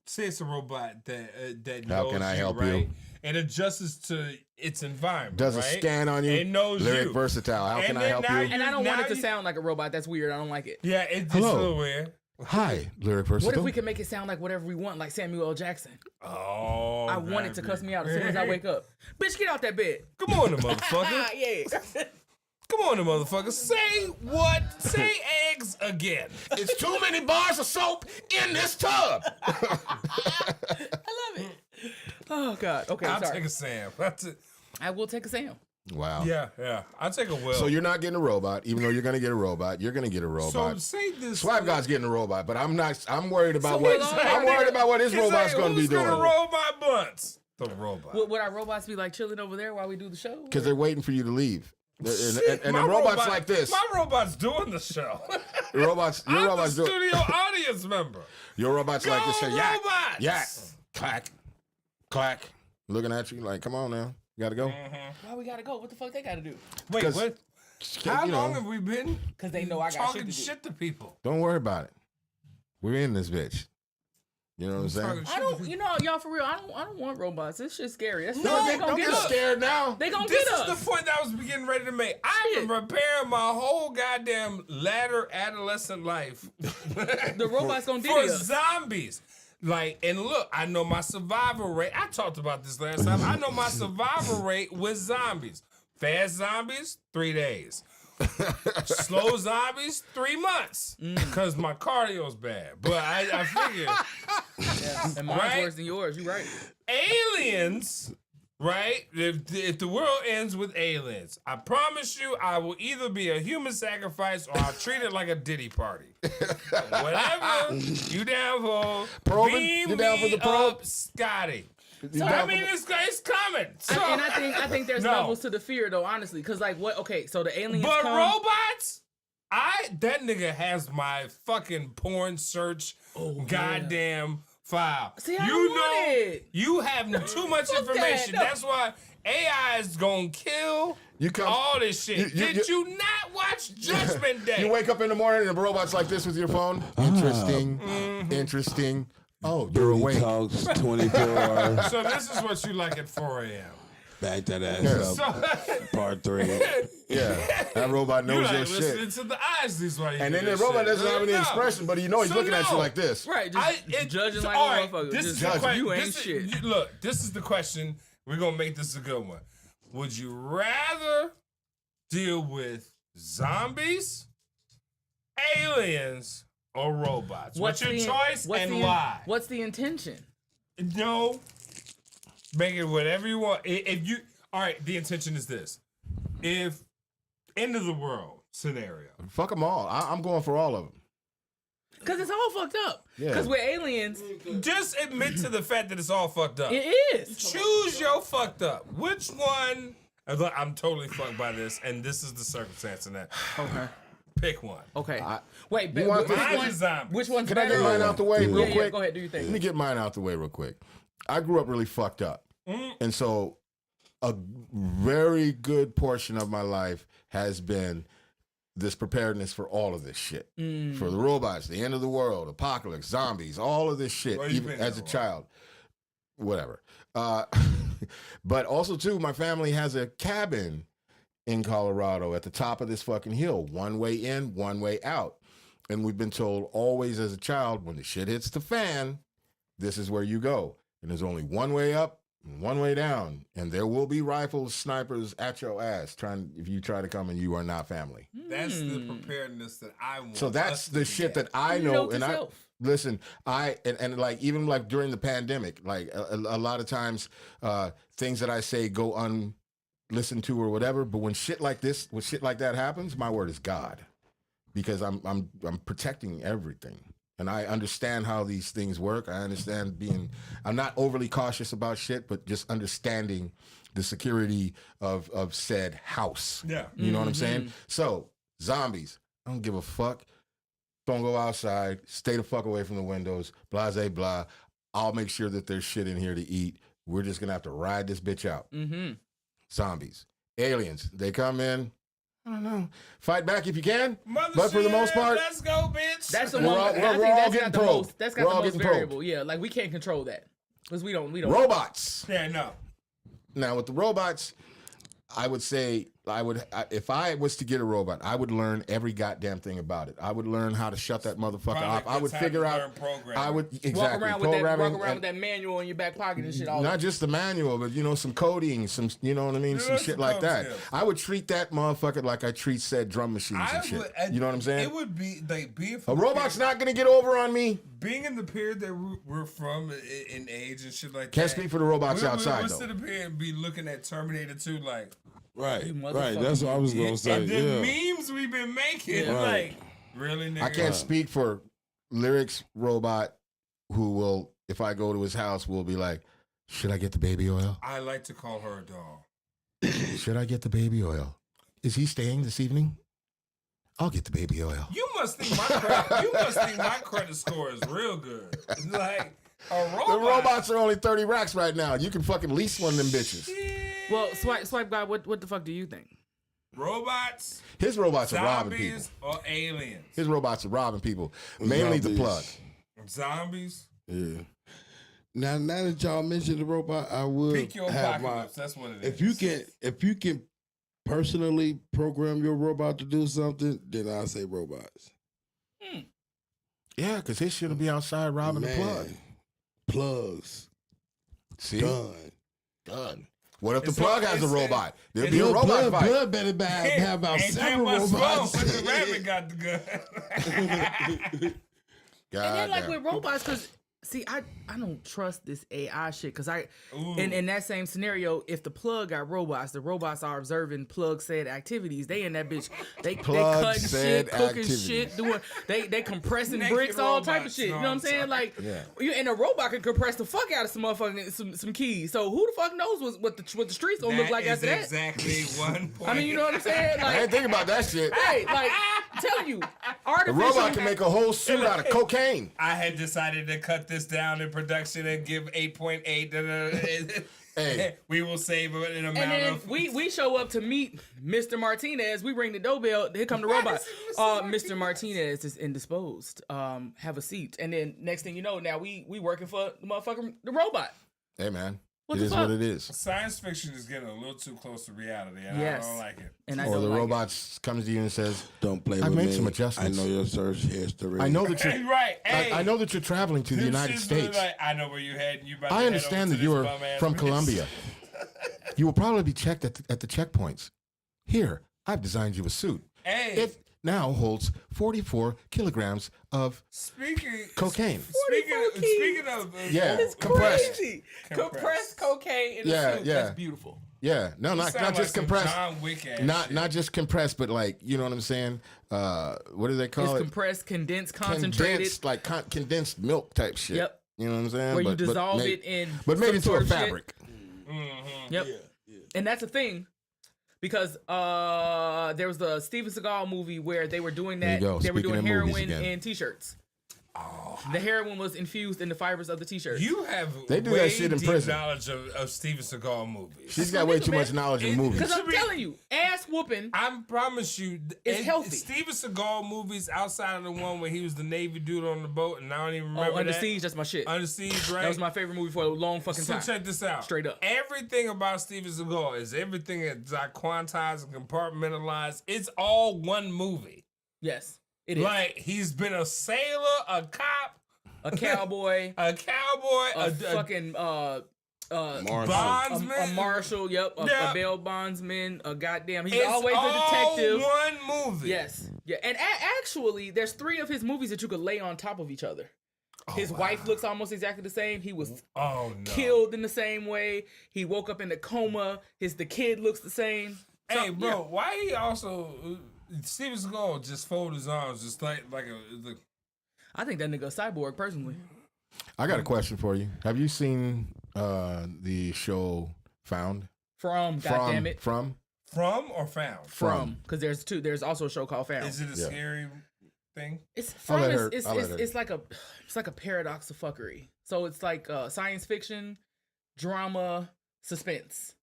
B: say it's a robot that
C: How
B: knows
C: can I help
B: right?
C: you?
B: And adjusts to its environment.
C: Does a
B: right?
C: scan on you.
B: It knows
C: Lyric
B: you.
C: versatile. How
B: And
C: can I
B: then
C: help
B: now
C: you?
A: And I don't want it to
B: you-
A: sound like a robot. That's weird. I don't like it.
B: Yeah, it's
C: Hello.
B: a little weird.
C: Hi, Lyric versatile.
A: What if we can make it sound like whatever we want, like Samuel L. Jackson?
B: Oh,
A: I want it to cuss me out as soon as I wake up. Bitch, get out that bed.
B: Come on, motherfucker.
A: Yeah.
B: Come on, motherfucker. Say what? Say eggs again.
C: It's too many bars of soap in this tub.
A: I love it. Oh, God. Okay,
B: I'll
A: sorry.
B: take a Sam.
A: I will take a Sam.
C: Wow.
B: Yeah. I'll take a Will.
C: So you're not getting a robot, even though you're going to get a robot. You're going to get a
B: So
C: robot.
B: say this.
C: Swipe God's getting a robot, but I'm not. I'm worried about
A: So
C: what.
A: hold on.
C: I'm worried about what his robot's going to be
B: Who's
C: doing.
B: gonna roll my blunts? The robot.
A: Would our robots be like chilling over there while we do the show?
C: Because they're waiting for you to leave.
B: Shit,
C: And
B: my
C: the robots
B: robot-
C: like this.
B: My robot's doing the show.
C: Your robots. Your
B: I'm the
C: robots do.
B: studio audience member.
C: Your robots like this. Say
B: Go
C: yak,
B: robots!
C: yak, clack, clack. Looking at you like, come on now, you got to go.
A: Why we gotta go? What the fuck they gotta do?
B: Wait,
C: 'Cause-
B: what? How
C: you know,
B: long have we been
A: Because they know I got
B: talking
A: shit to do.
B: shit to people?
C: Don't worry about it. We're in this bitch. You know what I'm saying?
B: Talking shit
A: I
B: to
A: don't,
B: people.
A: you know, y'all for real. I don't want robots. This shit's scary. That's
C: No,
A: they gonna
C: don't
A: get
C: get
A: us.
C: scared now.
A: They gonna
B: This
A: get
B: is
A: us.
B: the point that I was getting ready to make. I've been
A: Shit.
B: preparing my whole goddamn latter adolescent life
A: The robots gonna
B: for
A: Diddy us.
B: zombies. Like, and look, I know my survival rate. I talked about this last time. I know my survival rate with zombies. Fast zombies, 3 days. Slow zombies, 3 months. Because my cardio's bad. But I figure
A: And mine's
B: Right?
A: worse than yours. You right.
B: aliens, right? If the world ends with aliens, I promise you, I will either be a human sacrifice or I'll treat it like a Diddy party. Whatever you down for,
C: Probing?
B: beam
C: You down for
B: me
C: the probe?
B: up, Scotty.
A: So,
B: I mean, it's coming. So,
A: and I think there's
B: No.
A: levels to the fear though, honestly, because like what? Okay, so the aliens
B: but
A: come.
B: robots, that nigga has my fucking porn search goddamn file.
A: See, I don't want it.
B: You have too much
A: Fuck
B: information.
A: that. No.
B: That's why AI is gonna kill all this shit. Did you not watch Judgment Day?
C: You wake up in the morning and the robot's like this with your phone. Interesting. Interesting. Oh, you're awake.
D: Talks 24 hours.
B: So this is what you like at 4 a.m.
D: Back that ass
B: So,
D: up. Part 3.
C: Yeah, that robot
B: you
C: knows
B: like
C: your
B: listening
C: shit.
B: to the eyes. This why you
C: And
B: do
C: then the
B: this
C: robot
B: shit.
C: doesn't have any
B: No.
C: expression, but you know he's
B: So
C: looking at you
B: no.
C: like this.
A: Right, just judging like
B: all
A: a
B: right,
A: motherfucker.
B: this
A: Just
B: is the question.
A: you ain't shit.
B: Look, this is the question. We're gonna make this a good one. Would you rather deal with zombies, aliens, or robots? What's your choice and why?
A: What's the intention?
B: No, make it whatever you want. If you, all right, the intention is this: if end of the world scenario,
C: Fuck them all. I'm going for all of them.
A: Because it's all fucked up.
C: Yeah.
A: Because we're aliens.
B: just admit to the fact that it's all fucked up.
A: It is.
B: Choose your fucked up. Which one? I'm totally fucked by this, and this is the circumstance in that.
A: Okay.
B: Pick one.
A: Okay. Wait,
C: You want
A: which,
C: this-
B: Mine's
A: one,
B: a zombie.
A: which one's
C: Can I
A: better?
C: get mine out the way real
A: Yeah,
C: quick?
A: go ahead. Do your
C: Let
A: thing.
C: me get mine out the way real quick. I grew up really fucked up. And so a very good portion of my life has been this preparedness for all of this shit. For the robots, the end of the world, apocalypse, zombies, all of this shit,
B: Where you
C: even
B: been
C: as a
B: at, Rob?
C: child. Whatever. But also, too, my family has a cabin in Colorado at the top of this fucking hill. One way in, one way out. And we've been told always as a child, when the shit hits the fan, this is where you go. And there's only one way up and one way down. And there will be rifles, snipers at your ass if you try to come and you are not family.
B: That's the preparedness that I want.
C: So that's
B: us
C: the
B: to
C: shit
B: get.
C: that I
A: You
C: know.
A: know
C: And I
A: yourself.
C: listen, and like even like during the pandemic, like a lot of times things that I say go unlistened to or whatever. But when shit like that happens, my word is God. Because I'm protecting everything. And I understand how these things work. I understand I'm not overly cautious about shit, but just understanding the security of said house.
B: Yeah.
C: You know what I'm saying? So, zombies, I don't give a fuck. Don't go outside. Stay the fuck away from the windows. Blah, blah, blah. I'll make sure that there's shit in here to eat. We're just going to have to ride this bitch out. Zombies. Aliens, they come in. I don't know. Fight back if you can. But for the most part,
B: let's go, bitch.
A: That's the
C: We're
A: one.
C: all-
A: I
C: we're
A: think
C: all
A: that's
C: getting
A: got the
C: probed.
A: most. That's
C: We're
A: got
C: all
A: the most
C: getting probed.
A: variable. Yeah, like we can't control that because we don't.
C: robots.
B: Yeah, no.
C: Now with the robots, I would say if I was to get a robot, I would learn every goddamn thing about it. I would learn how to shut that motherfucker off. I would figure out. I would
A: Walk around with
C: programming
A: with that manual in your back pocket and shit. All
C: not just the manual, but some coding, some you know what I mean, some
B: Yeah,
C: shit
B: some
C: like
B: code
C: that.
B: skills.
C: I would treat that motherfucker like I treat said drum machines and shit. You know what I'm saying?
B: It would be like being
C: A robot's not gonna get over on me.
B: being in the period that we're from in age and shit like
C: Can't
B: that.
C: speak for the robots outside
B: We'll
C: though.
B: sit up here and be looking at Terminator 2 like,
D: Right,
A: You
D: right. That's what I was gonna say.
B: and the
D: Yeah.
B: memes we've been making,
A: Yeah.
B: like, really, nigga?
C: I can't speak for Lyric's robot, who will, if I go to his house, will be like, should I get the baby oil?
B: I like to call her a doll.
C: Should I get the baby oil? Is he staying this evening? I'll get the baby oil.
B: You must think my credit score is real good. Like a robot.
C: The robots are only 30 racks right now. You can fucking lease one of them bitches.
A: Well, swipe guy. What the fuck do you think?
B: Robots,
C: His robots are robbing people.
B: zombies, or aliens?
C: His robots are robbing people. Mainly the
D: Zombies.
C: plug.
B: Zombies.
D: Yeah. Now that y'all mentioned the robot, I would
B: Pick your
D: have my.
B: apocalypse. That's what it is.
D: If you can personally program your robot to do something, then I say robots.
C: Yeah, because his shit will be outside robbing the plug.
D: Man, plugs
C: See?
D: done.
C: What if the
B: It's
C: plug
B: all-
C: has a
B: it's-
C: robot? There'll
B: it's
C: be a
B: all
C: robot fight.
D: Blood better have about
B: Ain't
D: several
B: that much
D: robots.
B: fun when the rabbit got the gun.
C: God
A: And then like
C: damn.
A: with robots, because See, I don't trust this AI shit because in that same scenario, if the plug got robots, the robots are observing plug said activities. They in that bitch, they cutting shit, cooking shit, doing they compressing bricks, all type of shit. You know what I'm saying? Like, and a robot can compress the fuck out of some motherfucking some keys. So who the fuck knows what the streets gonna look like after that?
B: Exactly one point.
A: I mean, you know what I'm saying? Like,
C: I ain't thinking about that shit.
A: Hey, like, I'm telling you,
C: the robot can make a whole suit out of cocaine.
B: I had decided to cut this down in production and give 8.8. Hey, we will save an amount
A: and then
B: of.
A: We show up to meet Mr. Martinez. We ring the doorbell. Here come the robot. Mr. Martinez is indisposed. Have a seat. And then next thing you know, now we working for the robot.
C: Hey man.
A: What
C: it is what it is.
B: Science fiction is getting a little too close to reality, and I don't like it.
A: And
C: or the robots comes to you and says,
D: "Don't play with me. I've made some adjustments. I know your search history.
C: I know that you're
B: right. Hey,
C: I know that you're traveling to the United States.
B: Like, I know where you're heading.
C: I understand that you are from Colombia. You will probably be checked at the checkpoints. Here, I've designed you a suit.
B: Hey.
C: It now holds 44 kilograms of cocaine.
B: Speaking of
C: compressed.
A: Compressed cocaine in a suit. That's beautiful.
C: Yeah, no, not just compressed.
B: John Wick
C: not just compressed, but like, you know what I'm saying? What do they call it?
A: Compressed, condensed, concentrated,
C: condensed milk type shit.
A: Yep.
C: You know what I'm saying?
A: Where you dissolve it in,
C: but made into a fabric.
B: Mm-hmm.
A: Yep. Yeah. And that's the thing. Because there was the Steven Seagal movie where they were doing that. They were doing heroin in T-shirts. Oh. The heroin was infused in the fibers of the T-shirt.
B: You have
C: they do that shit in prison.
B: Knowledge of Steven Seagal movies.
C: She's got way too much knowledge of movies.
A: Because I'm telling you, ass whooping.
B: I promise you,
A: it's healthy.
B: Steven Seagal movies outside of the one where he was the Navy dude on the boat, and I don't even remember
A: Under Siege, that's my shit.
B: Under Siege, right?
A: That was my favorite movie for a long fucking time.
B: So check this out.
A: Straight up.
B: Everything about Steven Seagal is everything that's like quantized and compartmentalized. It's all one movie.
A: Yes, it is.
B: Like, he's been a sailor, a cop,
A: a cowboy,
B: a
A: fucking
B: bondsman,
A: a marshal, a bail bondsman, a goddamn. He's
B: it's
A: always a detective.
B: One movie.
A: Yes, yeah, and actually, there's 3 of his movies that you could lay on top of each other. His wife looks almost exactly the same. He was killed in the same way. He woke up in a coma. The kid looks the same.
B: Hey, bro, why he also Steven Seagal just fold his arms just like a.
A: I think that nigga a cyborg, personally.
C: I got a question for you. Have you seen the show Found?
A: Goddammit.
B: From or Found?
A: From. Because there's 2. There's also a show called Found.
B: Is it a scary thing?
A: It's from. It's like a paradox of fuckery. So it's like science fiction, drama, suspense.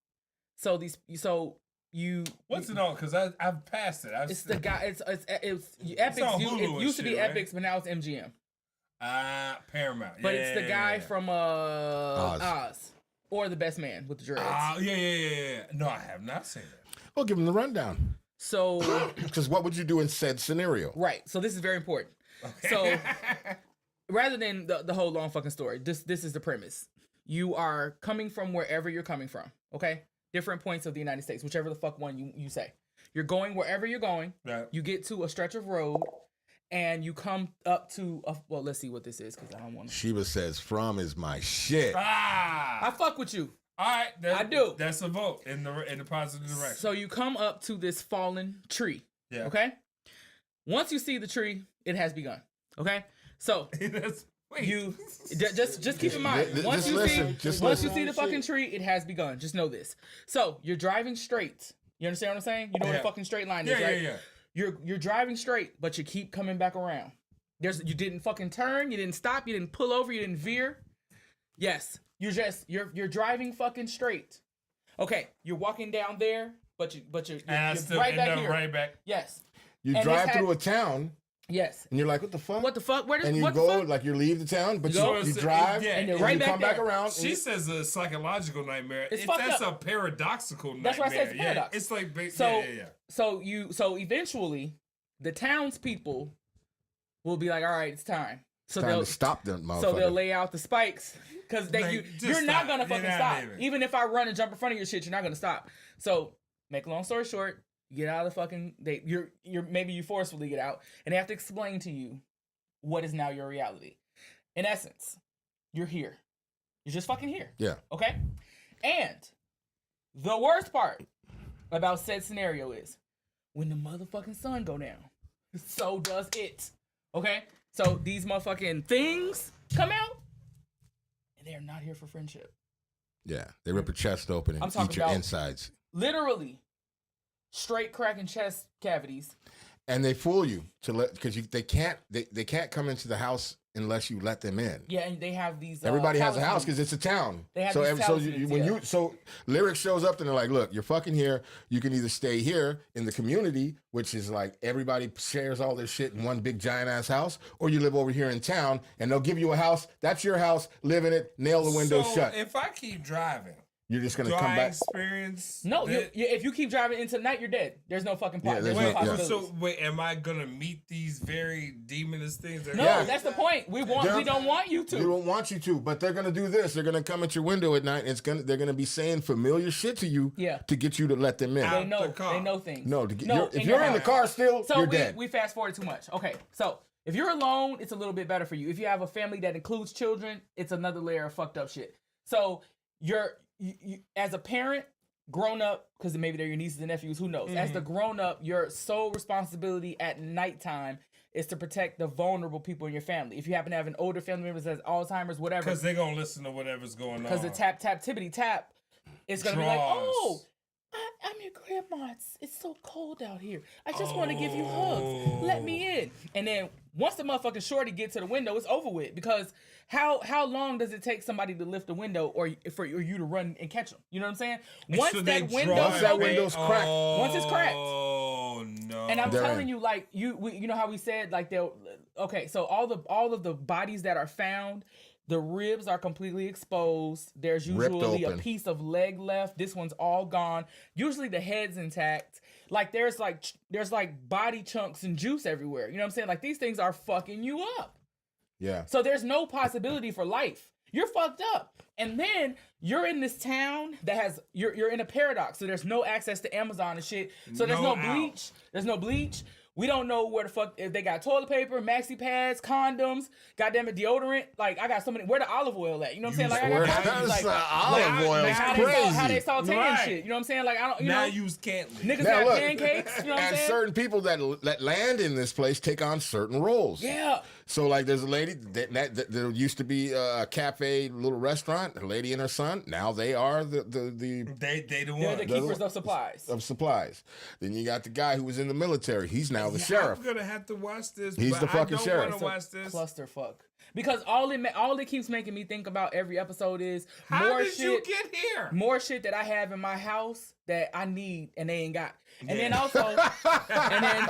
A: So what's
B: it on? Because I've passed it.
A: It's the guy. It's Epix. It used to be Epix, but now it's MGM.
B: Paramount.
A: But it's the guy from Oz, or The Best Man with the dreads.
B: Yeah. No, I have not seen it.
C: Well, give him the rundown.
A: So,
C: because what would you do in said scenario?
A: Right. So this is very important. Okay. So, rather than the whole long fucking story, this is the premise. You are coming from wherever you're coming from. Okay. Different points of the United States, whichever the fuck one you say. You're going wherever you're going.
B: Right.
A: You get to a stretch of road, and you come up to well, let's see what this is, because I don't want to.
C: Sheba says From is my shit.
A: I fuck with you.
B: All right,
A: I do.
B: That's a vote in the positive direction.
A: So you come up to this fallen tree.
B: Yeah.
A: Okay. Once you see the tree, it has begun. Okay. So you just keep in mind. Once you see the fucking tree, it has begun. Just know this. So you're driving straight. You understand what I'm saying? You know what a fucking straight line is, right?
B: Yeah.
A: You're driving straight, but you keep coming back around. You didn't fucking turn. You didn't stop. You didn't pull over. You didn't veer. Yes. You're driving fucking straight. Okay, you're walking down there, but you're right back here.
B: Right back.
A: Yes.
C: You drive through a town.
A: Yes.
C: And you're like, what the fuck?
A: What the fuck? Where does
C: and you go like you leave the town, but you drive
A: and you're right back
C: come back around.
B: She says a psychological nightmare.
A: That's
B: a paradoxical nightmare.
A: That's why I said it's paradox.
B: Yeah, it's like
A: So eventually, the townspeople will be like, all right, it's time. So
C: they'll stop them, motherfucker.
A: So they'll lay out the spikes because you're not gonna fucking stop. Even if I run and jump in front of your shit, you're not gonna stop. So make a long story short, you get out of the fucking. Maybe you forcefully get out, and they have to explain to you what is now your reality. In essence, you're here. You're just fucking here.
C: Yeah.
A: Okay? And the worst part about said scenario is when the motherfucking sun go down, so does it. Okay? So these motherfucking things come out, and they're not here for friendship.
C: Yeah. They rip your chest open and eat your insides.
A: Literally, straight cracking chest cavities.
C: And they fool you because they can't come into the house unless you let them in.
A: Yeah, and they have these.
C: Everybody has a house because it's a town.
A: They have
C: so Lyric shows up and they're like, look, you're fucking here. You can either stay here in the community, which is like everybody shares all their shit in one big giant ass house, or you live over here in town and they'll give you a house. That's your house. Live in it. Nail the windows shut.
B: If I keep driving.
C: You're just gonna come back.
B: Experience?
A: No, if you keep driving into the night, you're dead. There's no fucking point.
B: So wait, am I gonna meet these very demonous things?
A: No, that's the point. We don't want you to.
C: We don't want you to, but they're gonna do this. They're gonna come at your window at night. And they're gonna be saying familiar shit to you. To get you to let them in.
A: They know things.
C: No, if you're in the car still, you're dead.
A: We fast forward too much. Okay, so if you're alone, it's a little bit better for you. If you have a family that includes children, it's another layer of fucked up shit. So you as a parent, grown up, because maybe they're your nieces and nephews, who knows? As the grown up, your sole responsibility at nighttime is to protect the vulnerable people in your family. If you happen to have an older family member that has Alzheimer's, whatever.
B: Because they're going to listen to whatever's going on.
A: Because the tap, tap, tippity tap, it's going to be like, oh, I'm your grandma. It's so cold out here. I just want to give you hugs. Let me in. And then once the motherfucking shorty gets to the window, it's over with. Because how long does it take somebody to lift the window or for you to run and catch them? You know what I'm saying? Once that window's cracked. Once it's cracked.
B: Oh no!
A: And I'm telling you, like you know how we said like so all of the bodies that are found. The ribs are completely exposed. There's usually a piece of leg left. This one's all gone. Usually the head's intact. Like there's body chunks and juice everywhere. You know what I'm saying? Like these things are fucking you up.
C: Yeah.
A: So there's no possibility for life. You're fucked up. And then you're in this town that has you're in a paradox. So there's no access to Amazon and shit. So there's no bleach. There's no bleach. We don't know where the fuck if they got toilet paper, maxi pads, condoms, goddamn it, deodorant. Like I got so many. Where the olive oil at? You know what I'm saying? Like I got
C: olive oil is crazy.
A: How they saute and shit. You know what I'm saying? Like I don't. You
B: now
A: know,
B: use can't.
A: Niggas got pancakes. You know what I'm
C: saying? And certain people that land in this place take on certain roles.
A: Yeah.
C: So like there's a lady that there used to be a cafe, little restaurant. A lady and her son. Now they are the
A: They're the keepers of supplies.
C: Then you got the guy who was in the military. He's now the sheriff.
B: I'm gonna have to watch this.
C: He's the fucking sheriff.
B: I don't want to watch this.
A: Clusterfuck. Because all it keeps making me think about every episode is
B: how did you get here?
A: More shit that I have in my house that I need and they ain't got. And then also, and then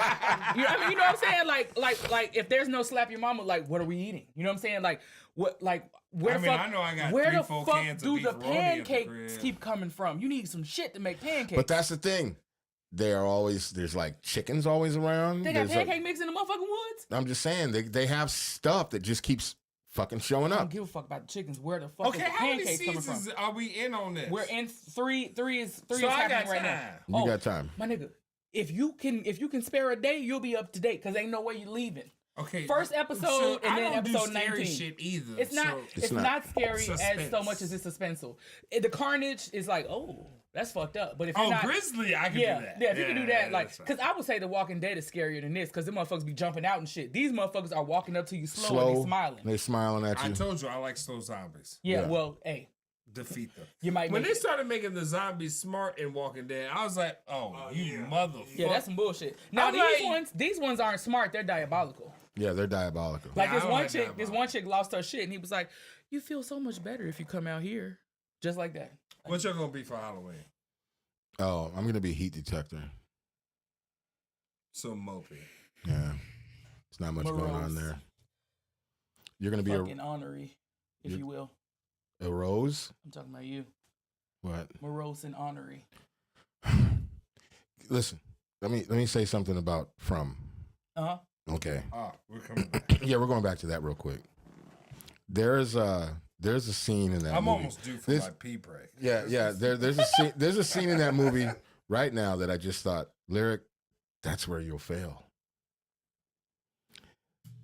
A: you know what I'm saying? Like if there's no slap your mama, like what are we eating? You know what I'm saying? Like what? Like where the fuck? I know I got where the fuck do the pancakes keep coming from? You need some shit to make pancakes.
C: But that's the thing. There's like chickens always around.
A: They got pancake mix in the motherfucking woods.
C: I'm just saying they have stuff that just keeps fucking showing up.
A: I don't give a fuck about the chickens. Where the fuck is the pancakes coming from?
B: Are we in on this?
A: We're in three is happening right now.
C: You got time.
A: My nigga, if you can spare a day, you'll be up to date because ain't no way you leaving.
B: Okay.
A: First episode and then episode 19.
B: Shit either.
A: It's not scary as so much as it's suspenseful. The carnage is like, oh, that's fucked up. But if you're not
B: Grizzly, I can do that.
A: Yeah, if you can do that, like, because I would say The Walking Dead is scarier than this because them motherfuckers be jumping out and shit. These motherfuckers are walking up to you slow and they smiling.
C: They smiling at you.
B: I told you I like slow zombies.
A: Yeah, well, hey.
B: Defeat them.
A: You might
B: when they started making the zombies smart in Walking Dead, I was like, you motherfucker.
A: Yeah, that's some bullshit. Now these ones aren't smart, they're diabolical.
C: Yeah, they're diabolical.
A: Like this one chick lost her shit and he was like, you feel so much better if you come out here. Just like that.
B: What y'all gonna be for Halloween?
C: Oh, I'm gonna be a heat detector.
B: So mopey.
C: Yeah. There's not much going on there. You're gonna be
A: fucking honorary, if you will.
C: A rose?
A: I'm talking about you.
C: What?
A: Morose and honorary.
C: Listen, let me say something about From.
A: Uh-huh.
C: Okay.
B: We're coming back.
C: Yeah, we're going back to that real quick. There's a scene in that movie.
B: I'm almost due for my pee break.
C: Yeah. There's a scene in that movie right now that I just thought, Lyric, that's where you'll fail.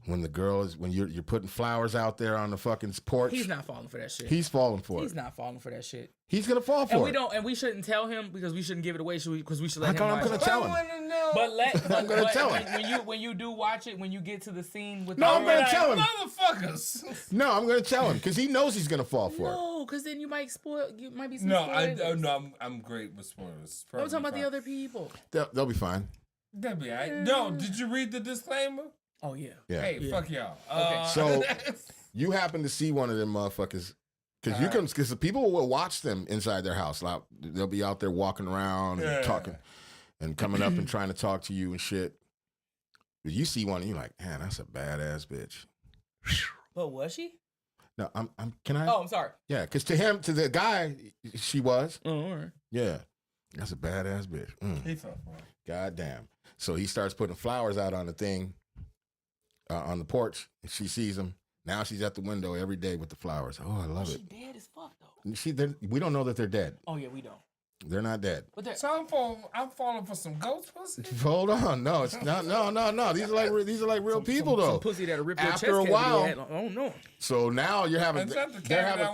C: when the girl is, when you're putting flowers out there on the fucking porch.
A: He's not falling for that shit.
C: He's falling for it.
A: He's not falling for that shit.
C: He's gonna fall for it.
A: And we shouldn't tell him because we shouldn't give it away. Because we should let him.
C: I'm gonna tell him.
A: I'm
C: gonna tell him.
A: When you do watch it, when you get to the scene with
C: I'm gonna tell him.
B: Motherfuckers.
C: No, I'm gonna tell him because he knows he's gonna fall for it.
A: No, because then you might spoil. You might be some
B: No,
A: spoilers.
B: I'm great with spoilers.
A: I'm talking about the other people.
C: They'll be fine.
B: That'd be all right. No, did you read the disclaimer?
A: Oh yeah.
B: Hey, fuck y'all.
A: Okay.
C: So you happen to see one of them motherfuckers because the people will watch them inside their house. Like, they'll be out there walking around and talking and coming up and trying to talk to you and shit. But you see one and you're like, man, that's a badass bitch.
A: But was she?
C: No, can I?
A: Oh, I'm sorry.
C: Yeah, because to the guy, she was.
A: Oh, all right.
C: Yeah, that's a badass bitch.
B: He fell for it.
C: God damn. So he starts putting flowers out on the thing, on the porch. And she sees him. Now she's at the window every day with the flowers. Oh, I love it.
A: She dead as fuck though.
C: We don't know that they're dead.
A: Oh yeah, we don't.
C: They're not dead.
A: But
B: So I'm falling for some ghost pussy.
C: Hold on, no, it's not. No. These are like real people though.
A: Some pussy that'll rip your chest.
C: After a while,
A: oh no.
C: So now you're having. They're having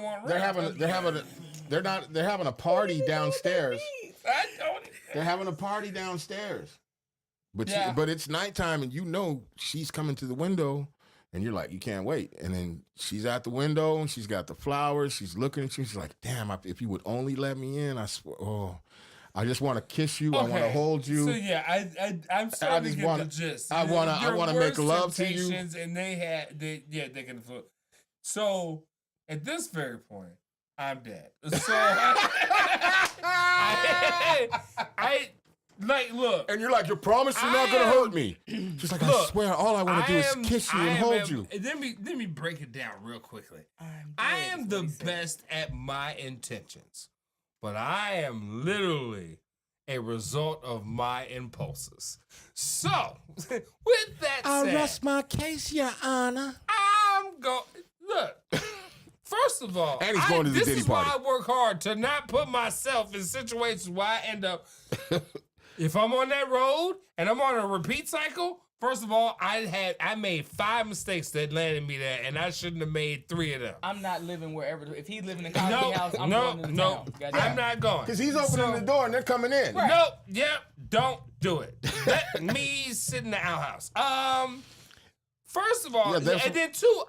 C: a party downstairs. They're having a party downstairs. But it's nighttime and you know she's coming to the window and you're like, you can't wait. And then she's at the window and she's got the flowers. She's looking at you. She's like, damn, if you would only let me in, I swear, I just want to kiss you. Okay. I want to hold you.
B: So yeah, I'm starting to get the gist.
C: I want to make love to you.
B: And they can float. So at this very point, I'm dead. So I like, look.
C: And you're like, you promise you're not going to hurt me. She's like, I swear, all I want to do is kiss you and hold you.
B: Let me break it down real quickly. I am the best at my intentions, but I am literally a result of my impulses. So, with that said,
C: I rest my case, Your Honor.
B: I'm going. Look. First of all,
C: and he's going to the Diddy party.
B: This is why I work hard to not put myself in situations where I end up. If I'm on that road and I'm on a repeat cycle, first of all, I made 5 mistakes that landed me there, and I shouldn't have made 3 of them.
A: I'm not living wherever. If he's living in Cosby House, I'm going to town.
B: I'm not going.
C: Because he's opening the door and they're coming in.
B: Right. Nope. Yep. Don't do it. Let me sit in the outhouse. First of all, and then 2,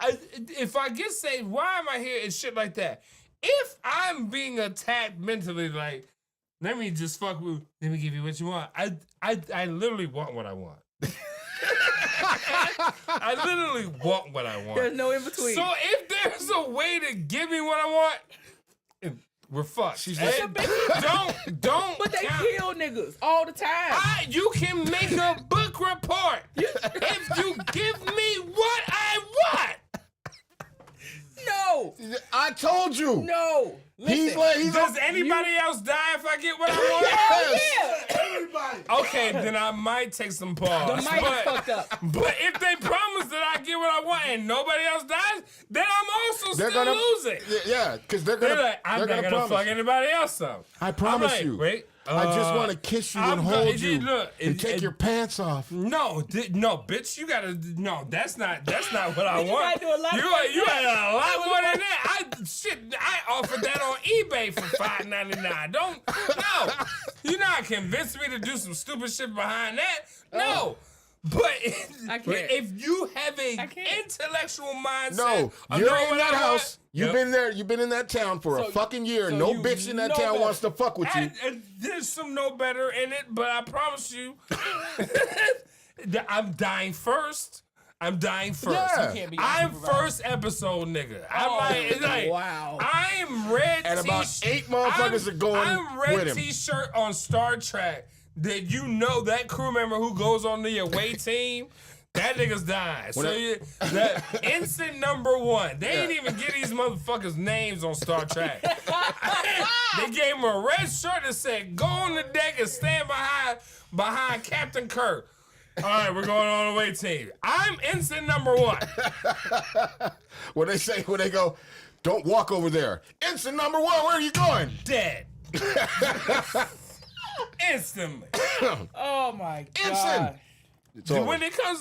B: if I get saved, why am I here and shit like that? If I'm being attacked mentally, like, let me just fuck with, let me give you what you want. I literally want what I want. I literally want what I want.
A: There's no in between.
B: So if there's a way to give me what I want, we're fucked. Don't.
A: But they kill niggas all the time.
B: You can make a book report if you give me what I want.
A: No.
C: I told you.
A: No.
C: Listen,
B: does anybody else die if I get what I want?
A: Yeah.
D: Everybody.
B: Okay, then I might take some pause.
A: The mic is fucked up.
B: But if they promise that I get what I want and nobody else dies, then I'm also still losing.
C: Yeah, because they're like,
B: I'm not gonna fuck anybody else up.
C: I promise you.
B: Wait.
C: I just want to kiss you and hold you and take your pants off.
B: No, bitch, you gotta. No, that's not what I want.
A: You
B: had a lot more than that. I offered that on eBay for $5.99. No, you're not convincing me to do some stupid shit behind that. No. But if you have a intellectual mindset,
C: no, you're in that house. You've been there. You've been in that town for a fucking year. No bitch in that town wants to fuck with you.
B: There's some no better in it, but I promise you, I'm dying first. Yeah. I'm first episode nigga.
A: Wow.
B: I'm red.
C: And about 8 motherfuckers are going
B: I'm red
C: with him.
B: T-shirt on Star Trek. That that crew member who goes on the away team, that nigga's dying. So the ensign number 1, they ain't even get these motherfuckers' names on Star Trek. They gave him a red shirt that said, "Go on the deck and stand behind Captain Kirk." All right, we're going on the away team. I'm ensign number 1.
C: When they go, don't walk over there. Ensign number 1, where are you going?
B: Dead. Instantly.
A: Oh my God.
C: Ensign. It's over.
B: When it comes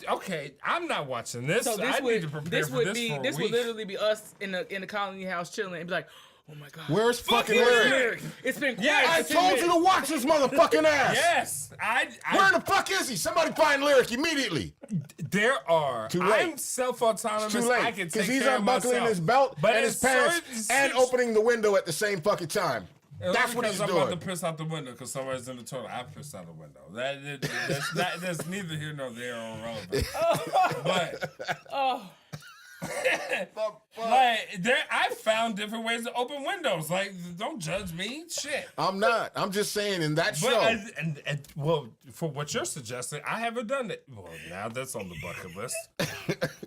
B: to, okay, I'm not watching this.
A: So
B: I need to prepare for this for a
A: this
B: week.
A: would literally be us in the colony house chilling and be like, oh my god,
C: Where's fucking
B: Lyric?
C: Lyric?
A: It's been quiet.
B: Yeah,
C: I
A: for 10
C: told you
A: minutes.
C: to watch this motherfucking ass.
B: Yes,
C: Where the fuck is he? Somebody find Lyric immediately.
B: There are.
C: Too late.
B: I'm self-autonomous.
C: Too late.
B: I can take
C: he's
B: care of
C: unbuckling
B: myself.
C: his belt
B: But
C: and
B: in
C: his pants
B: certain
C: and opening the window at the same fucking time. That's what he's
B: I'm about
C: doing.
B: to piss out the window because somebody's in the toilet. I pissed out the window. That's neither here nor there or relevant. But like I found different ways to open windows. Like, don't judge me. Shit.
C: I'm not. I'm just saying in that show.
B: And well, for what you're suggesting, I haven't done it. Well, now that's on the bucket list.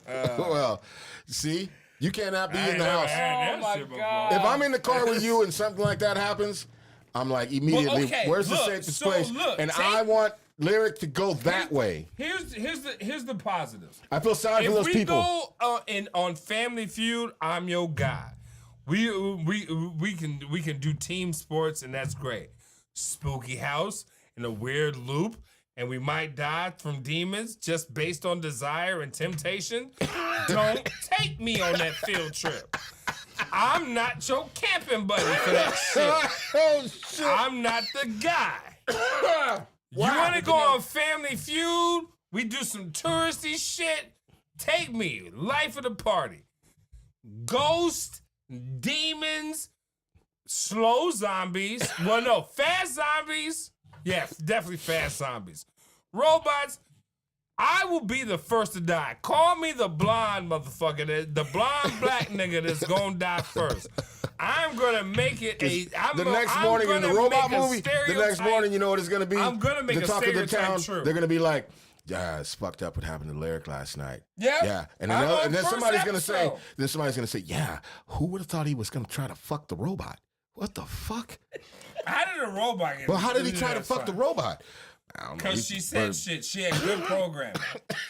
C: Well, see, you cannot be in the house.
A: Oh my God.
C: If I'm in the car with you and something like that happens, I'm like immediately,
B: okay,
C: where's
B: look,
C: the safest
B: so
C: place?
B: look,
C: And
B: take-
C: I want Lyric to go that way.
B: Here's the positives.
C: I feel sorry for
B: If
C: those
B: we
C: people.
B: go on Family Feud, I'm your guy. We can do team sports and that's great. Spooky house in a weird loop, and we might die from demons just based on desire and temptation. Don't take me on that field trip. I'm not your camping buddy for that shit.
C: Oh shit!
B: I'm not the guy. You want to go on Family Feud? We do some touristy shit. Take me. Life of the party. Ghost, demons, slow zombies. Well, no, fast zombies. Yeah, definitely fast zombies. Robots. I will be the first to die. Call me the blonde motherfucker, the blonde black nigga that's gonna die first. I'm gonna make it
C: The next morning in the robot movie, the next morning, you know what it's gonna be?
B: I'm gonna make
C: the
B: a
C: talk of the
B: stereotype
C: town.
B: true.
C: They're gonna be like, yeah, it's fucked up what happened to Lyric last night.
B: Yeah.
C: Yeah. And
B: I'm on
C: then
B: first
C: somebody's gonna say,
B: episode.
C: yeah, who would have thought he was gonna try to fuck the robot? What the fuck?
B: How did a robot get
C: Well, how did he
B: into
C: try to
B: that
C: fuck the
B: fight?
C: robot? I don't know.
B: Because she said shit. She had good programming.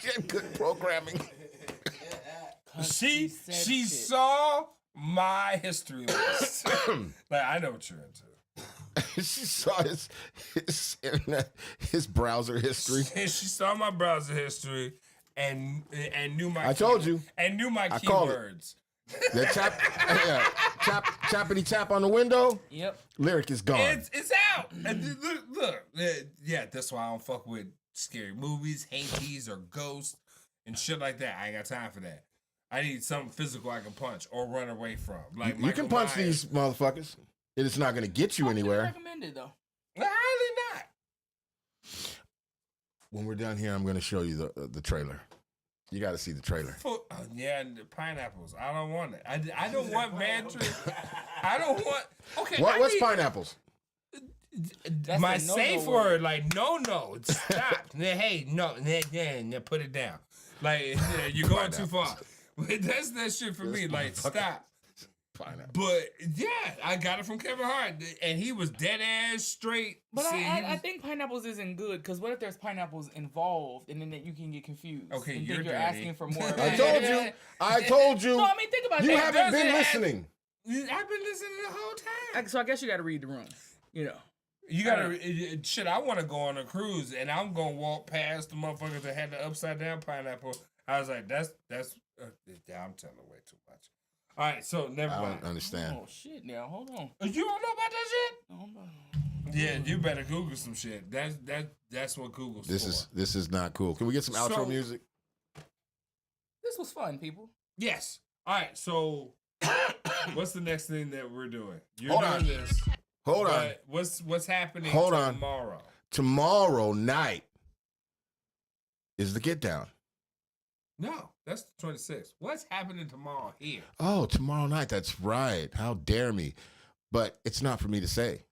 C: She had good programming.
B: she saw my history list. Like, I know what you're into.
C: She saw his browser history.
B: She saw my browser history and knew my.
C: I told you.
B: And knew my
C: called it.
B: keywords.
C: The tappity tap on the window.
A: Yep.
C: Lyric is gone.
B: It's out. And look. Yeah, that's why I don't fuck with scary movies, hankies, or ghosts and shit like that. I ain't got time for that. I need something physical I can punch or run away from. Like
C: you can punch these motherfuckers. It's not going to get you anywhere.
A: Recommended though.
B: Highly not.
C: When we're done here, I'm going to show you the trailer. You got to see the trailer.
B: Yeah, and the pineapples. I don't want it. I don't want Mandarin. I don't want. Okay.
C: What's pineapples?
A: That's
B: my
A: the no-no
B: safe
A: word.
B: word, like no, stop. Hey, no, put it down. Like you're going too far. That's that shit for me. Like stop.
C: Pineapple.
B: But yeah, I got it from Kevin Hart, and he was dead ass straight.
A: But
B: See,
A: I think pineapples isn't good because what if there's pineapples involved and then that you can get confused?
B: Okay,
A: and
B: you're
A: think you're
B: dirty.
A: asking for more.
C: I told you.
A: No, I mean think about
C: You
A: that.
C: haven't been
B: doesn't
C: listening.
B: I've been listening the whole time.
A: So I guess you got to read the room. You know.
B: You gotta shit. I want to go on a cruise, and I'm gonna walk past the motherfuckers that had the upside down pineapple. I was like, that's. I'm telling way too much. All right, so never
C: I
B: mind.
C: don't understand.
A: Oh shit! Now hold on.
B: You don't know about that shit?
A: Hold on.
B: Yeah, you better Google some shit. That's what Google's for.
C: This is not cool. Can we get some outro
B: So-
C: music?
A: This was fun, people.
B: Yes. All right. So, what's the next thing that we're doing? You're
C: Hold
B: doing
C: on.
B: this.
C: Hold on.
B: But what's happening
C: Hold on.
B: tomorrow?
C: Tomorrow night is the get down.
B: No, that's the 26th. What's happening tomorrow here?
C: Oh, tomorrow night. That's right. How dare me? But it's not for me to say.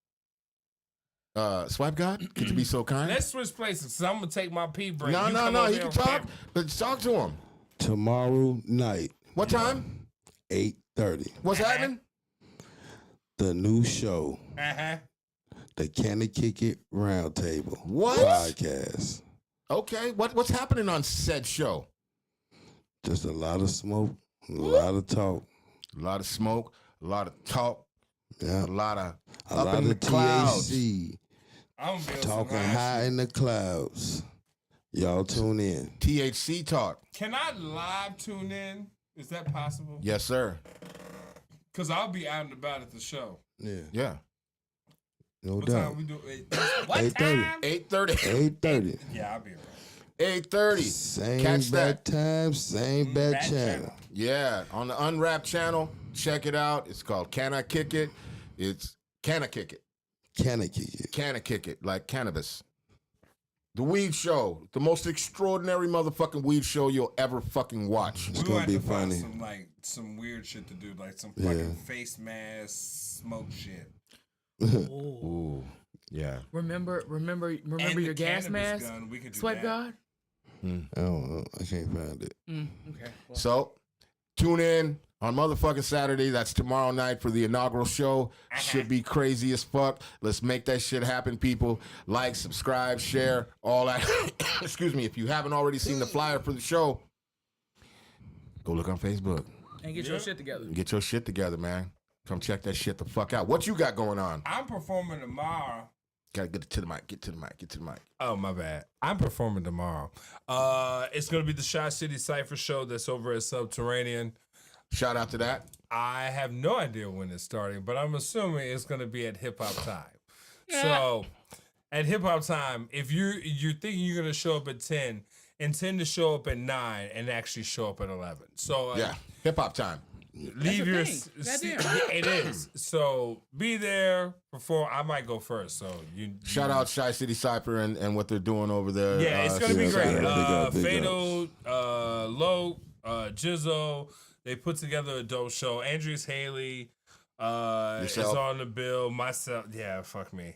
C: Swipe God, could you be so kind?
B: Let's switch places. So I'm gonna take my pee break.
C: No.
B: You come over
C: He
B: here
C: can
B: on
C: talk.
B: camera.
C: Let's talk to him.
D: Tomorrow night,
C: What time?
D: 8:30.
C: What's happening?
D: The new show,
B: Uh-huh.
D: the Can It Kick It Roundtable
C: What?
D: podcast.
C: Okay. What's happening on said show?
D: Just a lot of smoke, a lot of talk.
C: A lot of smoke, a lot of talk,
D: Yeah,
C: a lot of
D: a
C: up
D: lot
C: in the
D: of
C: clouds.
D: THC.
B: I'm gonna build
D: Talking
B: some
D: high in the clouds. Y'all tune in.
C: THC Talk.
B: Can I live tune in? Is that possible?
C: Yes, sir.
B: Because I'll be out and about at the show.
C: Yeah.
D: No
B: What
D: doubt.
B: time we do?
A: What
D: 8:30.
A: time?
C: 8:30.
D: 8:30.
B: Yeah, I'll be around.
C: 8:30.
D: Same
C: Catch
D: bad
C: that.
D: time, same bad
B: Bad
D: channel.
B: channel.
C: Yeah, on the UNRAP channel. Check it out. It's called Can I Kick It? It's Can I Kick It?
D: Can I kick it?
C: Can I Kick It? Like cannabis. The weed show. The most extraordinary motherfucking weed show you'll ever fucking watch.
D: It's
B: We
D: gonna
B: have
D: be
B: to find
D: funny.
B: some weird shit to do, like some fucking face mask, smoke shit.
C: Ooh. Yeah.
A: Remember
B: And
A: your
B: the
A: gas
B: cannabis
A: mask?
B: gun, we could do
A: Swipe
B: that.
A: God?
D: I don't know. I can't find it.
A: Okay. Well,
C: So, tune in on motherfucking Saturday. That's tomorrow night for the inaugural show. Should be crazy as fuck. Let's make that shit happen, people. Like, subscribe, share, all that. Excuse me. If you haven't already seen the flyer for the show, go look on Facebook.
A: and get your shit together.
C: Get your shit together, man. Come check that shit the fuck out. What you got going on?
B: I'm performing tomorrow.
C: Gotta get to the mic. Get to the mic. Get to the mic.
B: Oh, my bad. I'm performing tomorrow. It's going to be the Shy City Cypher show that's over at Subterranean.
C: Shout out to that.
B: I have no idea when it's starting, but I'm assuming it's going to be at Hip Hop Time. So, at Hip Hop Time, if you're thinking you're going to show up at 10, intend to show up at 9 and actually show up at 11. So,
C: Yeah. Hip hop time.
B: leave your
A: thing.
B: seat.
A: Goddamn.
B: It is. So, be there before I might go first. So, you
C: Shout out Shy City Cypher and what they're doing over there.
B: Yeah, it's gonna be
D: yeah,
B: great.
D: big up, big
B: Fatal, Low, Jizzo, they put together a dope show. Andrews Haley is
C: Yourself.
B: on the bill. Myself, yeah, fuck me.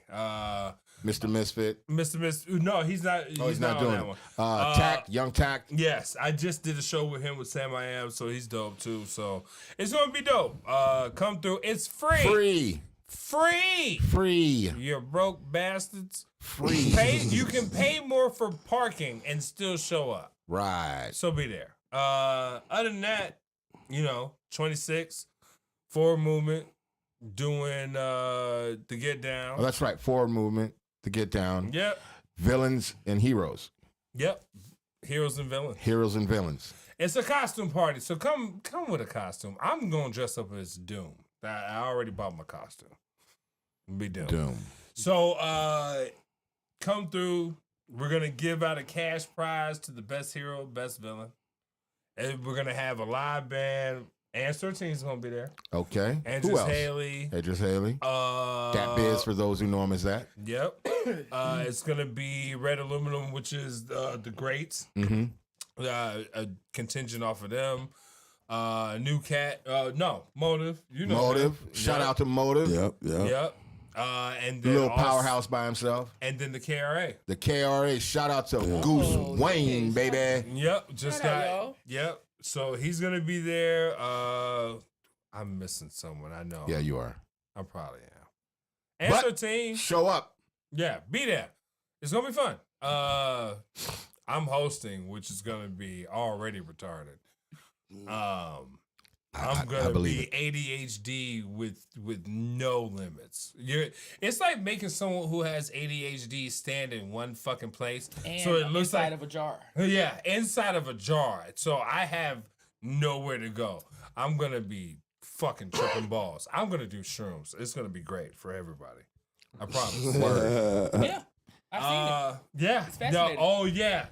C: Mr. Misfit.
B: Mr. Miss, no, he's not.
C: He's not
B: on
C: doing
B: that
C: it.
B: one.
C: Tact, Young Tact.
B: Yes, I just did a show with him with Sam I Am, so he's dope too. So it's gonna be dope. Come through. It's free.
C: Free.
B: You broke bastards.
C: Free.
B: You can pay more for parking and still show up.
C: Right.
B: So be there. Other than that, 26, Forward Movement, doing the Get Down.
C: Oh, that's right. Forward movement to get down.
B: Yep.
C: Villains and heroes.
B: Yep. Heroes and Villains.
C: Heroes and villains.
B: It's a costume party, so come with a costume. I'm gonna dress up as Doom. I already bought my costume. Be Doom. So come through. We're gonna give out a cash prize to the best hero, best villain. And we're gonna have a live band. And 13 is gonna be there.
C: Okay.
B: Andrews
C: Who else?
B: Haley.
C: Idris Haley.
B: That
C: Biz, for those who know him as that.
B: Yep. It's gonna be Red Aluminum, which is the Greats.
C: Mm-hmm.
B: A contingent off of them. New Cat. No, Motive. You know
C: Motive.
B: them.
C: Shout
B: Yep.
C: out to Motive.
B: Yep. And then
C: Little
B: also-
C: powerhouse by himself.
B: And then the KRA.
C: The KRA. Shout out to Goose Wayne, baby.
B: Yep. Just
A: Shout out,
B: got.
A: y'all.
B: Yep. So he's gonna be there. I'm missing someone. I know.
C: Yeah, you are.
B: I probably am. And
C: But-
B: 13.
C: Show up.
B: Yeah, be there. It's gonna be fun. I'm hosting, which is gonna be already retarded. I'm
C: I
B: gonna
C: believe
B: be ADHD with no limits. It's like making someone who has ADHD stand in one fucking place,
A: And
B: so it looks
A: inside
B: like
A: of a jar.
B: yeah, inside of a jar. So I have nowhere to go. I'm gonna be fucking tripping balls. I'm gonna do shrooms. It's gonna be great for everybody. I promise.
A: Yeah. I've seen it.
B: Yeah.
A: It's fascinating.
B: Yeah.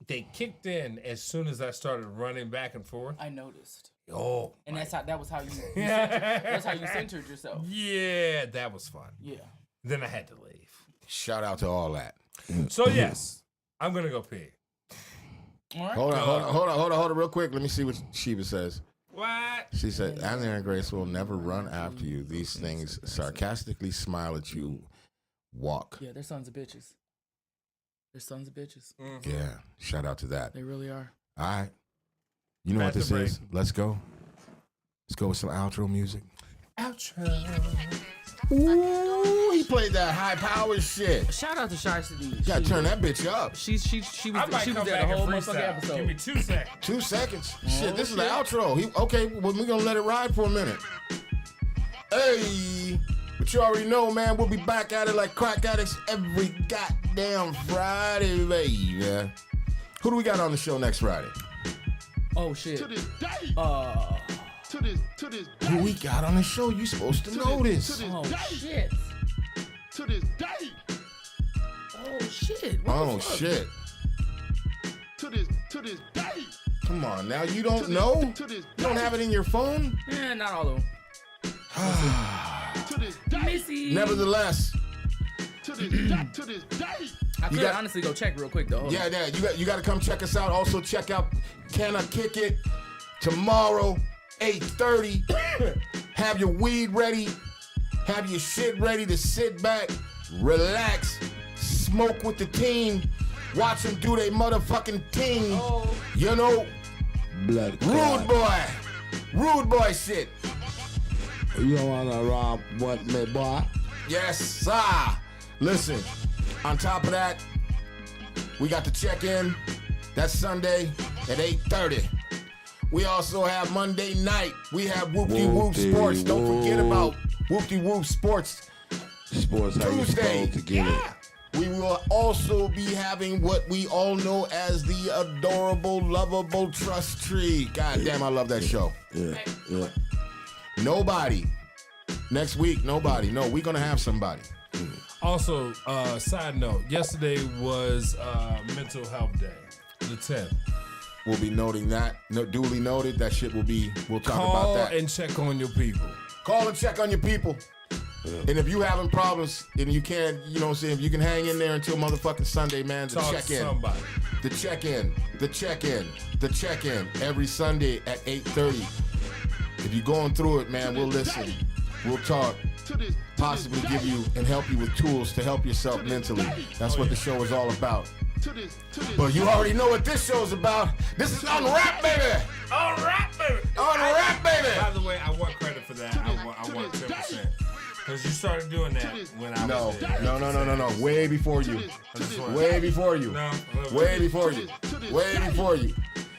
B: They kicked in as soon as I started running back and forth.
A: I noticed.
B: Oh.
A: And that was how you
B: Yeah.
A: that's how you centered yourself.
B: Yeah, that was fun.
A: Yeah.
B: Then I had to leave.
C: Shout out to all that.
B: So yes, I'm gonna go pee.
A: All right.
C: Hold on, real quick. Let me see what Sheba says.
B: What?
C: She said, Anthony and Grace will never run after you. These things sarcastically smile at you. Walk.
A: Yeah, they're sons of bitches. They're sons of bitches.
B: Mm-hmm.
C: Yeah. Shout out to that.
A: They really are.
C: All right. You know what
B: Back
C: this
B: to break.
C: is? Let's go. Let's go with some outro music.
B: Outro.
C: Ooh, he played that high power shit.
A: Shout out to Shy City.
C: You gotta turn that bitch up.
A: She was
B: I might
A: she was
B: come
A: there
B: back
A: the
B: and
A: whole motherfucking
B: freestyle.
A: episode.
B: Give me 2 seconds.
C: 2 seconds. Shit, this is the outro. Okay, well, we're gonna let it ride for a minute. Hey. But you already know, man, we'll be back at it like crack addicts every goddamn Friday, baby. Who do we got on the show next Friday?
A: Oh, shit.
E: To this day. To this day.
C: Who we got on the show? You supposed to know this.
A: Oh, shit.
E: To this day.
A: Oh, shit. What
C: Oh,
A: the fuck?
C: shit.
E: To this day.
C: Come on, now you don't know? You don't have it in your phone?
A: Yeah, not all of them.
E: To this day.
A: Missy.
C: Nevertheless.
E: To this day.
A: I could honestly go check real quick, though. Hold on.
C: You got to come check us out. Also, check out Can I Kick It? Tomorrow, 8:30. Have your weed ready. Have your shit ready to sit back, relax, smoke with the team, watch them do their motherfucking thing.
A: Oh.
C: You know,
D: Blood
C: rude boy shit.
D: You don't wanna rob what me, boy?
C: Yes, sir. Listen, on top of that, we got the check-in. That's Sunday at 8:30. We also have Monday night. We have Whoop-de-Whoop Sports. Don't forget about Whoop-de-Whoop Sports.
D: Sports, how you
C: Tuesday.
D: supposed to get it?
C: We will also be having what we all know as the adorable, lovable trust tree. God damn, I love that show.
D: Yeah.
C: Nobody. Next week, nobody. No, we're going to have somebody.
B: Also, side note, yesterday was Mental Health Day, the 10th.
C: We'll be noting that. Duly noted. That shit will be, we'll talk about
B: Call
C: that.
B: and check on your people.
C: Call and check on your people. Yeah. And if you having problems and you can't, you know what I'm saying, if you can hang in there until motherfucking Sunday, man, the check-in.
B: Somebody.
C: The check-in. Every Sunday at 8:30. If you're going through it, man, we'll listen. We'll talk. Possibly give you and help you with tools to help yourself mentally. That's what the show is all about. But you already know what this show's about. This is UNRAP, baby.
B: UNRAP, baby.
C: UNRAP, baby.
B: By the way, I want credit for that. I want 10%. Because you started doing that when I was there.
C: No. Way before you. Way before you. Way before you. Way before you.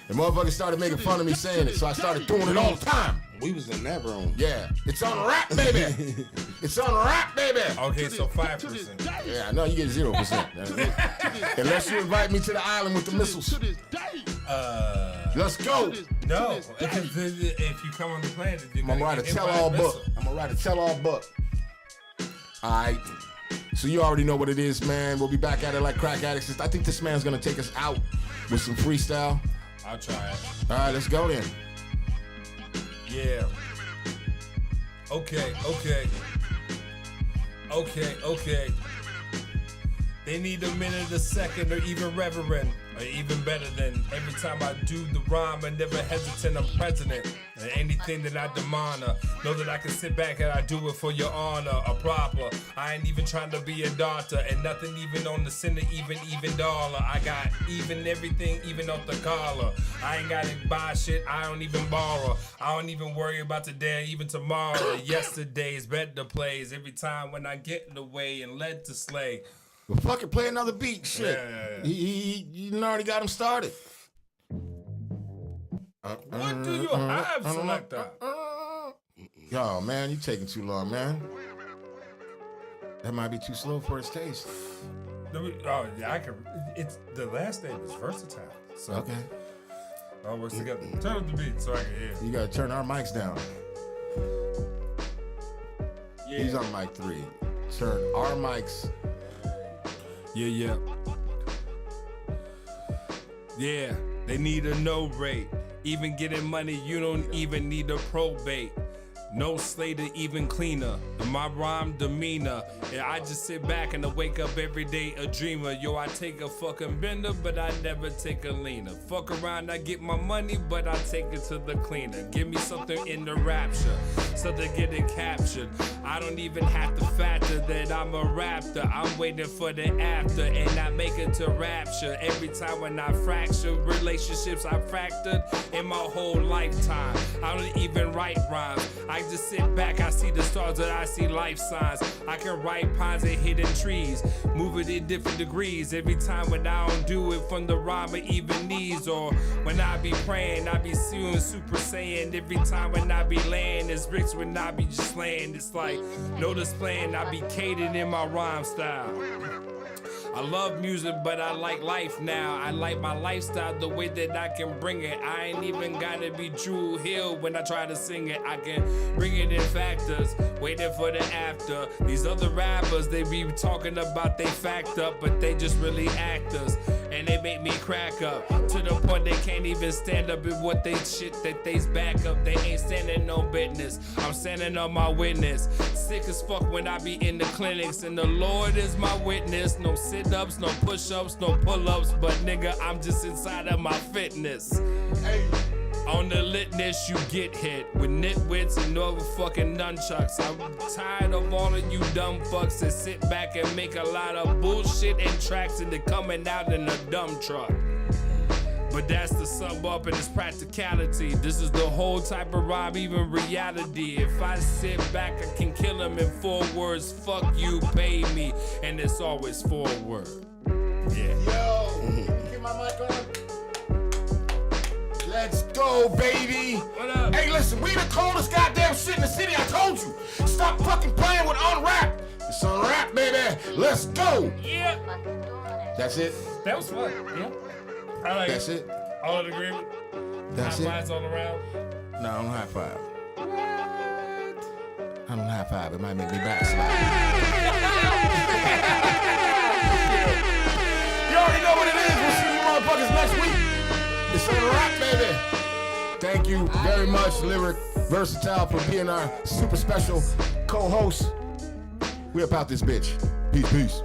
C: The motherfuckers started making fun of me saying it, so I started doing it all the time.
D: We was in that room.
C: Yeah. It's UNRAP, baby. It's UNRAP, baby.
B: Okay, so 5%.
C: Yeah, no, you get 0%. Unless you invite me to the island with the missiles. Let's go.
B: No, because if you come on the planet, you're
C: I'm gonna write a tell-all book. All right. So you already know what it is, man. We'll be back at it like crack addicts. I think this man's gonna take us out with some freestyle.
B: I'll try it.
C: All right, let's go then.
B: Yeah. Okay. They need a minute, a second, or even reverend. Or even better than every time I do the rhyme, I never hesitate, I'm president. And anything that I demand, know that I can sit back and I do it for your honor, a proper. I ain't even trying to be a daughter, and nothing even on the center, even dollar. I got even everything, even off the collar. I ain't gotta buy shit, I don't even borrow. I don't even worry about today, even tomorrow. Yesterday's better plays every time when I get in the way and led to slay.
C: Well, fucking play another beat, shit.
B: Yeah.
C: You already got him started.
B: What do you have, selector?
C: Yo, man, you taking too long, man. That might be too slow for its taste.
B: Oh, yeah, I can. It's the last name is versatile. So
C: Okay.
B: it all works together. Turn up the beat so I can hear.
C: You gotta turn our mics down.
B: Yeah.
C: He's on mic 3. Turn our mics.
B: Yeah. They need a no rate. Even getting money, you don't even need a probate. No Slater, even cleaner. In my rhyme demeanor. And I just sit back and I wake up every day a dreamer. Yo, I take a fucking bender, but I never take a leaner. Fuck around, I get my money, but I take it to the cleaner. Give me something in the rapture, something getting captured. I don't even have to factor that I'm a raptor. I'm waiting for the after, and I make it to rapture. Every time when I fracture relationships I fractured in my whole lifetime. I don't even write rhymes. I just sit back, I see the stars, that I see life signs. I can write pines and hidden trees, move it in different degrees. Every time when I don't do it from the rhyme or even knees, or when I be praying, I be seeing Super Saiyan. Every time when I be laying, it's bricks when I be just laying. It's like no displaying, I be catered in my rhyme style. I love music, but I like life now. I like my lifestyle the way that I can bring it. I ain't even gotta be Drew Hill when I try to sing it. I can bring it in factors, waiting for the after. These other rappers, they be talking about they fact up, but they just really actors. And they make me crack up to the point they can't even stand up in what they shit that they's back up. They ain't standing on business. I'm standing on my witness. Sick as fuck when I be in the clinics, and the Lord is my witness. No sit-ups, no push-ups, no pull-ups, but nigga, I'm just inside of my fitness. Hey. On the litness, you get hit with nitwits and no fucking nunchucks. I'm tired of all of you dumb fucks that sit back and make a lot of bullshit and tracks and they're coming out in a dumb truck. But that's the sum up and it's practicality. This is the whole type of rhyme, even reality. If I sit back, I can kill him in 4 words. Fuck you, pay me. And it's always 4 words. Yeah.
C: Yo, get my mic on. Let's go, baby.
B: What up?
C: Hey, listen, we the coldest goddamn shit in the city. I told you. Stop fucking playing with UNRAP. It's UNRAP, baby. Let's go.
B: Yeah.
C: That's it.
B: That was fun. Yeah. I like
C: That's it.
B: All in agreement.
C: That's
B: high
C: it.
B: fives all around.
C: No, I don't high five. I don't high five. It might make me backslide. You already know what it is. We'll see you motherfuckers next week. It's UNRAP, baby. Thank you very much, Lyric Versatile, for being our super special co-host. We up out this bitch. Peace, peace.